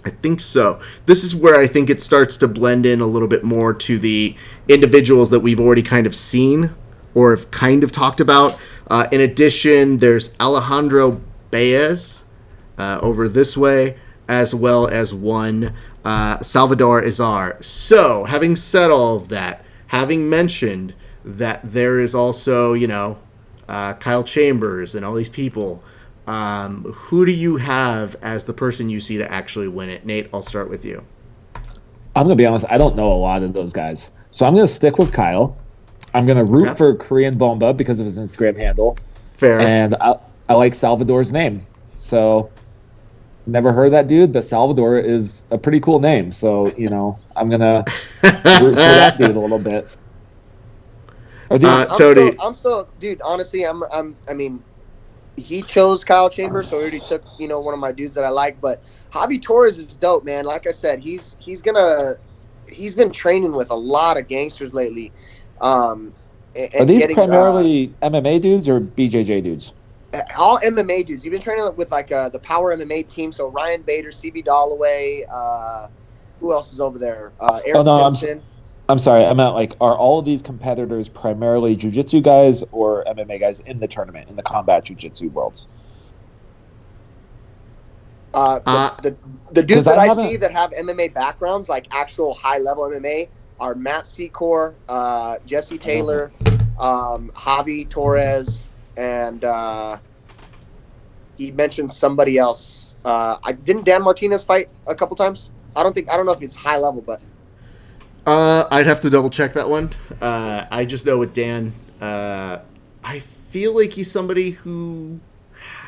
I think so. This is where I think it starts to blend in a little bit more to the individuals that we've already kind of seen or have kind of talked about. In addition, there's Alejandro Baez over this way, as well as one Salvador Izar. So, having said all of that, having mentioned that there is also, Kyle Chambers and all these people, who do you have as the person you see to actually win it? Nate, I'll start with you. I'm gonna be honest. I don't know a lot of those guys, so I'm gonna stick with Kyle. I'm gonna root for Korean Bomba because of his Instagram handle. Fair. And I like Salvador's name. So never heard that dude, but Salvador is a pretty cool name. So I'm gonna root for that dude a little bit. Tony. I'm still, dude. Honestly, I mean, he chose Kyle Chambers, so he already took one of my dudes that I like. But Javi Torres is dope, man. Like I said, he's been training with a lot of gangsters lately. Are these primarily MMA dudes or BJJ dudes? All MMA dudes. You've been training with like the Power MMA team. So Ryan Bader, CB Dalloway. Who else is over there? Aaron Simpson. I'm sorry. I meant like, are all of these competitors primarily jiu-jitsu guys or MMA guys in the tournament, in the combat jiu-jitsu worlds? The dudes that I see that have MMA backgrounds, like actual high-level MMA, are Matt Secor, Jesse Taylor, Javi Torres, and he mentioned somebody else. Didn't Dan Martinez fight a couple times? I don't know if it's high level, but I'd have to double check that one. I just know with Dan, I feel like he's somebody who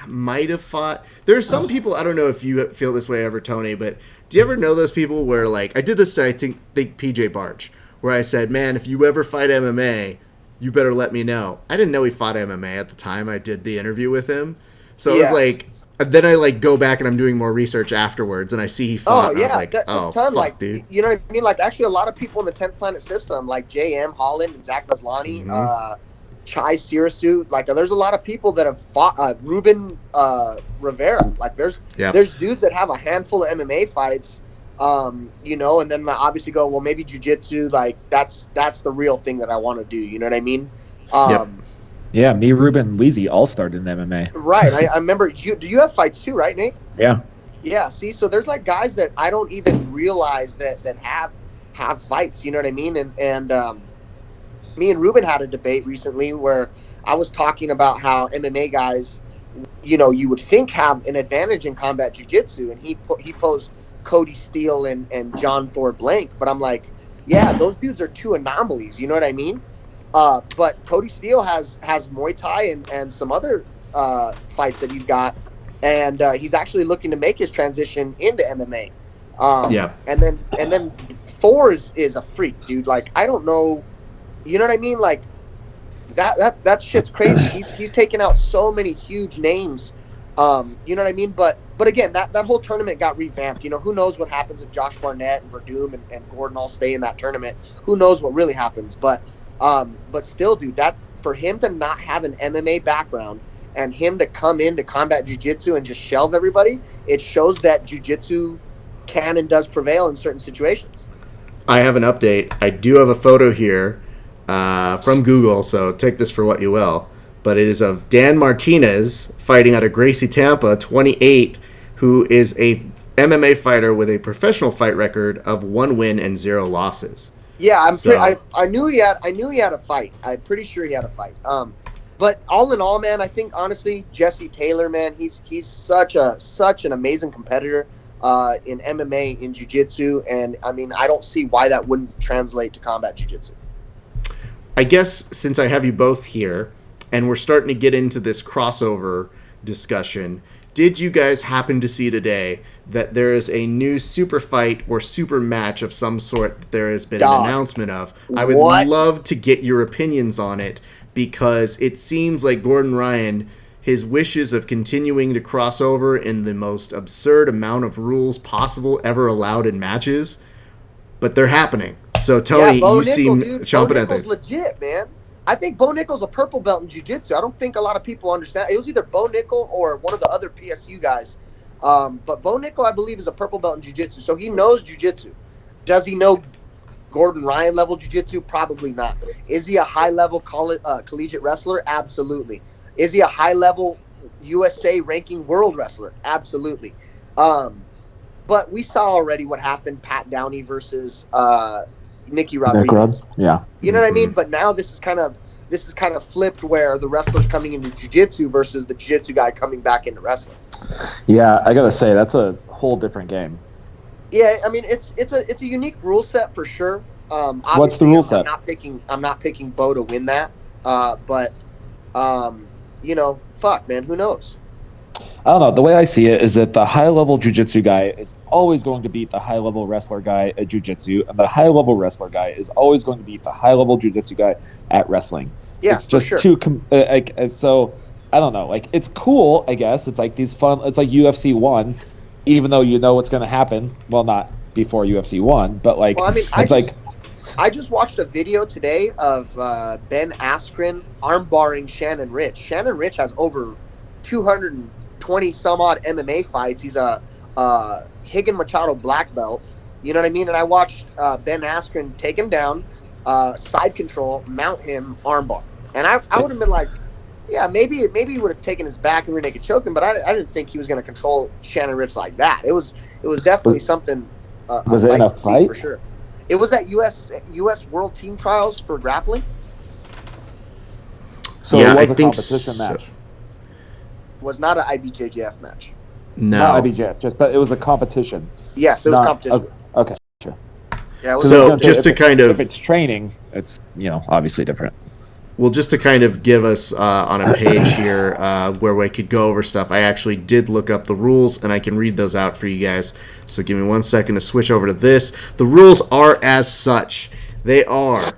might have fought. There's some people, I don't know if you feel this way ever, Tony, but do you ever know those people where, like, I did this to, I think PJ Barch, where I said, man, if you ever fight MMA, you better let me know. I didn't know he fought MMA at the time I did the interview with him. So it was like, then I like go back and I'm doing more research afterwards and I see he fought. And I was like, fuck, like, dude. You know what I mean? Like, actually, a lot of people in the 10th Planet system, like JM Holland and Zach Maslany, Chai Sirasu, like, there's a lot of people that have fought. Ruben Rivera, like, there's dudes that have a handful of MMA fights, and then obviously go, well, maybe jiu-jitsu, like, that's the real thing that I want to do. You know what I mean? Yeah, me, Ruben, and Weezy all started in MMA. Right. I remember. Do you have fights too, right, Nate? Yeah. Yeah. See, so there's like guys that I don't even realize that have fights. You know what I mean? And me and Ruben had a debate recently where I was talking about how MMA guys, you would think have an advantage in combat jiu-jitsu, and he posed Cody Steele and John Thor Blank, but I'm like, yeah, those dudes are two anomalies. You know what I mean? But Cody Steele has Muay Thai and some other fights that he's got, and he's actually looking to make his transition into MMA. And then Thor is a freak, dude. Like, I don't know, you know what I mean? Like that shit's crazy. He's taken out so many huge names. You know what I mean? But again, that whole tournament got revamped. Who knows what happens if Josh Barnett and Verdum and Gordon all stay in that tournament? Who knows what really happens? But still, dude, that for him to not have an MMA background and him to come into combat jiu-jitsu and just shelve everybody, it shows that jiu-jitsu can and does prevail in certain situations. I have an update. I do have a photo here from Google, so take this for what you will. But it is of Dan Martinez fighting out of Gracie, Tampa, 28, who is a MMA fighter with a professional fight record of 1 win and 0 losses. Yeah, I knew he had a fight. I'm pretty sure he had a fight. But all in all, man, I think honestly, Jesse Taylor, man, he's such an amazing competitor in MMA, in jiu-jitsu, and I mean, I don't see why that wouldn't translate to combat jiu-jitsu. I guess since I have you both here, and we're starting to get into this crossover discussion, did you guys happen to see today that there is a new super fight or super match of some sort that there has been an announcement of? I would love to get your opinions on it, because it seems like Gordon Ryan, his wishes of continuing to cross over in the most absurd amount of rules possible ever allowed in matches, but they're happening. So Tony, you seem chomping at Nickel's legit, man. I think Bo Nickel's a purple belt in jiu-jitsu. I don't think a lot of people understand. It was either Bo Nickel or one of the other PSU guys. But Bo Nickel, I believe, is a purple belt in jiu-jitsu. So he knows jiu-jitsu. Does he know Gordon Ryan level jiu-jitsu? Probably not. Is he a high-level collegiate wrestler? Absolutely. Is he a high-level USA ranking world wrestler? Absolutely. But we saw already what happened, Pat Downey versus Nicky Rodriguez. Yeah. You know what I mean? But now this is kind of flipped, where the wrestler's coming into jiu-jitsu versus the jiu-jitsu guy coming back into wrestling. Yeah, I gotta say that's a whole different game. Yeah, I mean it's a unique rule set for sure. What's the rule set? I'm not picking Bo to win that. But you know, fuck, man, who knows? I don't know. The way I see it is that the high-level jiu-jitsu guy is always going to beat the high-level wrestler guy at jiu-jitsu, and the high-level wrestler guy is always going to beat the high-level jiu-jitsu guy at wrestling. Yeah, it's just for sure. So I don't know. Like, it's cool, I guess. It's like these fun. It's like UFC 1, even though you know what's going to happen. Well, not before UFC 1, but like, well, I mean, I just watched a video today of Ben Askren armbarring Shannon Rich. Shannon Rich has over 220 some odd MMA fights. He's a Higan Machado black belt. You know what I mean? And I watched Ben Askren take him down, side control, mount him, armbar. And I would have been like, yeah, maybe he would have taken his back and rear naked choke him, but I didn't think he was going to control Shannon Rich like that. It was definitely something. Was it in a fight? For sure. It was at U.S. World Team Trials for grappling. So yeah, it was I a think competition match. Was not an IBJJF match. No. Not IBJJF, but it was a competition. Yes, it was competition. Okay, sure. Yeah. So just to kind of, if it's training, it's obviously different. Well, just to kind of give us on a page here where we could go over stuff, I actually did look up the rules, and I can read those out for you guys. So give me 1 second to switch over to this. The rules are as such. They are.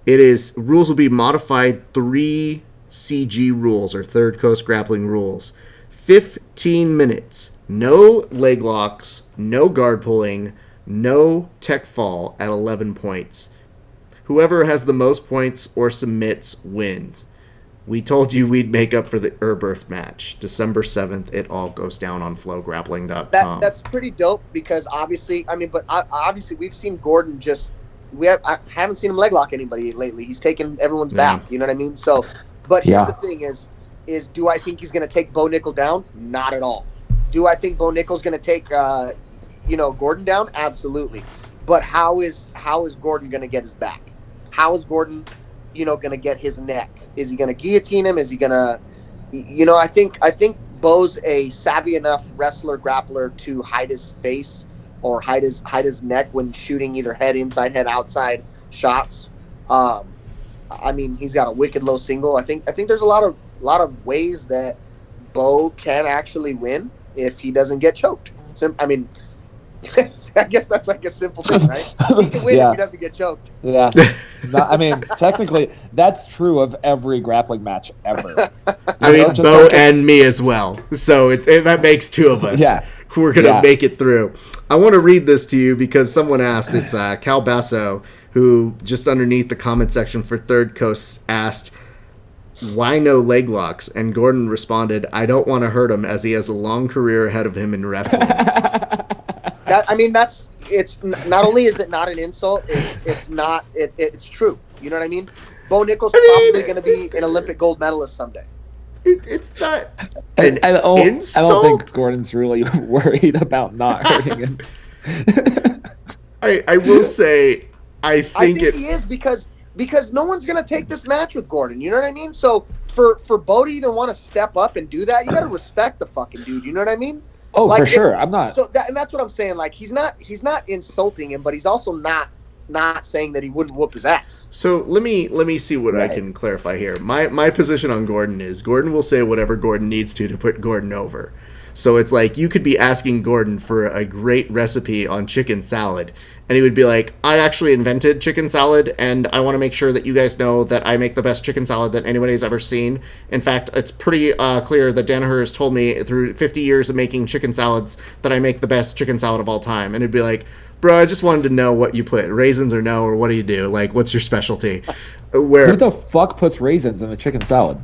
Rules will be modified 3 CG rules, or Third Coast Grappling rules. 15 minutes. No leg locks, no guard pulling, no tech fall at 11 points. Whoever has the most points or submits wins. We told you we'd make up for the Earth match. December 7th, it all goes down on flowgrappling.com. That's pretty dope, because obviously we've seen Gordon I haven't seen him leg lock anybody lately. He's taken everyone's back, you know what I mean? So, but here's the thing is do I think he's going to take Bo Nickel down? Not at all. Do I think Bo Nickel's going to take Gordon down? Absolutely. But how is Gordon going to get his back? How is Gordon, going to get his neck? Is he going to guillotine him? Is he going to, I think Bo's a savvy enough wrestler, grappler to hide his face or hide his neck when shooting either head inside, head outside shots. I mean, he's got a wicked low single. I think there's a lot of ways that Bo can actually win if he doesn't get choked. I mean, I guess that's like a simple thing, right? He can win if he doesn't get choked. Yeah. I mean, technically, that's true of every grappling match ever. I mean, Bo and me as well. So that makes 2 of us. Yeah. We're going to make it through. I want to read this to you because someone asked. It's Cal Paso, who just underneath the comment section for Third Coast asked, why no leg locks? And Gordon responded, I don't want to hurt him as he has a long career ahead of him in wrestling. It's not only is it not an insult, it's true. You know what I mean? Bo Nickel's probably going to be an Olympic gold medalist someday. It's not an insult. I don't think Gordon's really worried about not hurting him. I will say, I think he is, because because no one's gonna take this match with Gordon. You know what I mean? So for Bodie to want to step up and do that, you gotta respect the fucking dude. You know what I mean? Oh, like, for sure. I'm not. So and that's what I'm saying. Like he's not insulting him, but he's also not saying that he wouldn't whoop his ass. So let me see what I can clarify here. My position on Gordon is Gordon will say whatever Gordon needs to put Gordon over. So it's like you could be asking Gordon for a great recipe on chicken salad, and he would be like, I actually invented chicken salad, and I want to make sure that you guys know that I make the best chicken salad that anybody's ever seen. In fact, it's pretty clear that Danaher has told me through 50 years of making chicken salads that I make the best chicken salad of all time. And it'd be like, bro, I just wanted to know what you put, raisins or no, or what do you do? Like, what's your specialty? Where Who the fuck puts raisins in a chicken salad?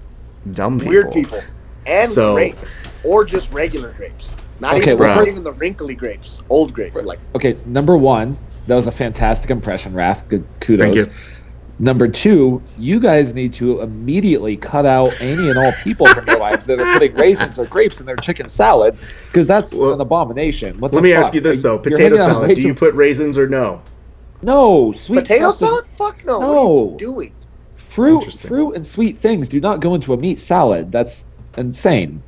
dumb people. Weird people. And So- grapes. Or just regular grapes. Not Okay, even, well, not even the wrinkly grapes. Old grapes. Like Okay, number one, that was a fantastic impression, Raph. Good kudos. Thank you. Number two, you guys need to immediately cut out any and all people from your lives that are putting raisins or grapes in their chicken salad, because that's Well, an abomination. What the Let me fuck? ask you this, though. You're Potato hanging out salad, way do you too- put raisins or no? No, sweet potato stuff salad? Fuck no. No. What are you doing? Interesting. Fruit and sweet things do not go into a meat salad. That's insane.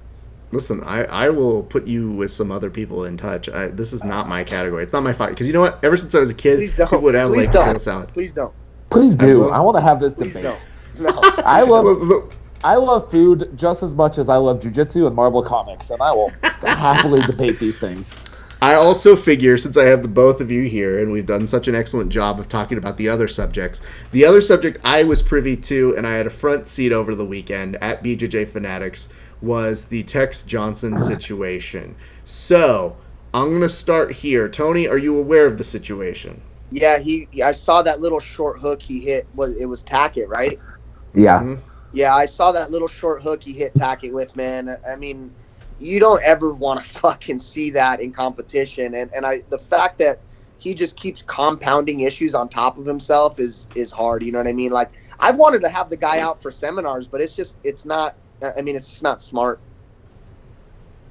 Listen, I will put you with some other people in touch. This is not my category. It's not my fight. Because you know what? Ever since I was a kid, Please don't. people would have Please like don't. potato salad. Please don't. Please do. will. I want to have this Please debate. don't. No. I love food just as much as I love jiu-jitsu and Marvel Comics, and I will happily debate these things. I also figure, since I have the both of you here, and we've done such an excellent job of talking about the other subjects, the other subject I was privy to, and I had a front seat over the weekend at BJJ Fanatics, was the Tex Johnson situation. So, I'm going to start here. Tony, are you aware of the situation? Yeah, I saw that little short hook he hit. It was Tackett, right? Yeah. Mhm. Yeah, I saw that little short hook he hit Tackett with, man. I mean, you don't ever want to fucking see that in competition. And the fact that he just keeps compounding issues on top of himself is hard. You know what I mean? Like, I've wanted to have the guy out for seminars, but it's just not smart.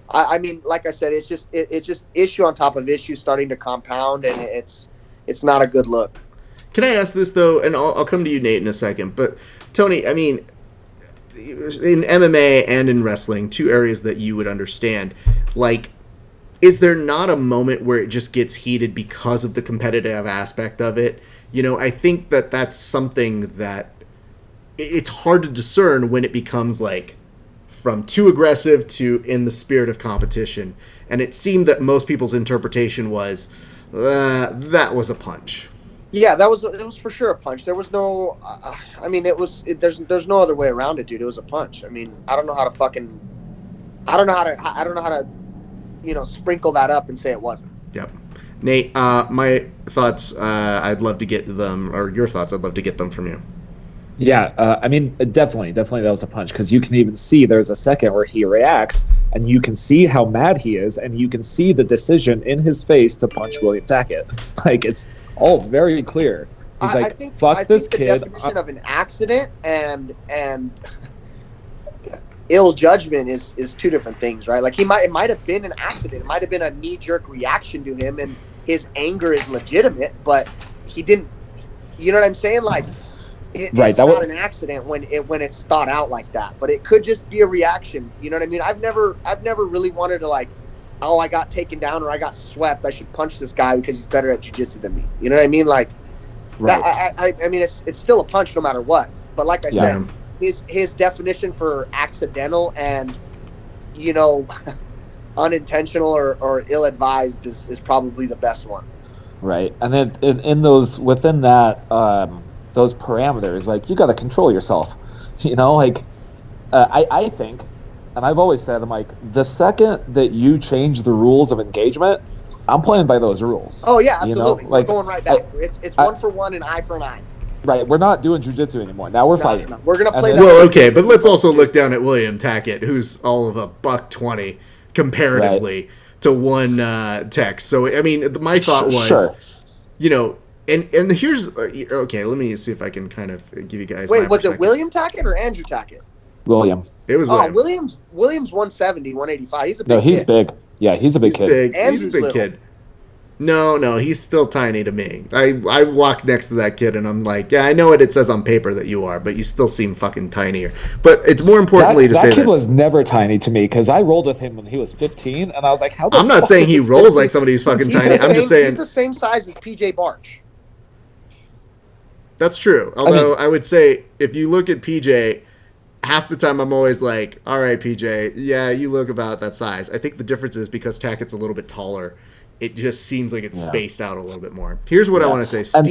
I mean, like I said, it's just issue on top of issue starting to compound, and it's not a good look. Can I ask this, though? And I'll come to you, Nate, in a second. But, Tony, I mean, in MMA and in wrestling, two areas that you would understand, like, is there not a moment where it just gets heated because of the competitive aspect of it? You know, I think that that's something that it's hard to discern when it becomes, like, from too aggressive to in the spirit of competition. And it seemed that most people's interpretation was, that was a punch. Yeah, it was for sure a punch. There was no, I mean, there's no other way around it, dude. It was a punch. I mean, I don't know how to, sprinkle that up and say it wasn't. Yep. Nate, my thoughts, I'd love to get them, or your thoughts, I'd love to get them from you. Yeah, I mean, definitely that was a punch, because you can even see there's a second where he reacts, and you can see how mad he is, and you can see the decision in his face to punch William Tackett. Like, it's all very clear. He's like, fuck this kid. The definition of an accident and ill judgment is two different things, right? Like, it might have been an accident. It might have been a knee-jerk reaction to him, and his anger is legitimate, but he didn't, you know what I'm saying? Like, it's not an accident when it's thought out like that, but it could just be a reaction. You know what I mean? I've never really wanted to, like, oh, I got taken down or I got swept, I should punch this guy because he's better at jiu-jitsu than me. You know what I mean? Like, that, I mean, it's still a punch no matter what. But like I said, his definition for accidental and, unintentional or ill-advised is probably the best one. Right, and then within that, those parameters, like, you got to control yourself. I think, and I've always said, I'm like, the second that you change the rules of engagement, I'm playing by those rules. Oh yeah, absolutely. Like, we're going right back. It's one for one and eye for an eye. Right, we're not doing jiu-jitsu anymore. Now we're fighting. No. We're gonna play. Well, okay, but let's also look down at William Tackett, who's all of $120 comparatively to one Tex. So I mean, my thought was, and here's okay. Let me see if I can kind of give you guys. Wait, was it William Tackett or Andrew Tackett? William. It was William. Williams 170, 185. He's a big. No, he's kid. big. Yeah, he's a big kid. He's a big kid. No, he's still tiny to me. I walk next to that kid and I'm like, yeah, I know what it says on paper that you are, but you still seem fucking tinier. But it's more importantly to say that kid this. was never tiny to me because I rolled with him when he was 15, and I was like, how the I'm not fuck saying is he this rolls 15? like somebody who's fucking He's tiny. I'm just saying he's the same size as PJ Barch. that's true. Although I would say if you look at PJ, half the time I'm always like, all right, PJ, yeah, you look about that size. I think the difference is because Tackett's a little bit taller. It just seems like it's spaced out a little bit more. Here's what I want to say.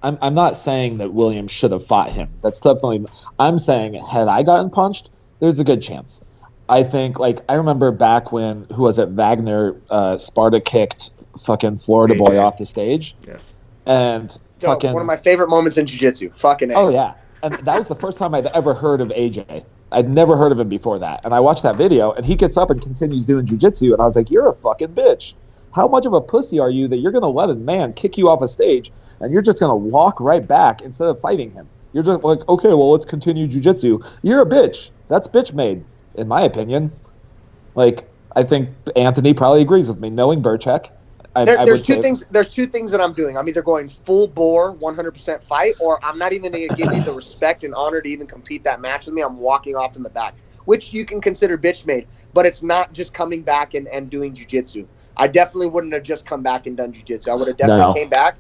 I'm not saying that Williams should have fought him. That's definitely. I'm saying had I gotten punched, there's a good chance. I think I remember back when Wagner Sparta kicked fucking Florida AJ. boy off the stage. Yes. And fucking one of my favorite moments in jiu-jitsu. Fucking A. Oh yeah, and that was the first time I'd ever heard of AJ. I'd never heard of him before that. And I watched that video, and he gets up and continues doing jiu-jitsu, and I was like, you're a fucking bitch. How much of a pussy are you that you're going to let a man kick you off a stage, and you're just going to walk right back instead of fighting him? You're just like, okay, well, let's continue jiu-jitsu. You're a bitch. That's bitch made, in my opinion. I think Anthony probably agrees with me. Knowing Burchek, There's two things that I'm doing. I'm either going full bore 100% fight, or I'm not even going to give you the respect and honor to even compete that match with me. I'm walking off in the back, which you can consider bitch made, but it's not just coming back and doing jiu-jitsu. I definitely wouldn't have just come back and done jiu-jitsu. I would have definitely came back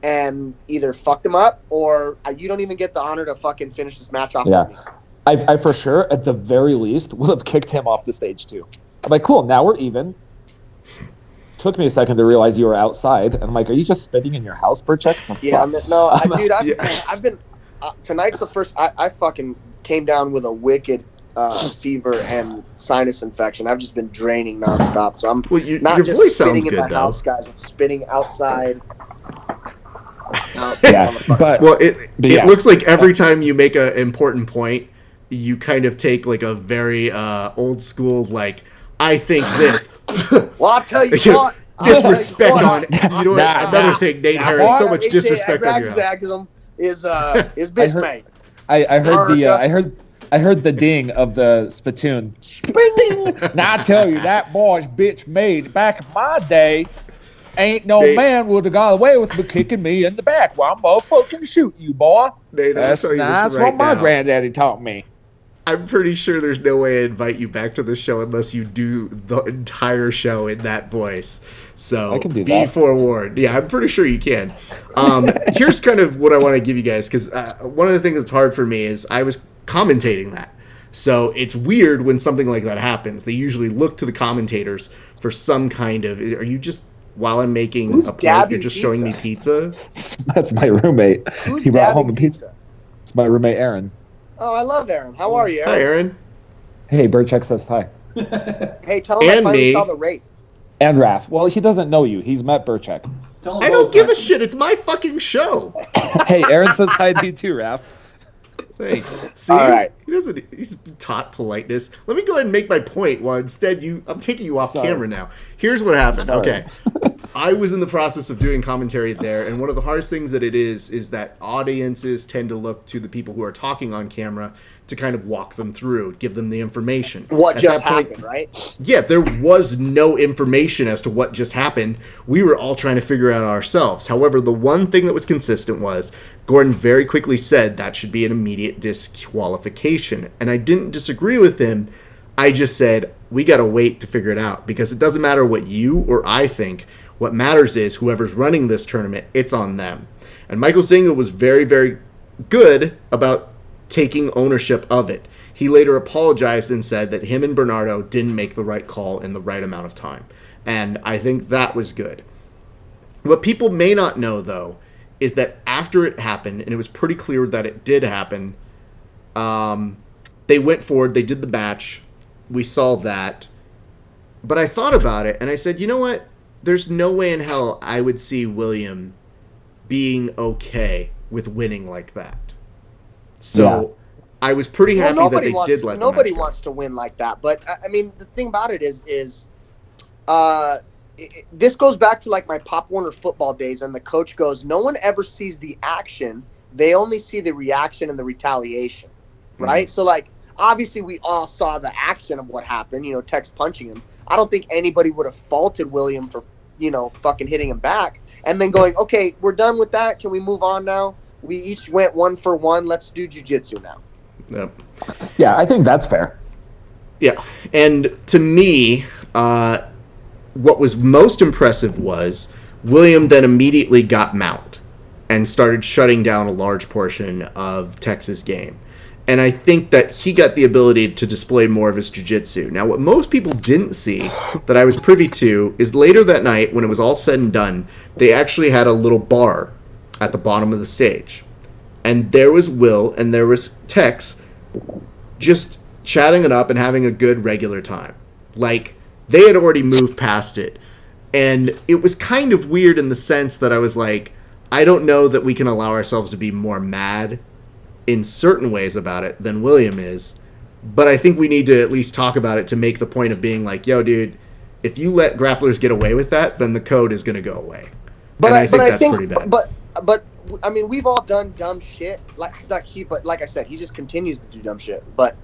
and either fucked him up, or you don't even get the honor to fucking finish this match off with me. I for sure, at the very least, would have kicked him off the stage too. I'm like, cool, now we're even. Took me a second to realize you were outside, and I'm like, are you just spitting in your house, Burchek? Yeah, dude, I've been tonight's the first. I fucking came down with a wicked fever and sinus infection. I've just been draining nonstop, so I'm not your just voice spitting sounds in good, my though. house, guys. I'm spitting outside. It looks like every time you make an important point, you kind of take a very old school I think this. Well, I'll tell you what. Disrespect on another thing, Nate Harris. So much disrespect on your house. Is bitch made. I heard the ding of the spittoon. Now I tell you, that boy's bitch made. Back in my day, ain't no man would have got away with me kicking me in the back. Well, I'm motherfucking shoot you, boy. Nate, that's what my granddaddy taught me. I'm pretty sure there's no way I invite you back to the show unless you do the entire show in that voice. So be forewarned. Yeah, I'm pretty sure you can. Here's kind of what I want to give you guys, because one of the things that's hard for me is I was commentating that. So it's weird when something like that happens. They usually look to the commentators for some kind of, are you just, while I'm making a point, you're just showing me pizza? That's my roommate. Who's he brought home dabbing a pizza. It's my roommate, Aaron. Oh, I love Aaron. How are you, Aaron? Hi, Aaron. Hey, Burchek says hi. Hey, tell him I finally saw the Wraith. And Raph. Well, he doesn't know you. He's met Burchek. I don't give a shit. It's my fucking show. Hey, Aaron says hi to you too, Raph. Thanks. See, all right. He's taught politeness. Let me go ahead and make my point while instead I'm taking you off camera now. Here's what happened. Sorry. Okay. I was in the process of doing commentary there, and one of the hardest things that it is that audiences tend to look to the people who are talking on camera to kind of walk them through, give them the information. What just happened, right? Yeah, there was no information as to what just happened. We were all trying to figure it out ourselves. However, the one thing that was consistent was Gordon very quickly said that should be an immediate disqualification. And I didn't disagree with him. I just said, we got to wait to figure it out, because it doesn't matter what you or I think. What matters is whoever's running this tournament, it's on them. And Michael Zinga was very, very good about taking ownership of it. He later apologized and said that him and Bernardo didn't make the right call in the right amount of time. And I think that was good. What people may not know, though, is that after it happened, and it was pretty clear that it did happen, they went forward, they did the match, we saw that. But I thought about it, and I said, you know what? There's no way in hell I would see William being okay with winning like that. So I was pretty happy that they did let nobody wants to win like that. But I mean, the thing about it is this goes back to like my Pop Warner football days, and the coach goes, no one ever sees the action. They only see the reaction and the retaliation, right? So like, obviously we all saw the action of what happened, Tex punching him. I don't think anybody would have faulted William for fucking hitting him back, and then going, okay, we're done with that. Can we move on now? We each went 1 for 1. Let's do jiu-jitsu now. Yep. Yeah, I think that's fair. Yeah, and to me, what was most impressive was William then immediately got mount and started shutting down a large portion of Tex's game. And I think that he got the ability to display more of his jiu-jitsu. Now, what most people didn't see that I was privy to is later that night, when it was all said and done, they actually had a little bar at the bottom of the stage. And there was Will and there was Tex just chatting it up and having a good regular time. Like, they had already moved past it. And it was kind of weird in the sense that I was like, I don't know that we can allow ourselves to be more mad in certain ways about it than William is. But I think we need to at least talk about it to make the point of being like, yo, dude, if you let grapplers get away with that, then the code is going to go away. But and I think that's pretty bad. But I mean, we've all done dumb shit. Like I said, he just continues to do dumb shit. But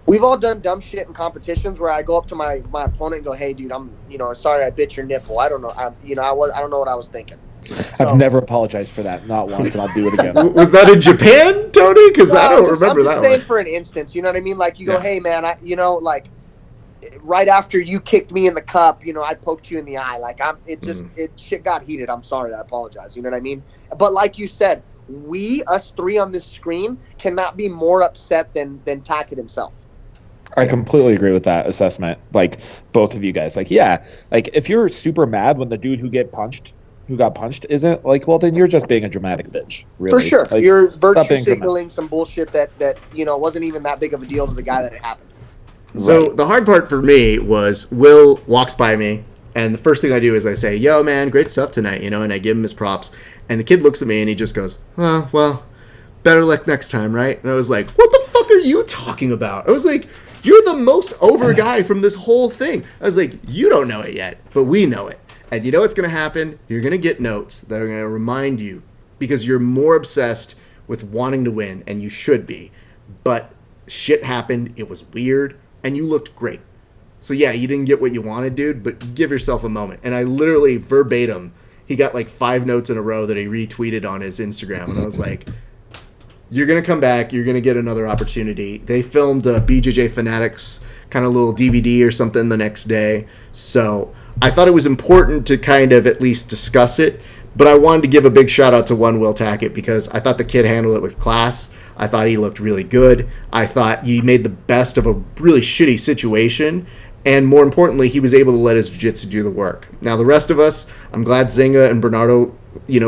we've all done dumb shit in competitions where I go up to my opponent and go, "Hey, dude, I'm sorry I bit your nipple. I don't know. I don't know what I was thinking." So, I've never apologized for that, not once, and I'll do it again. Was that in Japan, Tony? Because I don't remember that. I'm just saying for an instance, you know what I mean? Like, you go, "Hey, man, like right after you kicked me in the cup, I poked you in the eye. Like, shit got heated. I'm sorry. I apologize." You know what I mean? But like you said, us three on this screen cannot be more upset than Tackett himself. I completely agree with that assessment. Like, both of you guys. Like, yeah. Like, if you're super mad when the dude who got punched isn't, like, well, then you're just being a dramatic bitch. Really. For sure. Like, you're virtue signaling some bullshit that wasn't even that big of a deal to the guy that it happened. So the hard part for me was Will walks by me, and the first thing I do is I say, "Yo, man, great stuff tonight," and I give him his props. And the kid looks at me and he just goes, "Oh, well, better luck next time, right?" And I was like, "What the fuck are you talking about?" I was like, "You're the most over guy from this whole thing." I was like, "You don't know it yet, but we know it. And you know what's going to happen? You're going to get notes that are going to remind you, because you're more obsessed with wanting to win, and you should be. But shit happened. It was weird. And you looked great. So yeah, you didn't get what you wanted, dude, but give yourself a moment." And I literally verbatim, he got like 5 notes in a row that he retweeted on his Instagram. And I was like, you're going to come back. You're going to get another opportunity. They filmed a BJJ Fanatics kind of little DVD or something the next day. So I thought it was important to kind of at least discuss it. But I wanted to give a big shout out to Will Tackett, because I thought the kid handled it with class. I thought he looked really good. I thought he made the best of a really shitty situation. And more importantly, he was able to let his jiu-jitsu do the work. Now, the rest of us, I'm glad Zinga and Bernardo,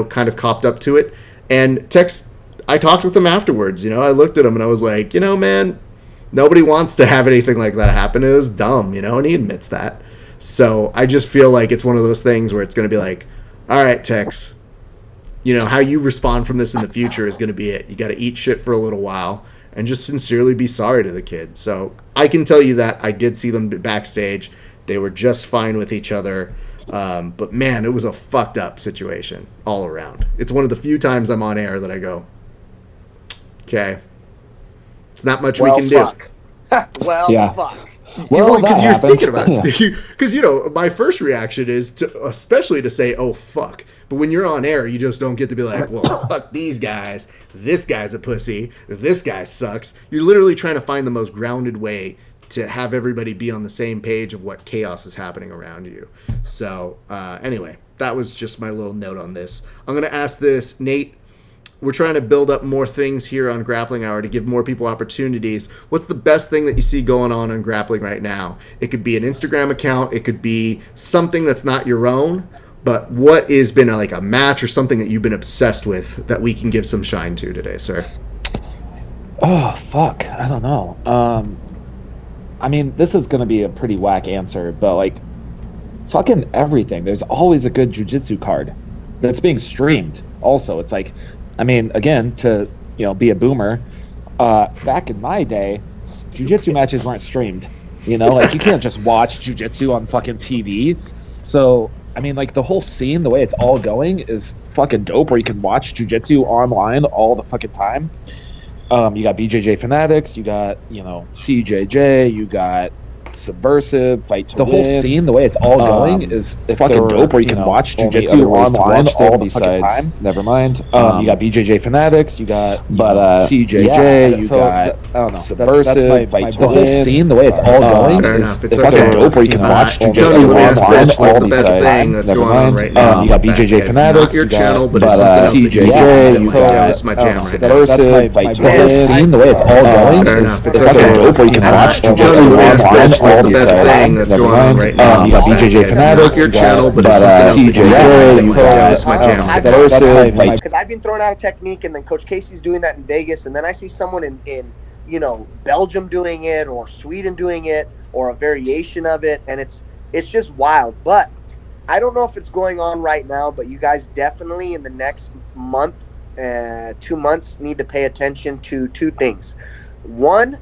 kind of copped up to it. And Tex, I talked with him afterwards. I looked at him and I was like, man, nobody wants to have anything like that happen. It was dumb, and he admits that. So I just feel like it's one of those things where it's going to be like, all right, Tex, how you respond from this in the future is going to be it. You got to eat shit for a little while and just sincerely be sorry to the kid. So I can tell you that I did see them backstage. They were just fine with each other. But man, it was a fucked up situation all around. It's one of the few times I'm on air that I go, okay, it's not much we can do. Fuck. Well, because you're thinking about it. Because, my first reaction is especially to say, oh, fuck. But when you're on air, you just don't get to be like, well, fuck these guys. This guy's a pussy. This guy sucks. You're literally trying to find the most grounded way to have everybody be on the same page of what chaos is happening around you. So, anyway, that was just my little note on this. I'm going to ask this, Nate. We're trying to build up more things here on Grappling Hour to give more people opportunities. What's the best thing that you see going on Grappling right now? It could be an Instagram account. It could be something that's not your own. But what has been a match or something that you've been obsessed with that we can give some shine to today, sir? Oh, fuck. I don't know. I mean, this is going to be a pretty whack answer, but, fucking everything. There's always a good jiu-jitsu card that's being streamed also. It's like, I mean, again, to be a boomer, back in my day, jiu-jitsu matches weren't streamed. You can't just watch jiu-jitsu on fucking TV. So, I mean, the whole scene, the way it's all going is fucking dope, where you can watch jiu-jitsu online all the fucking time. You got BJJ Fanatics, you got, CJJ, you got Subversive, Fight to the whole Win. scene, the way it's all going is fucking dope. Where you can watch Jiu-Jitsu online all the fucking time. Never mind. You got BJJ Fanatics, you got CJJ, you got I don't know, Subversive, Fight to Win. The whole scene, the way it's all going Fair is enough. It's fucking okay. dope. Where you can watch Tony, Jiu-Jitsu let me ask online this. What's all the these best sites. thing that's Never going on mind. right now? You got that BJJ is Fanatics, not your you got channel, but it's something else that you see CJJ, that, like, yo, this is my jam right now. Subversive, the whole scene, the way it's all going Fair is enough. It's fucking okay. dope. Where you can watch Tony, Jiu-Jitsu let me ask online this. What's all the these best sites. thing that's Never going on mind. right now? You got that BJJ is Fanatics, not your you got channel, but it's something else that you see that, like, yo, this is my jam right now. Subversive, Because I've been throwing out a technique, and then Coach Casey's doing that in Vegas, and then I see someone in Belgium doing it, or Sweden doing it, or a variation of it, and it's just wild. But I don't know if it's going on right now, but you guys definitely in the next month, 2 months, need to pay attention to two things. One,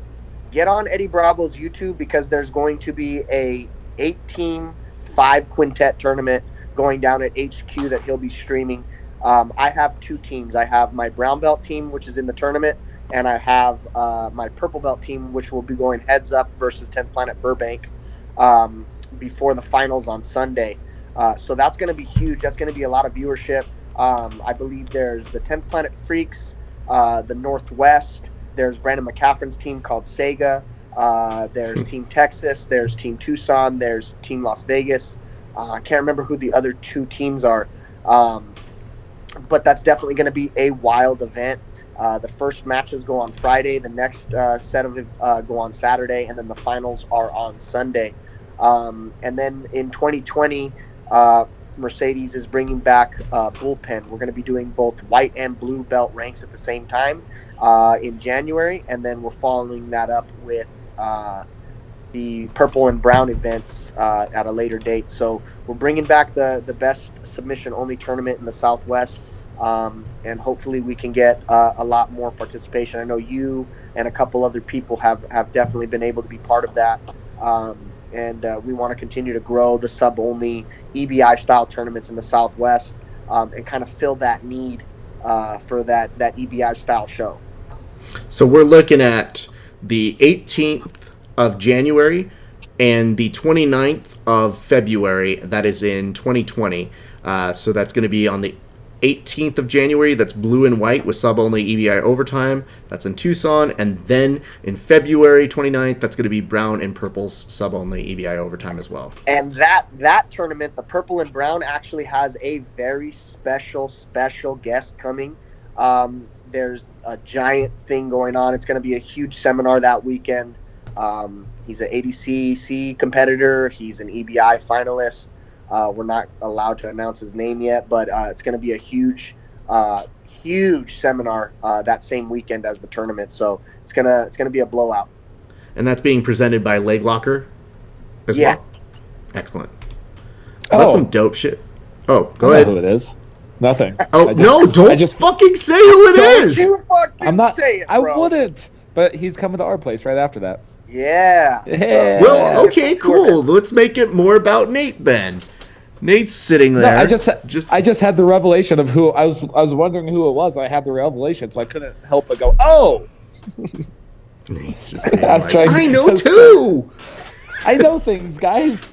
get on Eddie Bravo's YouTube, because there's going to be a 8-team 5-quintet tournament going down at HQ that he'll be streaming. I have 2 teams. I have my brown belt team, which is in the tournament, and I have my purple belt team, which will be going heads up versus 10th Planet Burbank before the finals on Sunday. So that's going to be huge. That's going to be a lot of viewership. I believe there's the 10th Planet Freaks, the Northwest. There's Brandon McCaffrey's team called Sega. There's Team Texas. There's Team Tucson. There's Team Las Vegas. I can't remember who the other 2 teams are. But that's definitely going to be a wild event. The first matches go on Friday. The next set of go on Saturday. And then the finals are on Sunday. And then in 2020, Mercedes is bringing back bullpen. We're going to be doing both white and blue belt ranks at the same time in January. And then we're following that up with the purple and brown events at a later date. So we're bringing back the best submission only tournament in the Southwest, and hopefully we can get a lot more participation. I know you and a couple other people have definitely been able to be part of that, and we want to continue to grow the sub only EBI style tournaments in the Southwest, and kind of fill that need for that EBI style show. So we're looking at the 18th of January and the 29th of February. That is in 2020. So that's going to be on the 18th of January. That's blue and white with sub-only EBI overtime. That's in Tucson. And then in February 29th, that's going to be brown and purple's sub-only EBI overtime as well. And that tournament, the purple and brown, actually has a very special guest coming. There's a giant thing going on. It's going to be a huge seminar that weekend. He's an ADCC competitor. He's an EBI finalist. We're not allowed to announce his name yet, but it's going to be a huge seminar that same weekend as the tournament. So it's gonna be a blowout. And that's being presented by Leg Locker as well? Excellent. Oh, that's some dope shit. Oh, go ahead. I know who it is. Nothing. Oh, don't fucking say who it is. You fucking I'm not. say it, I bro. wouldn't. But he's coming to our place right after that. Yeah. Yeah. Well, okay, cool. Let's make it more about Nate then. Nate's sitting there. No, I just had the revelation of who I was wondering who it was. I had the revelation, so I couldn't help but go, "Oh." Nate's just being like, I know too. I know things, guys.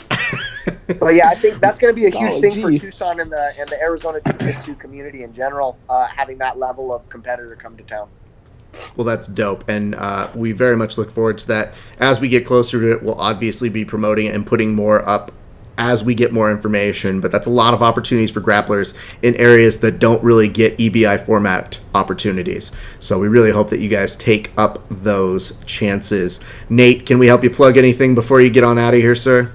But yeah, I think that's going to be a huge thing for gee. Tucson and the Arizona Jiu-Jitsu community in general, having that level of competitor come to town. Well, that's dope, and we very much look forward to that. As we get closer to it, we'll obviously be promoting it and putting more up as we get more information, but that's a lot of opportunities for grapplers in areas that don't really get EBI format opportunities. So we really hope that you guys take up those chances. Nate, can we help you plug anything before you get on out of here, sir?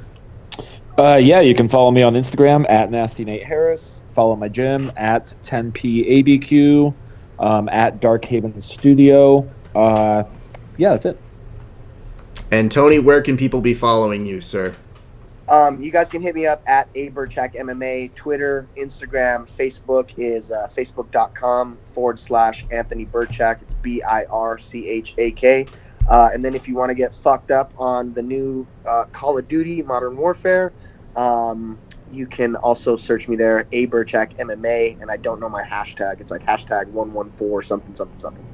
Yeah, you can follow me on Instagram at Nasty Nate Harris. Follow my gym at 10PABQ, at Dark Haven Studio. Yeah, that's it. And Tony, where can people be following you, sir? You guys can hit me up at Burchak MMA. Twitter, Instagram, Facebook is facebook.com/Anthony Burchak. It's BIRCHAK. And then if you want to get fucked up on the new Call of Duty Modern Warfare, you can also search me there, Burchak MMA. And I don't know my hashtag. It's like hashtag 114 something.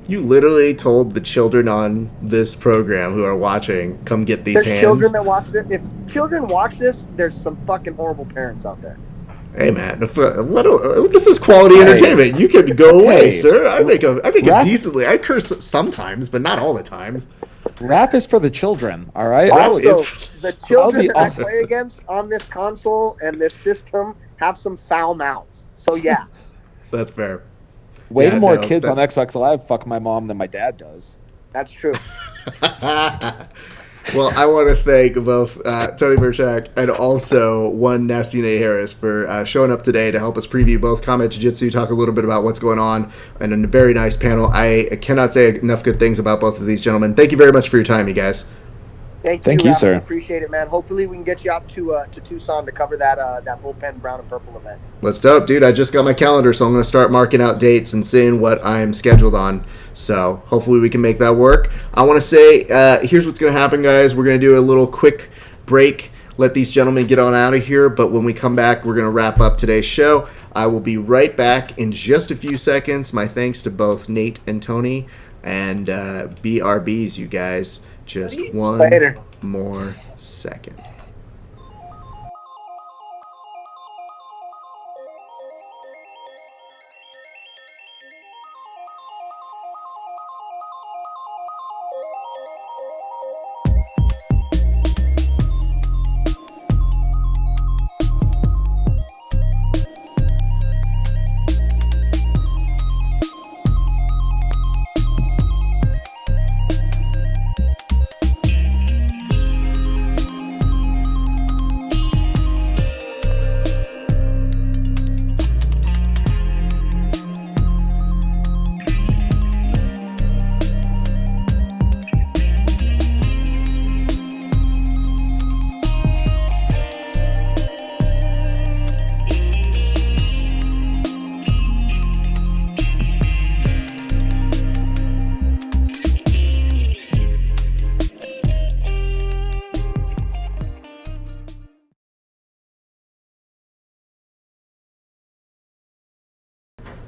You literally told the children on this program who are watching, come get these There's hands. children that watch it. If children watch this, there's some fucking horrible parents out there. Hey man, this is quality entertainment. You can go away, sir. I make it decently. I curse sometimes, but not all the times. Rap is for the children, all right? Also, the children that I play against on this console and this system have some foul mouths. So yeah. That's fair. Way more kids on Xbox Live fuck my mom than my dad does. That's true. Well, I want to thank both Tony Burchak and also one Nasty Nate Harris for showing up today to help us preview both Combat Jiu-Jitsu, talk a little bit about what's going on, and a very nice panel. I cannot say enough good things about both of these gentlemen. Thank you very much for your time, you guys. Thank you, sir. Appreciate it, man. Hopefully we can get you out to Tucson to cover that bullpen brown and purple event. Let's dope, dude. I just got my calendar, so I'm going to start marking out dates and seeing what I'm scheduled on. So hopefully we can make that work. I want to say, here's what's going to happen, guys. We're going to do a little quick break, let these gentlemen get on out of here. But when we come back, we're going to wrap up today's show. I will be right back in just a few seconds. My thanks to both Nate and Tony, and BRBs, you guys. Just one more second.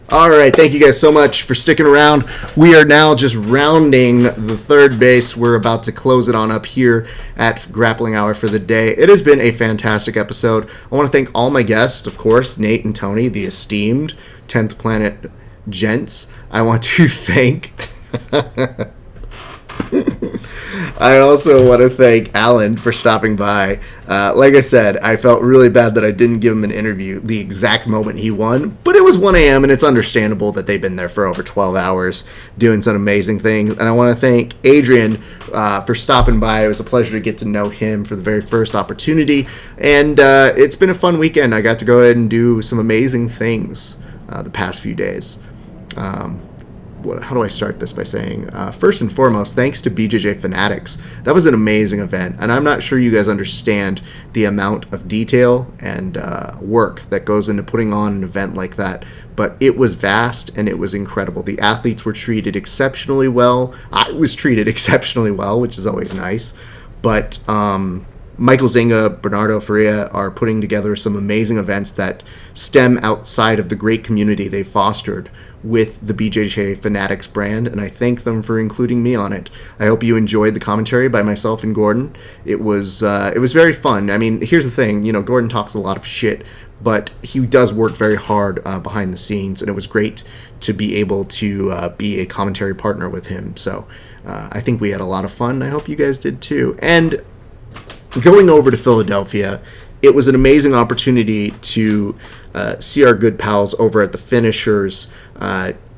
All right, thank you guys so much for sticking around. We are now just rounding the third base. We're about to close it on up here at Grappling Hour for the day. It has been a fantastic episode. I want to thank all my guests, of course, Nate and Tony, the esteemed 10th Planet gents. I want to thank... I also want to thank Alan for stopping by. Like I said, I felt really bad that I didn't give him an interview the exact moment he won, but it was 1 a.m. and it's understandable that they've been there for over 12 hours doing some amazing things. And I want to thank Adrian for stopping by. It was a pleasure to get to know him for the very first opportunity, and it's been a fun weekend. I got to go ahead and do some amazing things the past few days. How do I start this by saying, first and foremost, thanks to BJJ Fanatics. That was an amazing event, and I'm not sure you guys understand the amount of detail and work that goes into putting on an event like that, but it was vast and it was incredible. The athletes were treated exceptionally well. I was treated exceptionally well, which is always nice, but Michael Zinga, Bernardo Faria are putting together some amazing events that stem outside of the great community they fostered with the BJJ Fanatics brand, and I thank them for including me on it. I hope you enjoyed the commentary by myself and Gordon. It was very fun. I mean, here's the thing, Gordon talks a lot of shit, but he does work very hard behind the scenes, and it was great to be able to be a commentary partner with him. So I think we had a lot of fun. I hope you guys did too. And going over to Philadelphia, it was an amazing opportunity to see our good pals over at the Finishers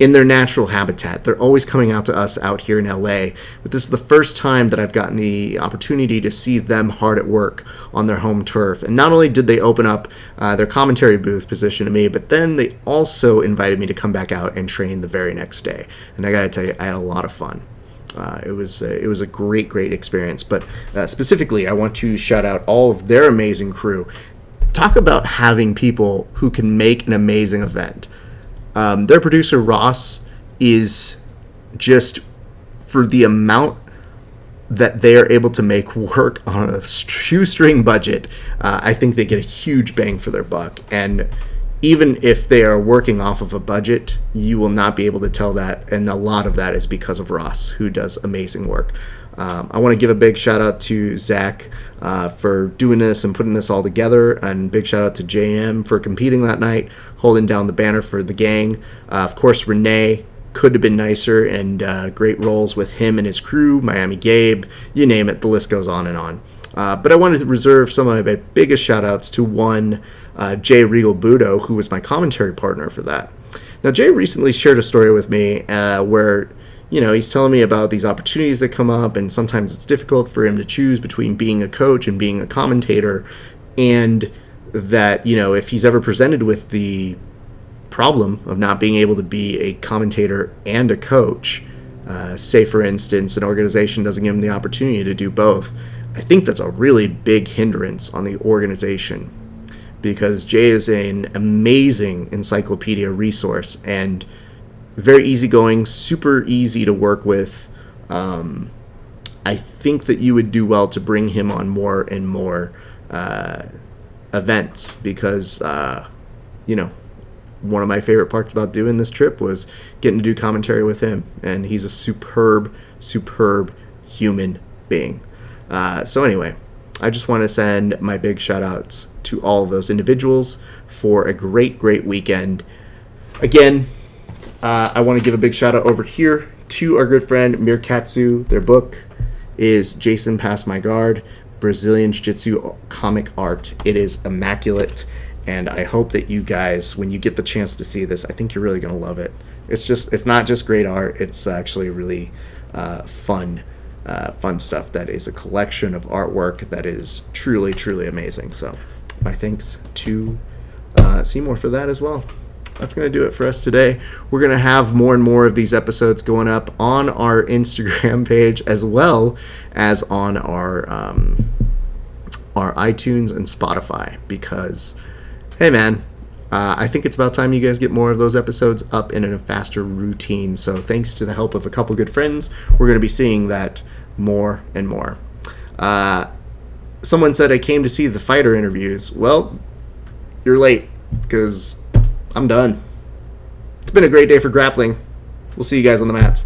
in their natural habitat. They're always coming out to us out here in LA, but this is the first time that I've gotten the opportunity to see them hard at work on their home turf. And not only did they open up their commentary booth position to me, but then they also invited me to come back out and train the very next day. And I gotta tell you, I had a lot of fun. It was a great experience. But specifically, I want to shout out all of their amazing crew. Talk about having people who can make an amazing event. Their producer, Ross, is just, for the amount that they are able to make work on a shoestring budget, I think they get a huge bang for their buck. And even if they are working off of a budget, you will not be able to tell that, and a lot of that is because of Ross, who does amazing work. I want to give a big shout out to Zach for doing this and putting this all together, and big shout out to JM for competing that night, holding down the banner for the gang. Of course, Renee could have been nicer, and great roles with him and his crew, Miami Gabe, you name it, the list goes on and on. But I wanted to reserve some of my biggest shout outs to one, Jay Regal Budo, who was my commentary partner for that. Now, Jay recently shared a story with me where, you know, he's telling me about these opportunities that come up, and sometimes it's difficult for him to choose between being a coach and being a commentator, and that, you know, if he's ever presented with the problem of not being able to be a commentator and a coach, say, for instance, an organization doesn't give him the opportunity to do both, I think that's a really big hindrance on the organization, because Jay is an amazing encyclopedia resource and very easygoing, super easy to work with. I think that you would do well to bring him on more and more events, because, you know, one of my favorite parts about doing this trip was getting to do commentary with him, and he's a superb human being. So anyway, I just want to send my big shout outs to all of those individuals for a great weekend. Again, I want to give a big shout out over here to our good friend Mir Katsu. Their book is Jason Pass My Guard, Brazilian Jiu-Jitsu Comic Art. It is immaculate, and I hope that you guys, when you get the chance to see this, I think you're really going to love it. It's not just great art, it's actually really fun stuff that is a collection of artwork that is truly amazing. So my thanks to Seymour for that as well. That's going to do it for us today. We're going to have more and more of these episodes going up on our Instagram page, as well as on our iTunes and Spotify, because, hey man, I think it's about time you guys get more of those episodes up in a faster routine. So thanks to the help of a couple good friends, we're going to be seeing that more and more. Someone said I came to see the fighter interviews. Well, you're late, because I'm done. It's been a great day for grappling. We'll see you guys on the mats.